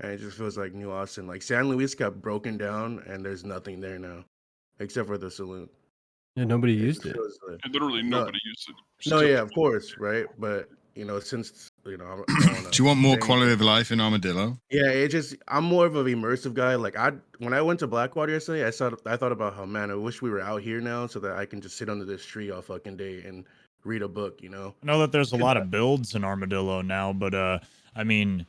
L: And it just feels like New Austin. Like San Luis got broken down and there's nothing there now. Except for the saloon.
B: Yeah, nobody
L: It
B: used
L: just
B: it.
L: feels like
A: And literally
L: no,
A: nobody used it.
L: no,
A: Still,
L: yeah, of course, right? But since I don't want to.
C: Do you want more quality of life in Armadillo?
L: Yeah, I'm more of an immersive guy. Like when I went to Blackwater yesterday, I thought about how, man, I wish we were out here now so that I can just sit under this tree all fucking day and read a book.
D: I know that there's a lot of builds in Armadillo now, but I mean,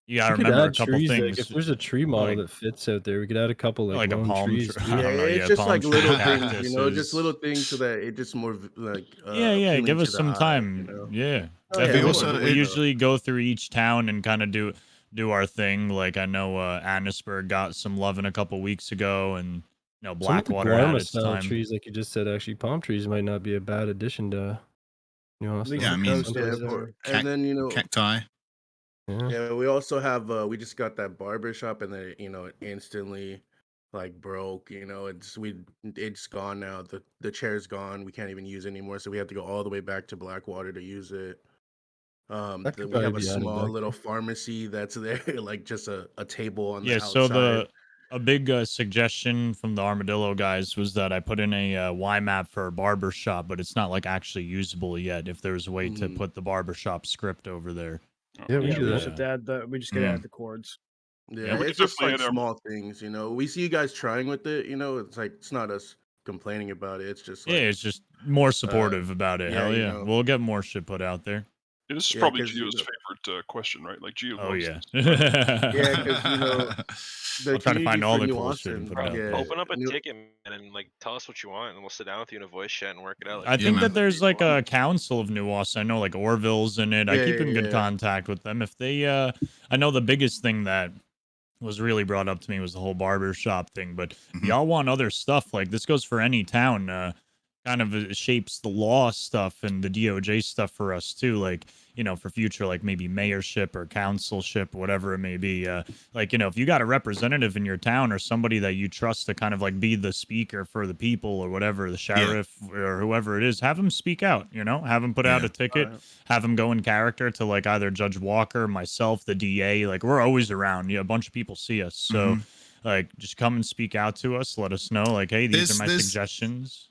D: you gotta
B: We could
D: remember a
B: add
D: couple
B: trees. Like
D: things.
B: if there's a tree model
D: like,
B: that fits out there, we could add a couple like
D: a
B: lone
D: palm
B: trees.
D: tree.
B: too.
D: I don't know.
L: it's
D: Yeah,
L: just
D: palm
L: like
D: tree,
L: little
D: cactus
L: things, just little things so that it just more like
D: yeah,
L: appealing
D: give
L: to
D: us
L: the
D: some
L: eye,
D: time. Yeah,
L: Oh, yeah,
D: definitely.
L: of course,
D: We usually go through each town and kind of do our thing. Like I know Annisburg got some love in a couple weeks ago, and
B: Some of the
D: Blackwater had
B: Guarma
D: its
B: style
D: time.
B: trees, like you just said, actually palm trees might not be a bad addition to New Austin.
C: Yeah, I
E: the
C: mean,
E: coast
L: Yeah,
E: over there.
L: and then
C: cacti.
B: Yeah.
L: yeah, we also have we just got that barber shop, and then it instantly like broke. It's gone now. The chair's gone. We can't even use it anymore, so we have to go all the way back to Blackwater to use it.
B: That
L: Then
B: could
L: we
B: probably
L: have a
B: be added
L: small
B: back
L: little
B: there.
L: pharmacy that's there, like just a table on
D: Yeah,
L: the
D: so
L: outside.
D: a big suggestion from the Armadillo guys was that I put in a Y map for a barber shop, but it's not like actually usable yet. If there's a way to
L: Mhm.
D: put the barbershop script over there.
B: Yeah, we
E: Yeah,
B: can do
E: we
B: that.
E: just have to add we just gotta add the chords.
L: Yeah,
D: Yep.
A: We
L: it's
A: could
L: just
A: definitely
L: like
A: add our.
L: small things. We see you guys trying with it. It's like it's not us complaining about it. It's just
D: Yeah,
L: like,
D: it's just more
L: uh,
D: supportive about it.
L: yeah,
D: Hell yeah. We'll get more shit put out there.
A: Yeah, this is
L: yeah,
A: probably
L: because
A: Geo's favorite question, right? Like Geo
D: Oh,
A: loves
D: yeah.
A: this part of it.
L: yeah, because the
D: I'll try to
L: community
D: find all
L: for
D: the
L: New
D: cool shit and
L: Austin,
D: put it out
L: yeah,
D: there.
F: Open up a
L: New,
F: ticket, man, and like tell us what you want, and we'll sit down with you in a voice chat and work it out. Like,
D: I
C: Yeah,
D: think
C: man.
D: that there's like a council of New Austin. I know like Orville's in it. I
L: yeah,
D: keep in
L: yeah,
D: good
L: yeah.
D: contact with them. If they I know the biggest thing that was really brought up to me was the whole barber shop thing, but if
C: Mhm.
D: y'all want other stuff, like this goes for any town, kind of shapes the law stuff and the DOJ stuff for us too, like for future, like maybe mayorship or councilship, whatever it may be. Like if you got a representative in your town or somebody that you trust to kind of like be the speaker for the people or whatever, the sheriff or whoever it is, have them speak out. Have them put out a ticket, have them go in character to like either Judge Walker, myself, the DA. Like we're always around. A bunch of people see us, so
C: Mhm.
D: like just come and speak out to us. Let us know, like, hey, these are my suggestions.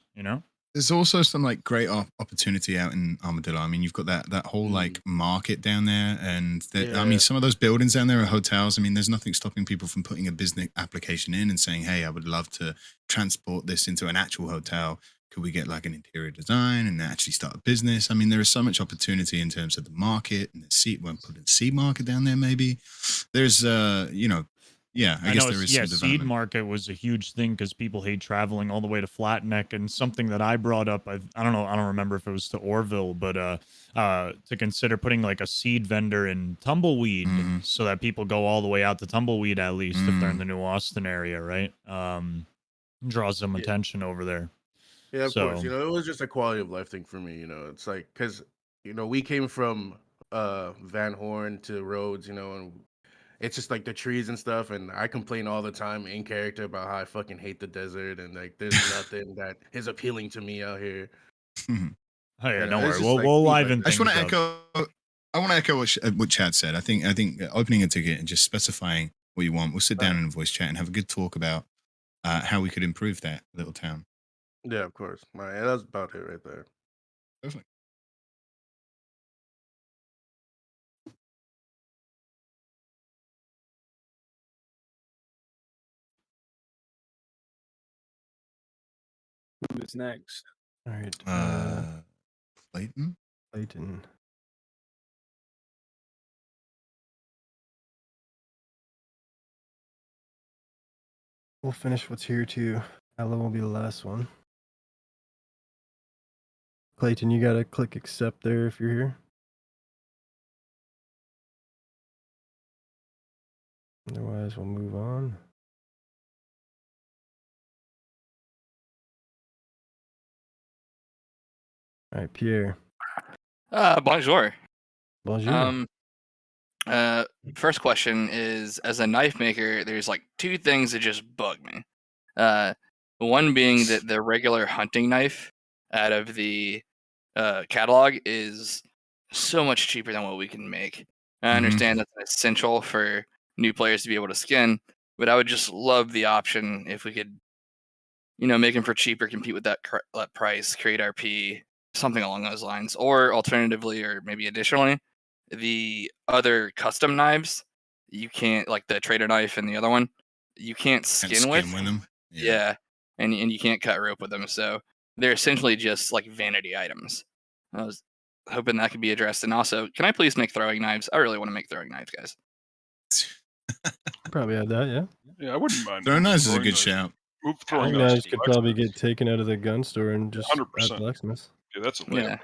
C: There's also some like great opportunity out in Armadillo. I mean, you've got that whole like market down there, and I mean,
L: Yeah.
C: some of those buildings down there are hotels. I mean, there's nothing stopping people from putting a business application in and saying, "Hey, I would love to transport this into an actual hotel. Could we get like an interior design and actually start a business?" I mean, there is so much opportunity in terms of the market and the seed. Well, put a seed market down there, maybe. There's yeah, I guess
D: know
C: there is some
D: seed
C: development.
D: market was a huge thing because people hate traveling all the way to Flatneck, and something that I brought up, I don't know, I don't remember if it was to Orville, but to consider putting like a seed vendor in Tumbleweed so that people go all the way out to Tumbleweed at least if they're in the New Austin area, right? Draws some attention over there.
L: Yeah, of course.
D: So
L: It was just a quality of life thing for me. It's like because we came from Van Horn to Rhodes, and it's just like the trees and stuff. And I complain all the time in character about how I fucking hate the desert and like there's nothing that is appealing to me out here.
D: Oh yeah, don't
L: It's
D: worry.
L: just
D: We'll
L: like
D: we'll
L: things
D: liven
L: like
C: I just want
D: things
C: to
D: up.
C: echo. I want to echo what Chad said. I think opening a ticket and just specifying what you want. We'll sit down in a voice chat and have a good talk about how we could improve that little town.
L: Yeah, of course. Yeah, that's about it right there.
C: Perfect.
E: Who's next?
B: All right.
C: Clayton.
B: Clayton. We'll finish what's here too. Ella will be the last one. Clayton, you gotta click accept there if you're here. Otherwise, we'll move on. All right, Pierre.
Q: Bonjour.
B: Bonjour.
Q: First question is, as a knife maker, there's like two things that just bug me. One being that the regular hunting knife out of the catalog is so much cheaper than what we can make. I understand that's essential for new players to be able to skin, but I would just love the option if we could, make them for cheaper, compete with that price, create RP, something along those lines. Or alternatively, or maybe additionally, the other custom knives you can't, like the trader knife and the other one, you can't skin with.
C: them.
Q: Yeah, and you can't cut rope with them. So they're essentially just like vanity items. I was hoping that could be addressed. And also, can I please make throwing knives? I really want to make throwing knives, guys.
B: Probably have that, yeah.
A: Yeah, I wouldn't mind.
C: Throwing knives is a
A: throwing
C: good
A: knives.
C: shout.
A: Move
B: Throwing
A: throwing knives.
B: knives
A: to
B: could probably
A: blacksmiths.
B: get taken out of the gun store and just at
A: 100%.
B: blacksmiths.
A: Yeah, that's a layup.
Q: Yeah.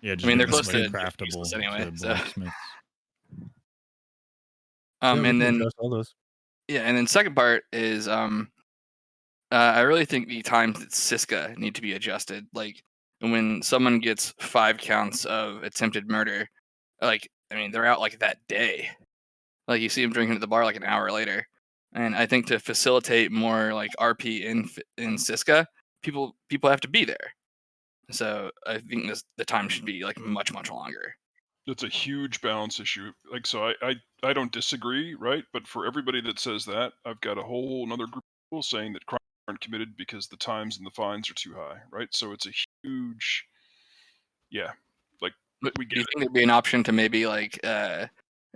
D: Yeah, just
Q: I mean, they're
D: get them
Q: close
D: like
Q: to
D: craftable
Q: useless anyway.
D: to
Q: So,
D: blacksmiths.
B: Yeah, we
Q: and
B: can
Q: then
B: address all those.
Q: yeah, and then second part is I really think the times at Siska need to be adjusted. Like when someone gets 5 counts of attempted murder, like, I mean, they're out like that day. Like, you see them drinking at the bar like an hour later. And I think to facilitate more like RP in Siska, people have to be there. So I think the time should be like much longer.
A: It's a huge balance issue. Like, so I don't disagree, right? But for everybody that says that, I've got a whole another group of people saying that crimes aren't committed because the times and the fines are too high, right? So it's a huge, yeah. Like,
Q: But
A: we
Q: do
A: get
Q: you
A: it.
Q: think there'd be an option to maybe like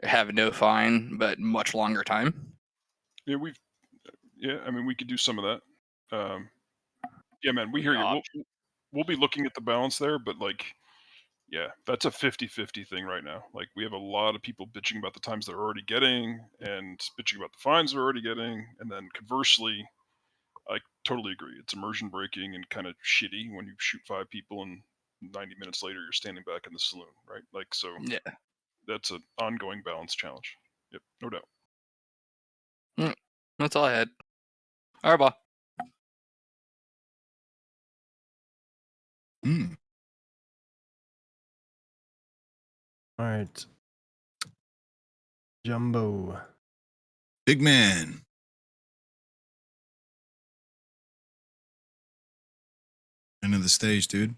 Q: have no fine but much longer time?
A: Yeah, I mean, we could do some of that. Yeah, man, we
F: What are
A: hear
F: the
A: you.
F: options?
A: We'll be looking at the balance there, but like, yeah, that's a 50-50 thing right now. Like, we have a lot of people bitching about the times they're already getting and bitching about the fines they're already getting. And then conversely, I totally agree. It's immersion breaking and kind of shitty when you shoot 5 people and 90 minutes later you're standing back in the saloon, right? Like, so
Q: Yeah.
A: that's an ongoing balance challenge. Yep, no doubt.
Q: That's all I had. Arba.
B: All right. Jumbo.
C: Big man. End of the stage, dude.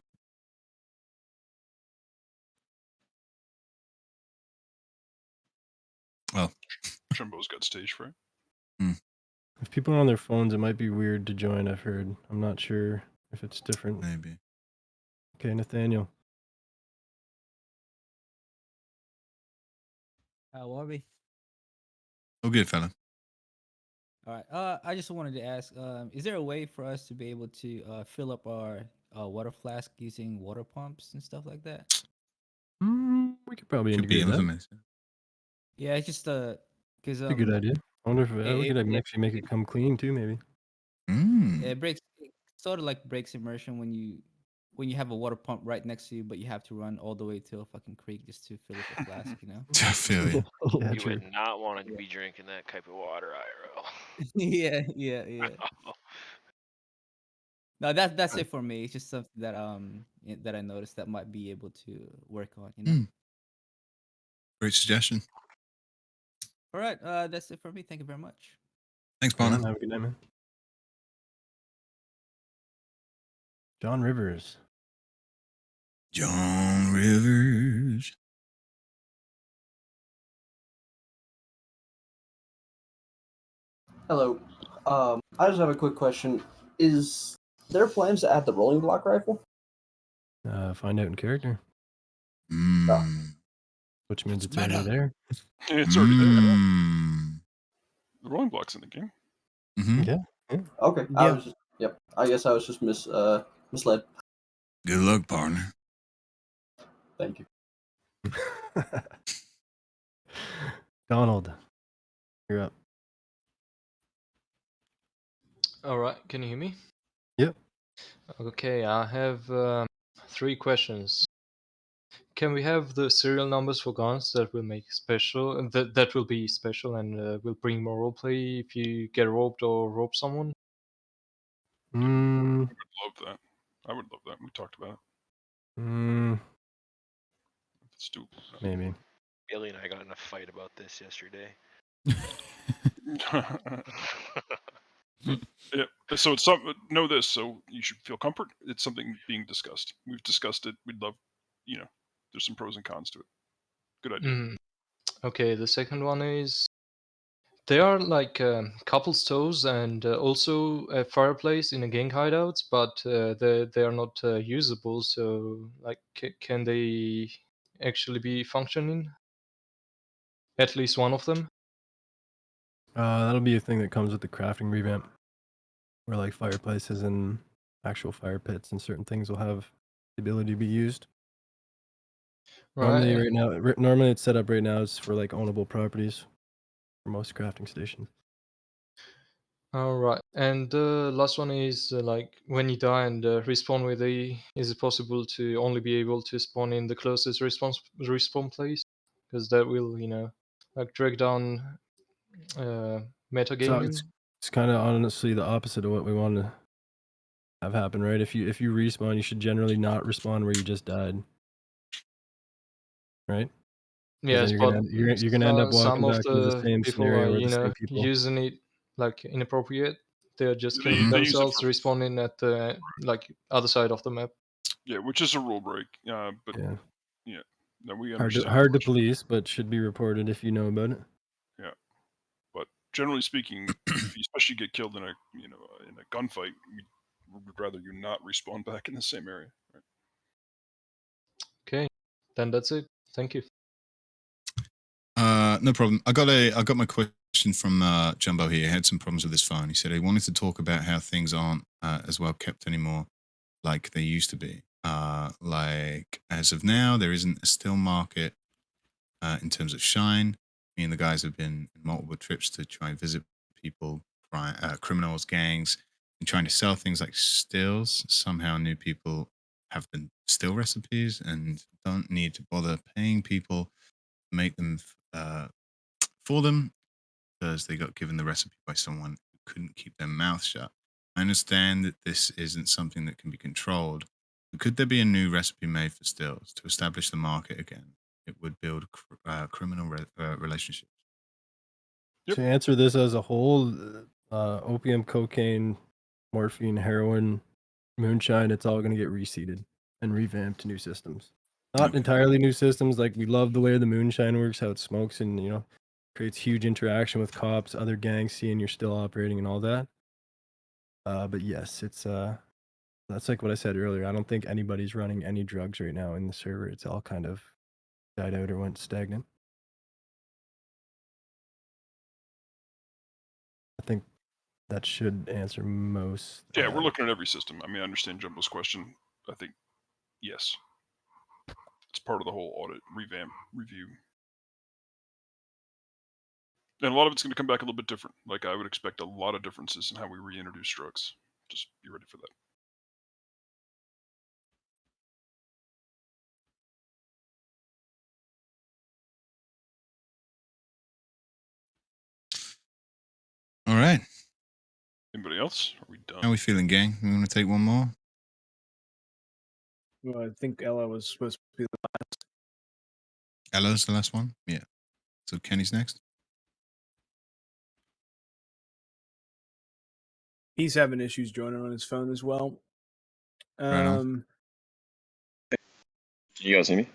C: Well,
A: Jumbo's got stage fright.
B: If people are on their phones, it might be weird to join, I've heard. I'm not sure if it's different.
C: Maybe.
B: Okay, Nathaniel.
R: How are we?
C: Oh, good, fella.
R: All right. I just wanted to ask, is there a way for us to be able to fill up our water flask using water pumps and stuff like that?
B: We could probably
C: Could be
B: integrate that.
C: implemented.
R: Yeah, it's just because
B: It's a good idea. I wonder if we could
R: it,
B: actually make it come clean too, maybe.
R: it breaks it sort of like breaks immersion when you have a water pump right next to you, but you have to run all the way to a fucking creek just to fill up a flask, you know?
C: I feel you.
B: Yeah,
F: You
B: true.
F: would not want to be drinking that type of water, IRL.
R: Yeah. No, that's it for me. It's just something that that I noticed that might be able to work on, you know.
C: Great suggestion.
R: All right, that's it for me. Thank you very much.
C: Thanks,
B: Yeah,
C: partner.
B: man, have a good night, man. John Rivers.
C: John Rivers.
S: Hello. I just have a quick question. Is there plans to add the rolling block rifle?
B: Find out in character. Which means it's already there.
A: It's already there. The rolling block's in the game.
B: Yeah.
S: Okay. I was just, yep. I guess I was just misled.
C: Good luck, partner.
S: Thank you.
B: Donald. You're up.
T: All right, can you hear me?
B: Yep.
T: Okay, I have 3 questions. Can we have the serial numbers for guns that will make special, that will be special and will bring more roleplay if you get robbed or rob someone?
A: I would love that. I would love that. We talked about it. It's doable.
B: Maybe.
F: Billy and I got in a fight about this yesterday.
A: Yeah. So it's something. Know this. So you should feel comfort. It's something being discussed. We've discussed it. We'd love, there's some pros and cons to it. Good idea.
T: Okay, the second one is there are like couple stoves and also a fireplace in a gang hideouts, but they are not usable. So like, can they actually be functioning? At least one of them.
B: That'll be a thing that comes with the crafting revamp. Where like fireplaces and actual fire pits and certain things will have the ability to be used. Normally, normally it's set up right now is for like ownable properties for most crafting stations.
T: All right, and the last one is like when you die and respawn with a, is it possible to only be able to spawn in the closest respawn place? Because that will, like drag down
B: So
T: metagaming.
B: it's kind of honestly the opposite of what we want to have happen, right? If you respawn, you should generally not respawn where you just died, right? 'Cause then
T: Yes,
B: you're
T: but
B: gonna you're gonna end up
T: some
B: walking
T: of
B: back into the
T: the
B: same
T: people
B: scenario
T: are,
B: or the same people.
T: using it like inappropriate. They're just
A: They
T: killing
A: use it
T: themselves,
A: for
T: respawning at the like other side of the map.
A: yeah, which is a rule break. But
B: Yeah.
A: yeah, no, we
B: Hard to
A: understand.
B: hard to police, but should be reported if you know about it.
A: Yeah, but generally speaking, if you especially get killed in a in a gunfight, we would rather you not respawn back in the same area. Right?
T: Okay, then that's it. Thank you.
C: No problem. I got my question from Jumbo here. He had some problems with his phone. He said he wanted to talk about how things aren't as well kept anymore like they used to be. Like as of now, there isn't a still market in terms of shine. Me and the guys have been in multiple trips to try and visit people, criminals, gangs, and trying to sell things like stills. Somehow, new people have the still recipes and don't need to bother paying people to make them for them because they got given the recipe by someone who couldn't keep their mouth shut. I understand that this isn't something that can be controlled, but could there be a new recipe made for stills to establish the market again? It would build criminal relationships.
B: To answer this as a whole, opium, cocaine, morphine, heroin, moonshine, it's all going to get reseeded and revamped to new systems. Not entirely new systems. Like we love the way the moonshine works, how it smokes and creates huge interaction with cops, other gangs seeing you're still operating and all that. But yes, it's that's like what I said earlier. I don't think anybody's running any drugs right now in the server. It's all kind of died out or went stagnant. I think that should answer most.
A: Yeah, we're looking at every system. I mean, I understand Jumbo's question. I think yes, it's part of the whole audit, revamp, review. And a lot of it's going to come back a little bit different. Like I would expect a lot of differences in how we reintroduce drugs. Just be ready for that.
C: All right.
A: Anybody else? Are we done?
C: How are we feeling, gang? We want to take one more?
E: Well, I think Ella was supposed to be the last.
C: Ella's the last one? Yeah. So Kenny's next?
E: He's having issues joining on his phone as well.
C: Right on.
U: Can you guys hear me?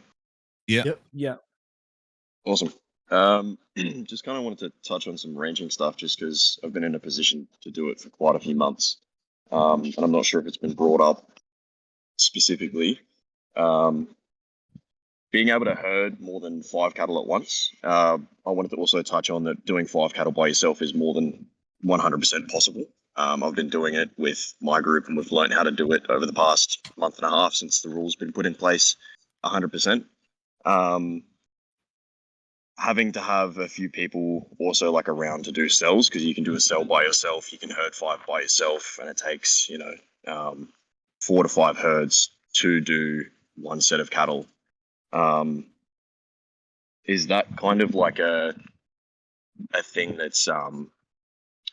C: Yeah.
B: Yep.
E: Yeah.
U: Awesome. Just kind of wanted to touch on some ranging stuff just because I've been in a position to do it for quite a few months. And I'm not sure if it's been brought up specifically. Being able to herd more than 5 cattle at once. I wanted to also touch on that doing 5 cattle by yourself is more than 100% possible. I've been doing it with my group and we've learned how to do it over the past month and a half since the rules been put in place 100%. Having to have a few people also like around to do cells because you can do a cell by yourself, you can herd 5 by yourself, and it takes 4 to 5 herds to do one set of cattle. Is that kind of like a thing that's how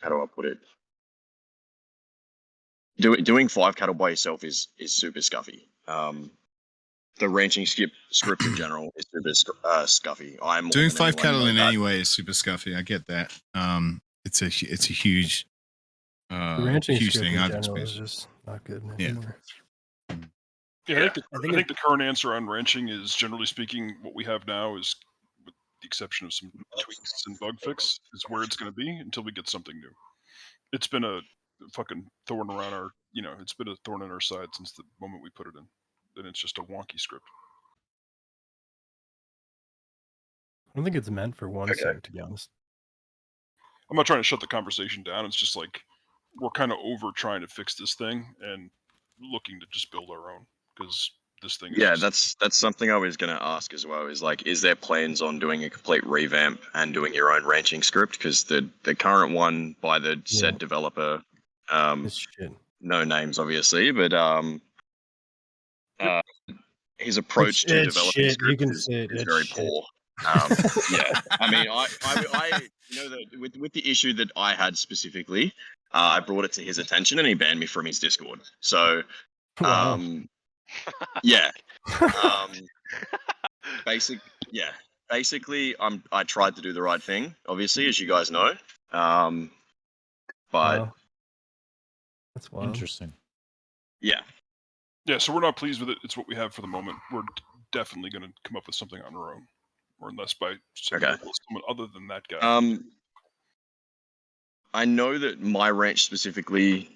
U: do I put it? Doing 5 cattle by yourself is super scuffy. The ranching script in general is super scuffy. I'm more
C: Doing
U: than
C: 5
U: anyone
C: cattle
U: know
C: in
U: that.
C: any way is super scuffy. I get that. It's a huge
B: The ranching
C: huge
B: script
C: thing
B: in
C: I've
B: general is
C: experienced.
B: just not good
C: Yeah.
B: anymore.
A: Yeah, I think the current answer on ranching is generally speaking what we have now is, with the exception of some tweaks and bug fix, is where it's going to be until we get something new. It's been a fucking thorn around our, it's been a thorn in our side since the moment we put it in. And it's just a wonky script.
B: I don't think it's meant for one site, to be honest.
A: I'm not trying to shut the conversation down. It's just like we're kind of over trying to fix this thing and looking to just build our own because this thing is
U: Yeah,
A: just...
U: that's something I was going to ask as well. Is like, is there plans on doing a complete revamp and doing your own ranching script? Because the current one by the said developer, no names obviously, but his approach to
B: It's
U: developing
B: shit. You
U: scripts
B: can
U: is
B: say it. It's
U: very
B: shit.
U: poor. Yeah, I mean, I with the issue that I had specifically, I brought it to his attention, and he banned me from his Discord. So,
B: Wow.
U: yeah, basically, I tried to do the right thing, obviously, as you guys know. But
B: Wow. That's wild.
D: Interesting.
U: yeah,
A: so we're not pleased with it. It's what we have for the moment. We're definitely going to come up with something on our own, or unless by someone other than that guy.
U: I know that my ranch specifically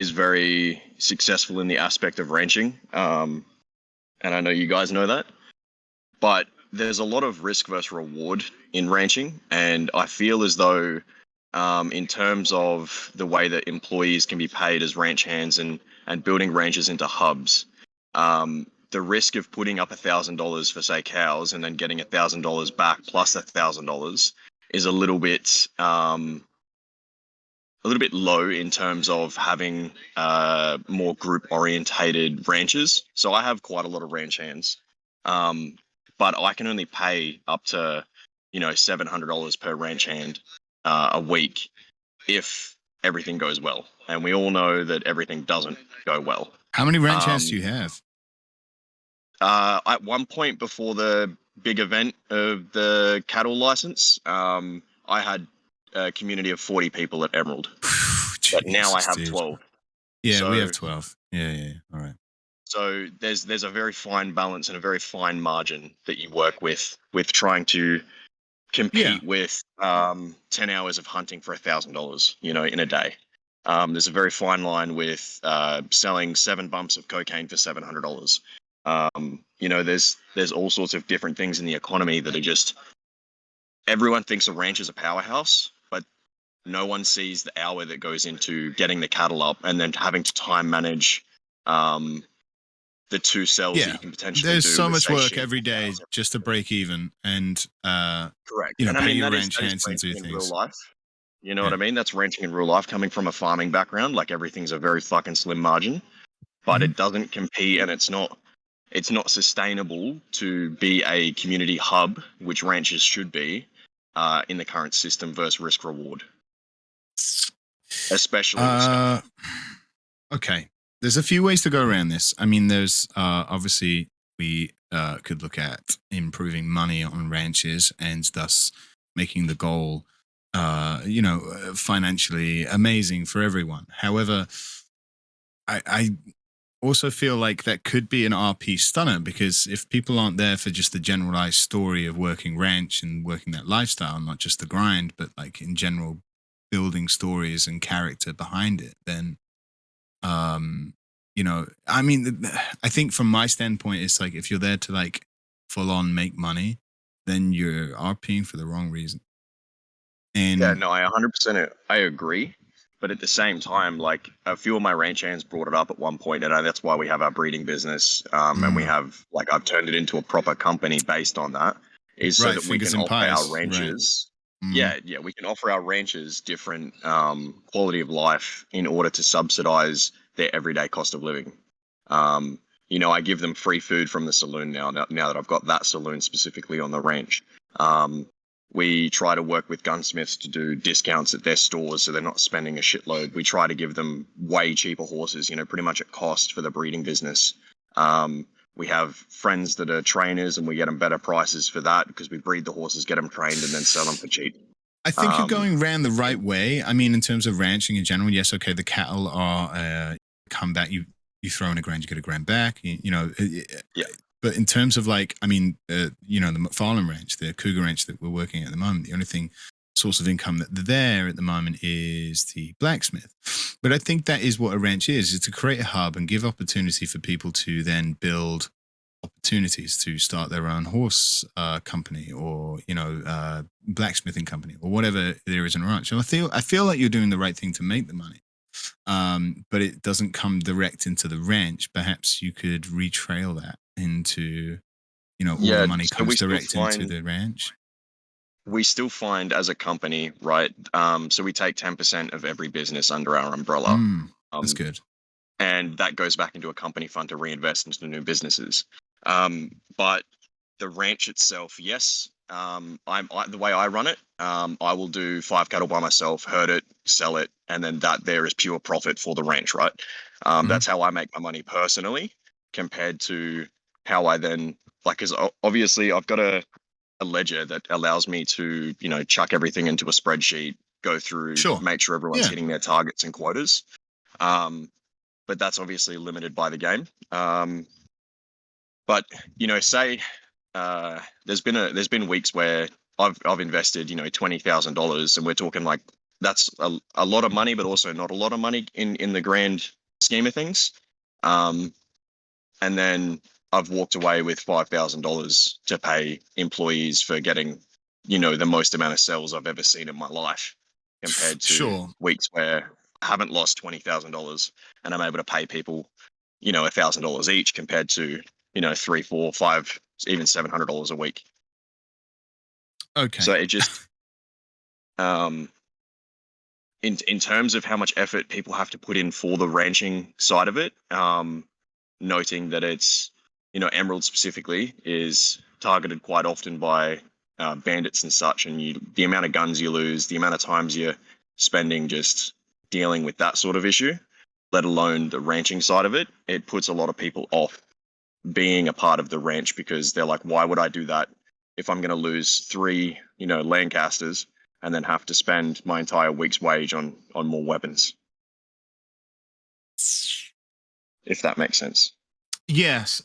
U: is very successful in the aspect of ranching, and I know you guys know that. But there's a lot of risk versus reward in ranching, and I feel as though, in terms of the way that employees can be paid as ranch hands and building ranches into hubs, the risk of putting up $1,000 for, say, cows and then getting $1,000 back plus $1,000 is a little bit low in terms of having more group orientated ranches. So I have quite a lot of ranch hands, but I can only pay up to $700 per ranch hand a week if everything goes well, and we all know that everything doesn't go well.
C: How many ranch hands do you have?
U: At one point before the big event of the cattle license, I had a community of 40 people at Emerald. But now I have 12.
C: Yeah, we have 12. Yeah. All right.
U: So there's a very fine balance and a very fine margin that you work with trying to compete with 10 hours of hunting for $1,000, in a day. There's a very fine line with selling 7 bumps of cocaine for $700. There's all sorts of different things in the economy that are just, everyone thinks a ranch is a powerhouse, but no one sees the hour that goes into getting the cattle up and then having to time manage the 2 cells that you can potentially
C: there's
U: do.
C: so
U: with,
C: much
U: say,
C: work
U: sheep.
C: every day just to break even and
U: Correct.
C: you know,
U: And I
C: pay
U: mean,
C: your
U: that
C: ranch
U: is
C: hands and do
U: ranching in real
C: things.
U: life. You know what I mean? That's ranching in real life. Coming from a farming background, like everything's a very fucking slim margin, but it doesn't compete, and it's not sustainable to be a community hub, which ranches should be, in the current system versus risk reward, especially with stuff.
C: Okay, there's a few ways to go around this. I mean, there's obviously we could look at improving money on ranches and thus making the goal financially amazing for everyone. However, I also feel like that could be an RP stunner, because if people aren't there for just the generalized story of working ranch and working that lifestyle, not just the grind, but like in general building stories and character behind it, then I mean, I think from my standpoint, it's like if you're there to like full on make money, then you're RPing for the wrong reason. And
U: Yeah, no, I 100% I agree. But at the same time, like a few of my ranch hands brought it up at one point, and that's why we have our breeding business. And we have, like, I've turned it into a proper company based on that, is so
C: Right,
U: that we
C: fingers
U: can
C: and
U: offer our
C: pies, right.
U: ranchers.
C: Mhm.
U: Yeah, we can offer our ranchers different quality of life in order to subsidize their everyday cost of living. I give them free food from the saloon now that I've got that saloon specifically on the ranch. We try to work with gunsmiths to do discounts at their stores so they're not spending a shitload. We try to give them way cheaper horses, pretty much at cost for the breeding business. We have friends that are trainers, and we get them better prices for that because we breed the horses, get them trained, and then sell them for cheap.
C: I think you're going around the right way. I mean, in terms of ranching in general, yes, okay, the cattle are come back. You throw in a grand, you get a grand back.
U: Yeah.
C: But in terms of like, I mean, the McFarlane Ranch, the Cougar Ranch that we're working at the moment, the only source of income that there at the moment is the blacksmith. But I think that is what a ranch is to create a hub and give opportunity for people to then build opportunities to start their own horse company or blacksmithing company or whatever there is in a ranch. So I feel like you're doing the right thing to make the money. But it doesn't come direct into the ranch. Perhaps you could retrail that into, all the money comes direct into the ranch.
U: We still find as a company, right? So we take 10% of every business under our umbrella.
C: That's good.
U: And that goes back into a company fund to reinvest into new businesses. But the ranch itself, yes, the way I run it, I will do 5 cattle by myself, herd it, sell it, and then that there is pure profit for the ranch, right? That's how I make my money personally, compared to how I then because obviously I've got a ledger that allows me to chuck everything into a spreadsheet, go through, make sure everyone's hitting their targets and quotas. But that's obviously limited by the game. But say there's been weeks where I've invested $20,000, and we're talking like that's a lot of money, but also not a lot of money in the grand scheme of things. And then I've walked away with $5,000 to pay employees for getting the most amount of sales I've ever seen in my life, compared to weeks where I haven't lost $20,000 and I'm able to pay people $1,000 each, compared to $300, $400, $500, even $700 a week.
C: Okay.
U: So it just in terms of how much effort people have to put in for the ranching side of it, noting that it's Emerald specifically is targeted quite often by bandits and such, and the amount of guns you lose, the amount of times you're spending just dealing with that sort of issue, let alone the ranching side of it, it puts a lot of people off being a part of the ranch, because they're like, why would I do that if I'm going to lose 3 Lancasters and then have to spend my entire week's wage on more weapons? If that makes sense.
C: Yes.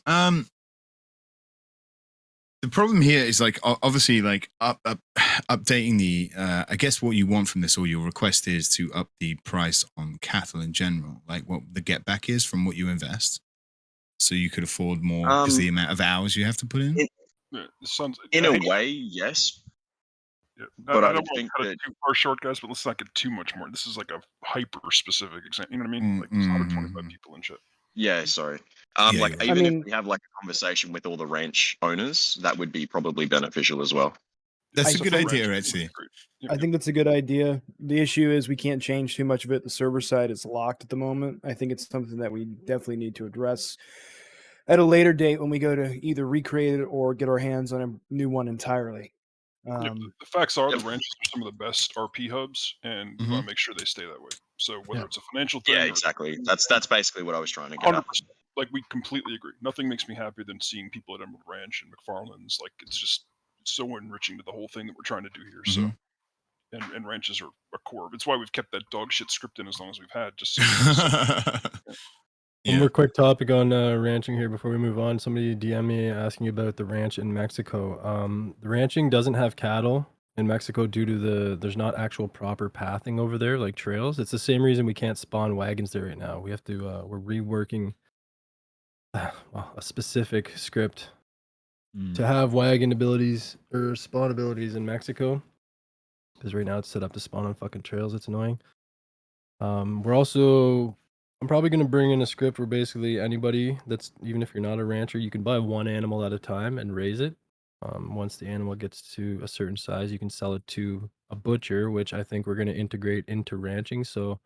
C: The problem here is obviously updating the I guess what you want from this, or your request, is to up the price on cattle in general, like what the get back is from what you invest, so you could afford more, because the amount of hours you have to put in.
U: In a way, yes.
A: Yeah,
U: But
A: I
U: I
A: don't
U: would
A: want to
U: think
A: cut
U: that
A: it too far short, guys, but let's not get too much more. This is like a hyper-specific example. You know what I mean? Like there's 125 people and shit.
U: Yeah, sorry.
C: Yeah,
U: like even if we have like a conversation with all the ranch owners, that would be probably beneficial as well.
C: That's a
E: I
C: good
E: think-
C: idea, actually.
E: I think that's a good idea. The issue is we can't change too much of it. The server side is locked at the moment. I think it's something that we definitely need to address at a later date when we go to either recreate it or get our hands on a new one entirely.
A: The facts are the ranches are some of the best RP hubs, and we want to make sure they stay that way. So whether it's a financial thing,
U: Yeah,
A: or
U: exactly. That's basically what I was trying to get
A: 100%.
U: at.
A: Like we completely agree. Nothing makes me happier than seeing people at Emerald Ranch and McFarland's. Like it's so enriching to the whole thing that we're trying to do here. So, and ranches are a core. It's why we've kept that dog shit script in as long as we've had. Just so
B: One more quick topic on ranching here before we move on. Somebody DM me asking about the ranch in Mexico. The ranching doesn't have cattle in Mexico due to there's not actual proper pathing over there, like trails. It's the same reason we can't spawn wagons there right now. We have to we're reworking a specific script to have wagon abilities or spawn abilities in Mexico, because right now it's set up to spawn on fucking trails. It's annoying. I'm probably going to bring in a script where basically anybody that's, even if you're not a rancher, you can buy one animal at a time and raise it. Once the animal gets to a certain size, you can sell it to a butcher, which I think we're going to integrate into ranching. So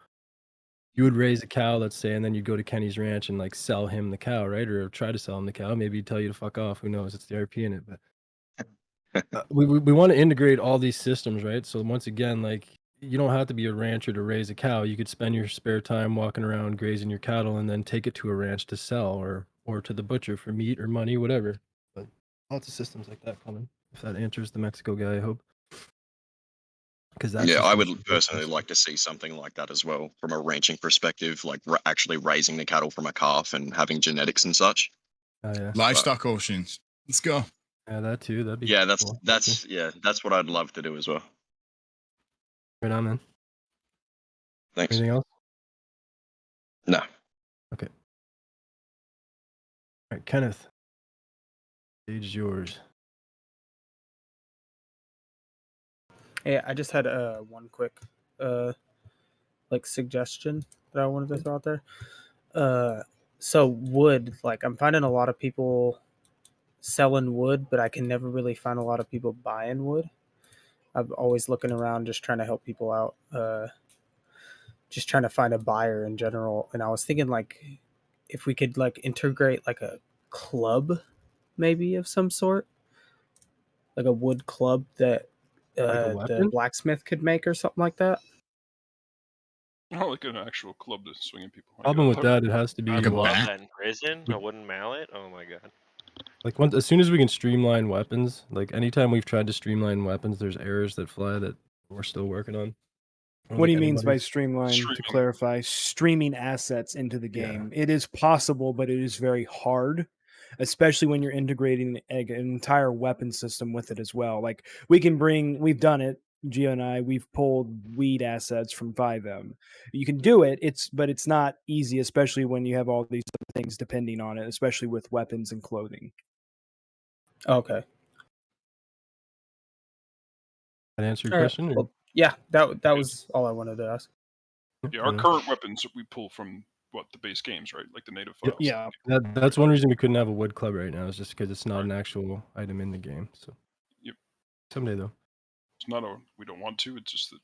B: you would raise a cow, let's say, and then you'd go to Kenny's ranch and like sell him the cow, right? Or try to sell him the cow. Maybe he'd tell you to fuck off. Who knows? It's the RP in it. But we want to integrate all these systems, right? So once again, like, you don't have to be a rancher to raise a cow. You could spend your spare time walking around grazing your cattle and then take it to a ranch to sell, or to the butcher for meat or money, whatever. But lots of systems like that coming. If that answers the Mexico guy, I hope. Because
U: Yeah, I would personally like to see something like that as well, from a ranching perspective, like actually raising the cattle from a calf and having genetics and such.
B: Oh yeah.
C: Livestock auctions. Let's go.
B: Yeah, that too. That'd be
U: Yeah,
B: cool.
U: that's what I'd love to do as well.
B: Right on, man.
U: Thanks.
B: Anything else?
U: No.
B: Okay. All right, Kenneth. Stage is yours.
I: Hey, I just had one quick like suggestion that I wanted to throw out there. So wood, like I'm finding a lot of people selling wood, but I can never really find a lot of people buying wood. I'm always looking around just trying to help people out. Just trying to find a buyer in general. And I was thinking like if we could like integrate like a club maybe of some sort. like a wood club that
B: Like a
I: the
B: weapon?
I: blacksmith could make or something like that?
A: Oh, like an actual club to swing at people.
B: Problem with that, it has to
F: I
B: be
F: would
B: well.
F: love that in prison.
B: we-
F: A wooden mallet. Oh my god.
B: Like once, as soon as we can streamline weapons, like anytime we've tried to streamline weapons, there's errors that fly that we're still working on. I don't
E: What he
B: think
E: means by
B: anybody's
E: streamline, to clarify, streaming assets into the
B: Yeah.
E: game. It is possible, but it is very hard, especially when you're integrating an entire weapon system with it as well. Like we've done it. Gio and I, we've pulled weed assets from 5M. You can do it. But it's not easy, especially when you have all these other things depending on it, especially with weapons and clothing.
I: Okay.
B: That answer your
I: All right.
B: question? Or?
I: Well, yeah, that was all I wanted to ask.
A: Yeah, our current weapons we pull from the base games, right? Like the native files.
B: Yeah, that's one reason we couldn't have a wood club right now, is just because it's not an actual item in the game. So.
A: Yep.
B: Someday though.
A: It's not we don't want to. It's just that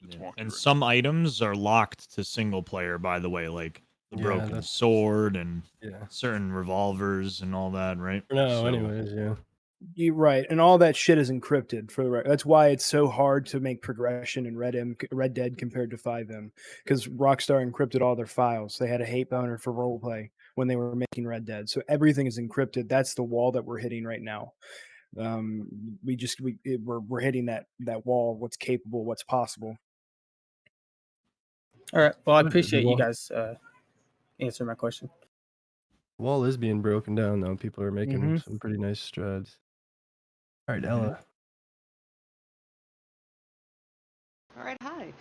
A: it's wonky.
D: And some items are locked to single player, by the way, like the
B: Yeah,
D: broken
B: that's-
D: sword and
B: Yeah.
D: certain revolvers and all that, right?
B: For now,
D: So-
B: anyways, yeah.
E: You're right, and all that shit is encrypted for the record. That's why it's so hard to make progression in Red Dead compared to 5M, because Rockstar encrypted all their files. They had a hate boner for roleplay when they were making Red Dead, so everything is encrypted. That's the wall that we're hitting right now. We're hitting that wall. What's capable? What's possible?
I: All right. Well, I
B: The
I: appreciate you
B: wall-
I: guys answering my question.
B: The wall is being broken down though. People are making
E: Mhm.
B: some pretty nice strides. All right,
I: Mhm.
B: Ella.
G: All right, hi.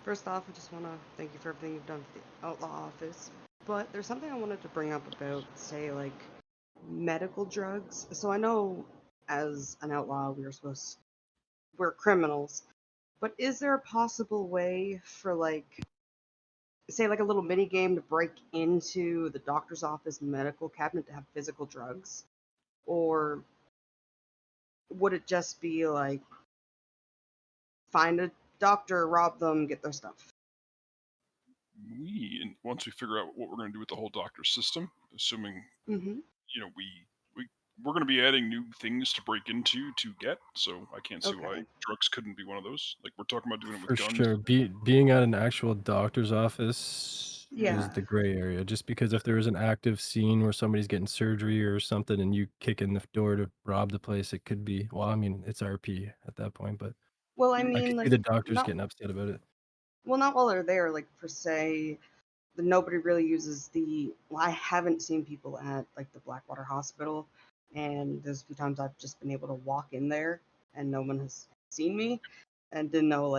G: First off, I just want to thank you for everything you've done for the Outlaw Office. But there's something I wanted to bring up about, say, like medical drugs. So I know as an outlaw, we're criminals. But is there a possible way for, like, say, like a little mini game to break into the doctor's office medical cabinet to have physical drugs? Or would it just be like find a doctor, rob them, get their stuff?
A: And once we figure out what we're going to do with the whole doctor system, assuming
G: Mm-hmm.
A: we're going to be adding new things to break into to get. So I can't see why
G: Okay.
A: drugs couldn't be one of those. Like we're talking about doing it with
B: For
A: guns.
B: sure. Being at an actual doctor's office
G: Yeah.
B: is the gray area. Just because if there is an active scene where somebody's getting surgery or something and you kick in the door to rob the place, it could be, well, I mean, it's RP at that point, but
G: Well, I
B: I
G: mean,
B: could see
G: like,
B: the doctors
G: not
B: getting upset about it.
G: not while they're there. Like, per se, nobody really uses the. Well, I haven't seen people at like the Blackwater Hospital, and there's a few times I've just been able to walk in there and no one has seen me, and didn't know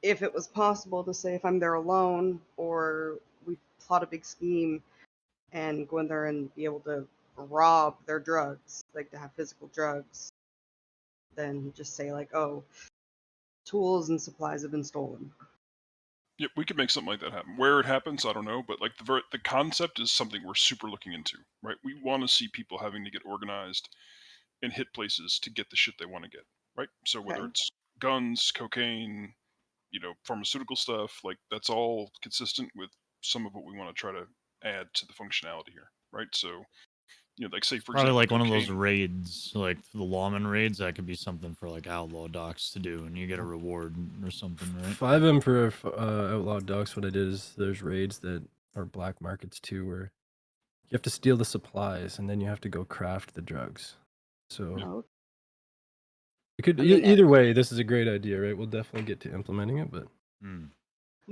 G: if it was possible to say if I'm there alone or we plot a big scheme and go in there and be able to rob their drugs, like to have physical drugs, then just say like, oh, tools and supplies have been stolen.
A: Yep, we could make something like that happen. Where it happens, I don't know, but like the concept is something we're super looking into, right? We want to see people having to get organized and hit places to get the shit they want to get, right? So whether
G: Okay.
A: it's guns, cocaine, pharmaceutical stuff, like that's all consistent with some of what we want to try to add to the functionality here, right? So, like say for
D: Probably
A: example,
D: like one of
A: cocaine.
D: those raids, like the lawman raids. That could be something for like outlaw docs to do, and you get a reward or something, right?
B: 5M for Outlawed Dogs, what I did is there's raids that are black markets too, where you have to steal the supplies and then you have to go craft the drugs. So
G: Oh,
B: you could
G: I mean,
B: either way. This is a great idea, right? We'll definitely get to implementing it, but
G: no,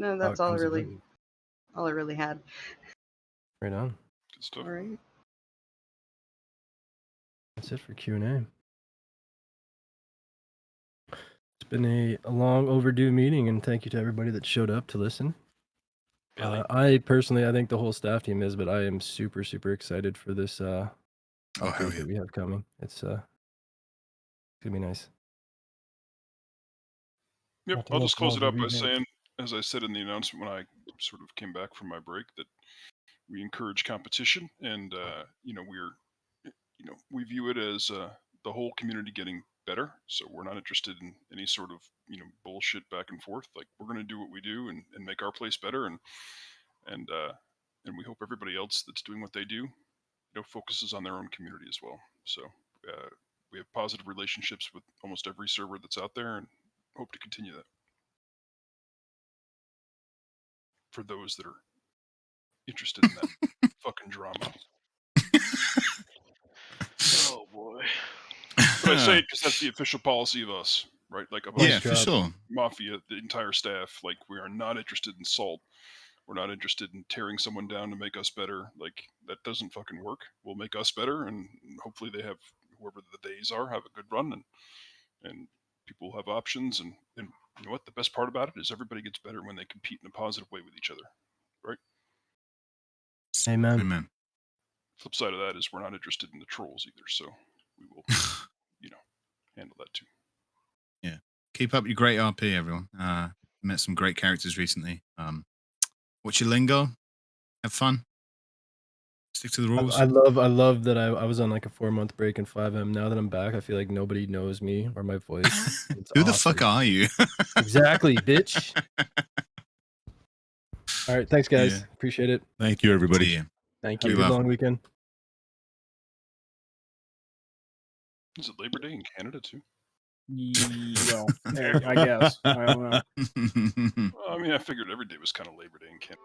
B: how
G: that's
B: it
G: all I
B: comes
G: really,
B: about.
G: all I really had.
B: Right on.
A: Good stuff.
G: All right.
B: That's it for Q&A. It's been a long overdue meeting, and thank you to everybody that showed up to listen. I personally, I think the whole staff team is, but I am super, super excited for this
C: hell
B: update
C: yeah.
B: that we have coming. It's gonna be nice.
A: Yep,
B: Nothing
A: I'll
B: else
A: just close it
B: wrong
A: up
B: with
A: by
B: revamp.
A: saying, as I said in the announcement when I sort of came back from my break, that we encourage competition, and we view it as the whole community getting better. So we're not interested in any sort of bullshit back and forth. Like we're going to do what we do and make our place better, and we hope everybody else that's doing what they do, focuses on their own community as well. So we have positive relationships with almost every server that's out there, and hope to continue that. For those that are interested in that fucking drama. Oh boy. But I say it because that's the official policy of us, right? Like of
C: Yeah,
A: us,
C: for sure.
A: Mafia, the entire staff. Like, we are not interested in salt. We're not interested in tearing someone down to make us better. Like, that doesn't fucking work. We'll make us better, and hopefully they have, whoever the days are, have a good run, and people have options. And you know what? The best part about it is everybody gets better when they compete in a positive way with each other, right?
B: Amen.
C: Amen.
A: Flip side of that is we're not interested in the trolls either, so we will, handle that too.
C: Yeah. Keep up your great RP, everyone. Met some great characters recently. Watch your lingo. Have fun. Stick to the rules.
B: I love that I was on like a 4-month break in 5M. Now that I'm back, I feel like nobody knows me or my voice. It's
C: Who the
B: awesome.
C: fuck are you?
B: Exactly, bitch. All right, thanks guys.
C: Yeah.
B: Appreciate it.
H: Thank you, everybody.
C: See you.
B: Thank
C: Be
B: you. Good
C: well.
B: long weekend.
A: Is it Labor Day in Canada too?
E: Well, I guess. I don't know.
A: Well, I mean, I figured every day was kind of Labor Day in Canada.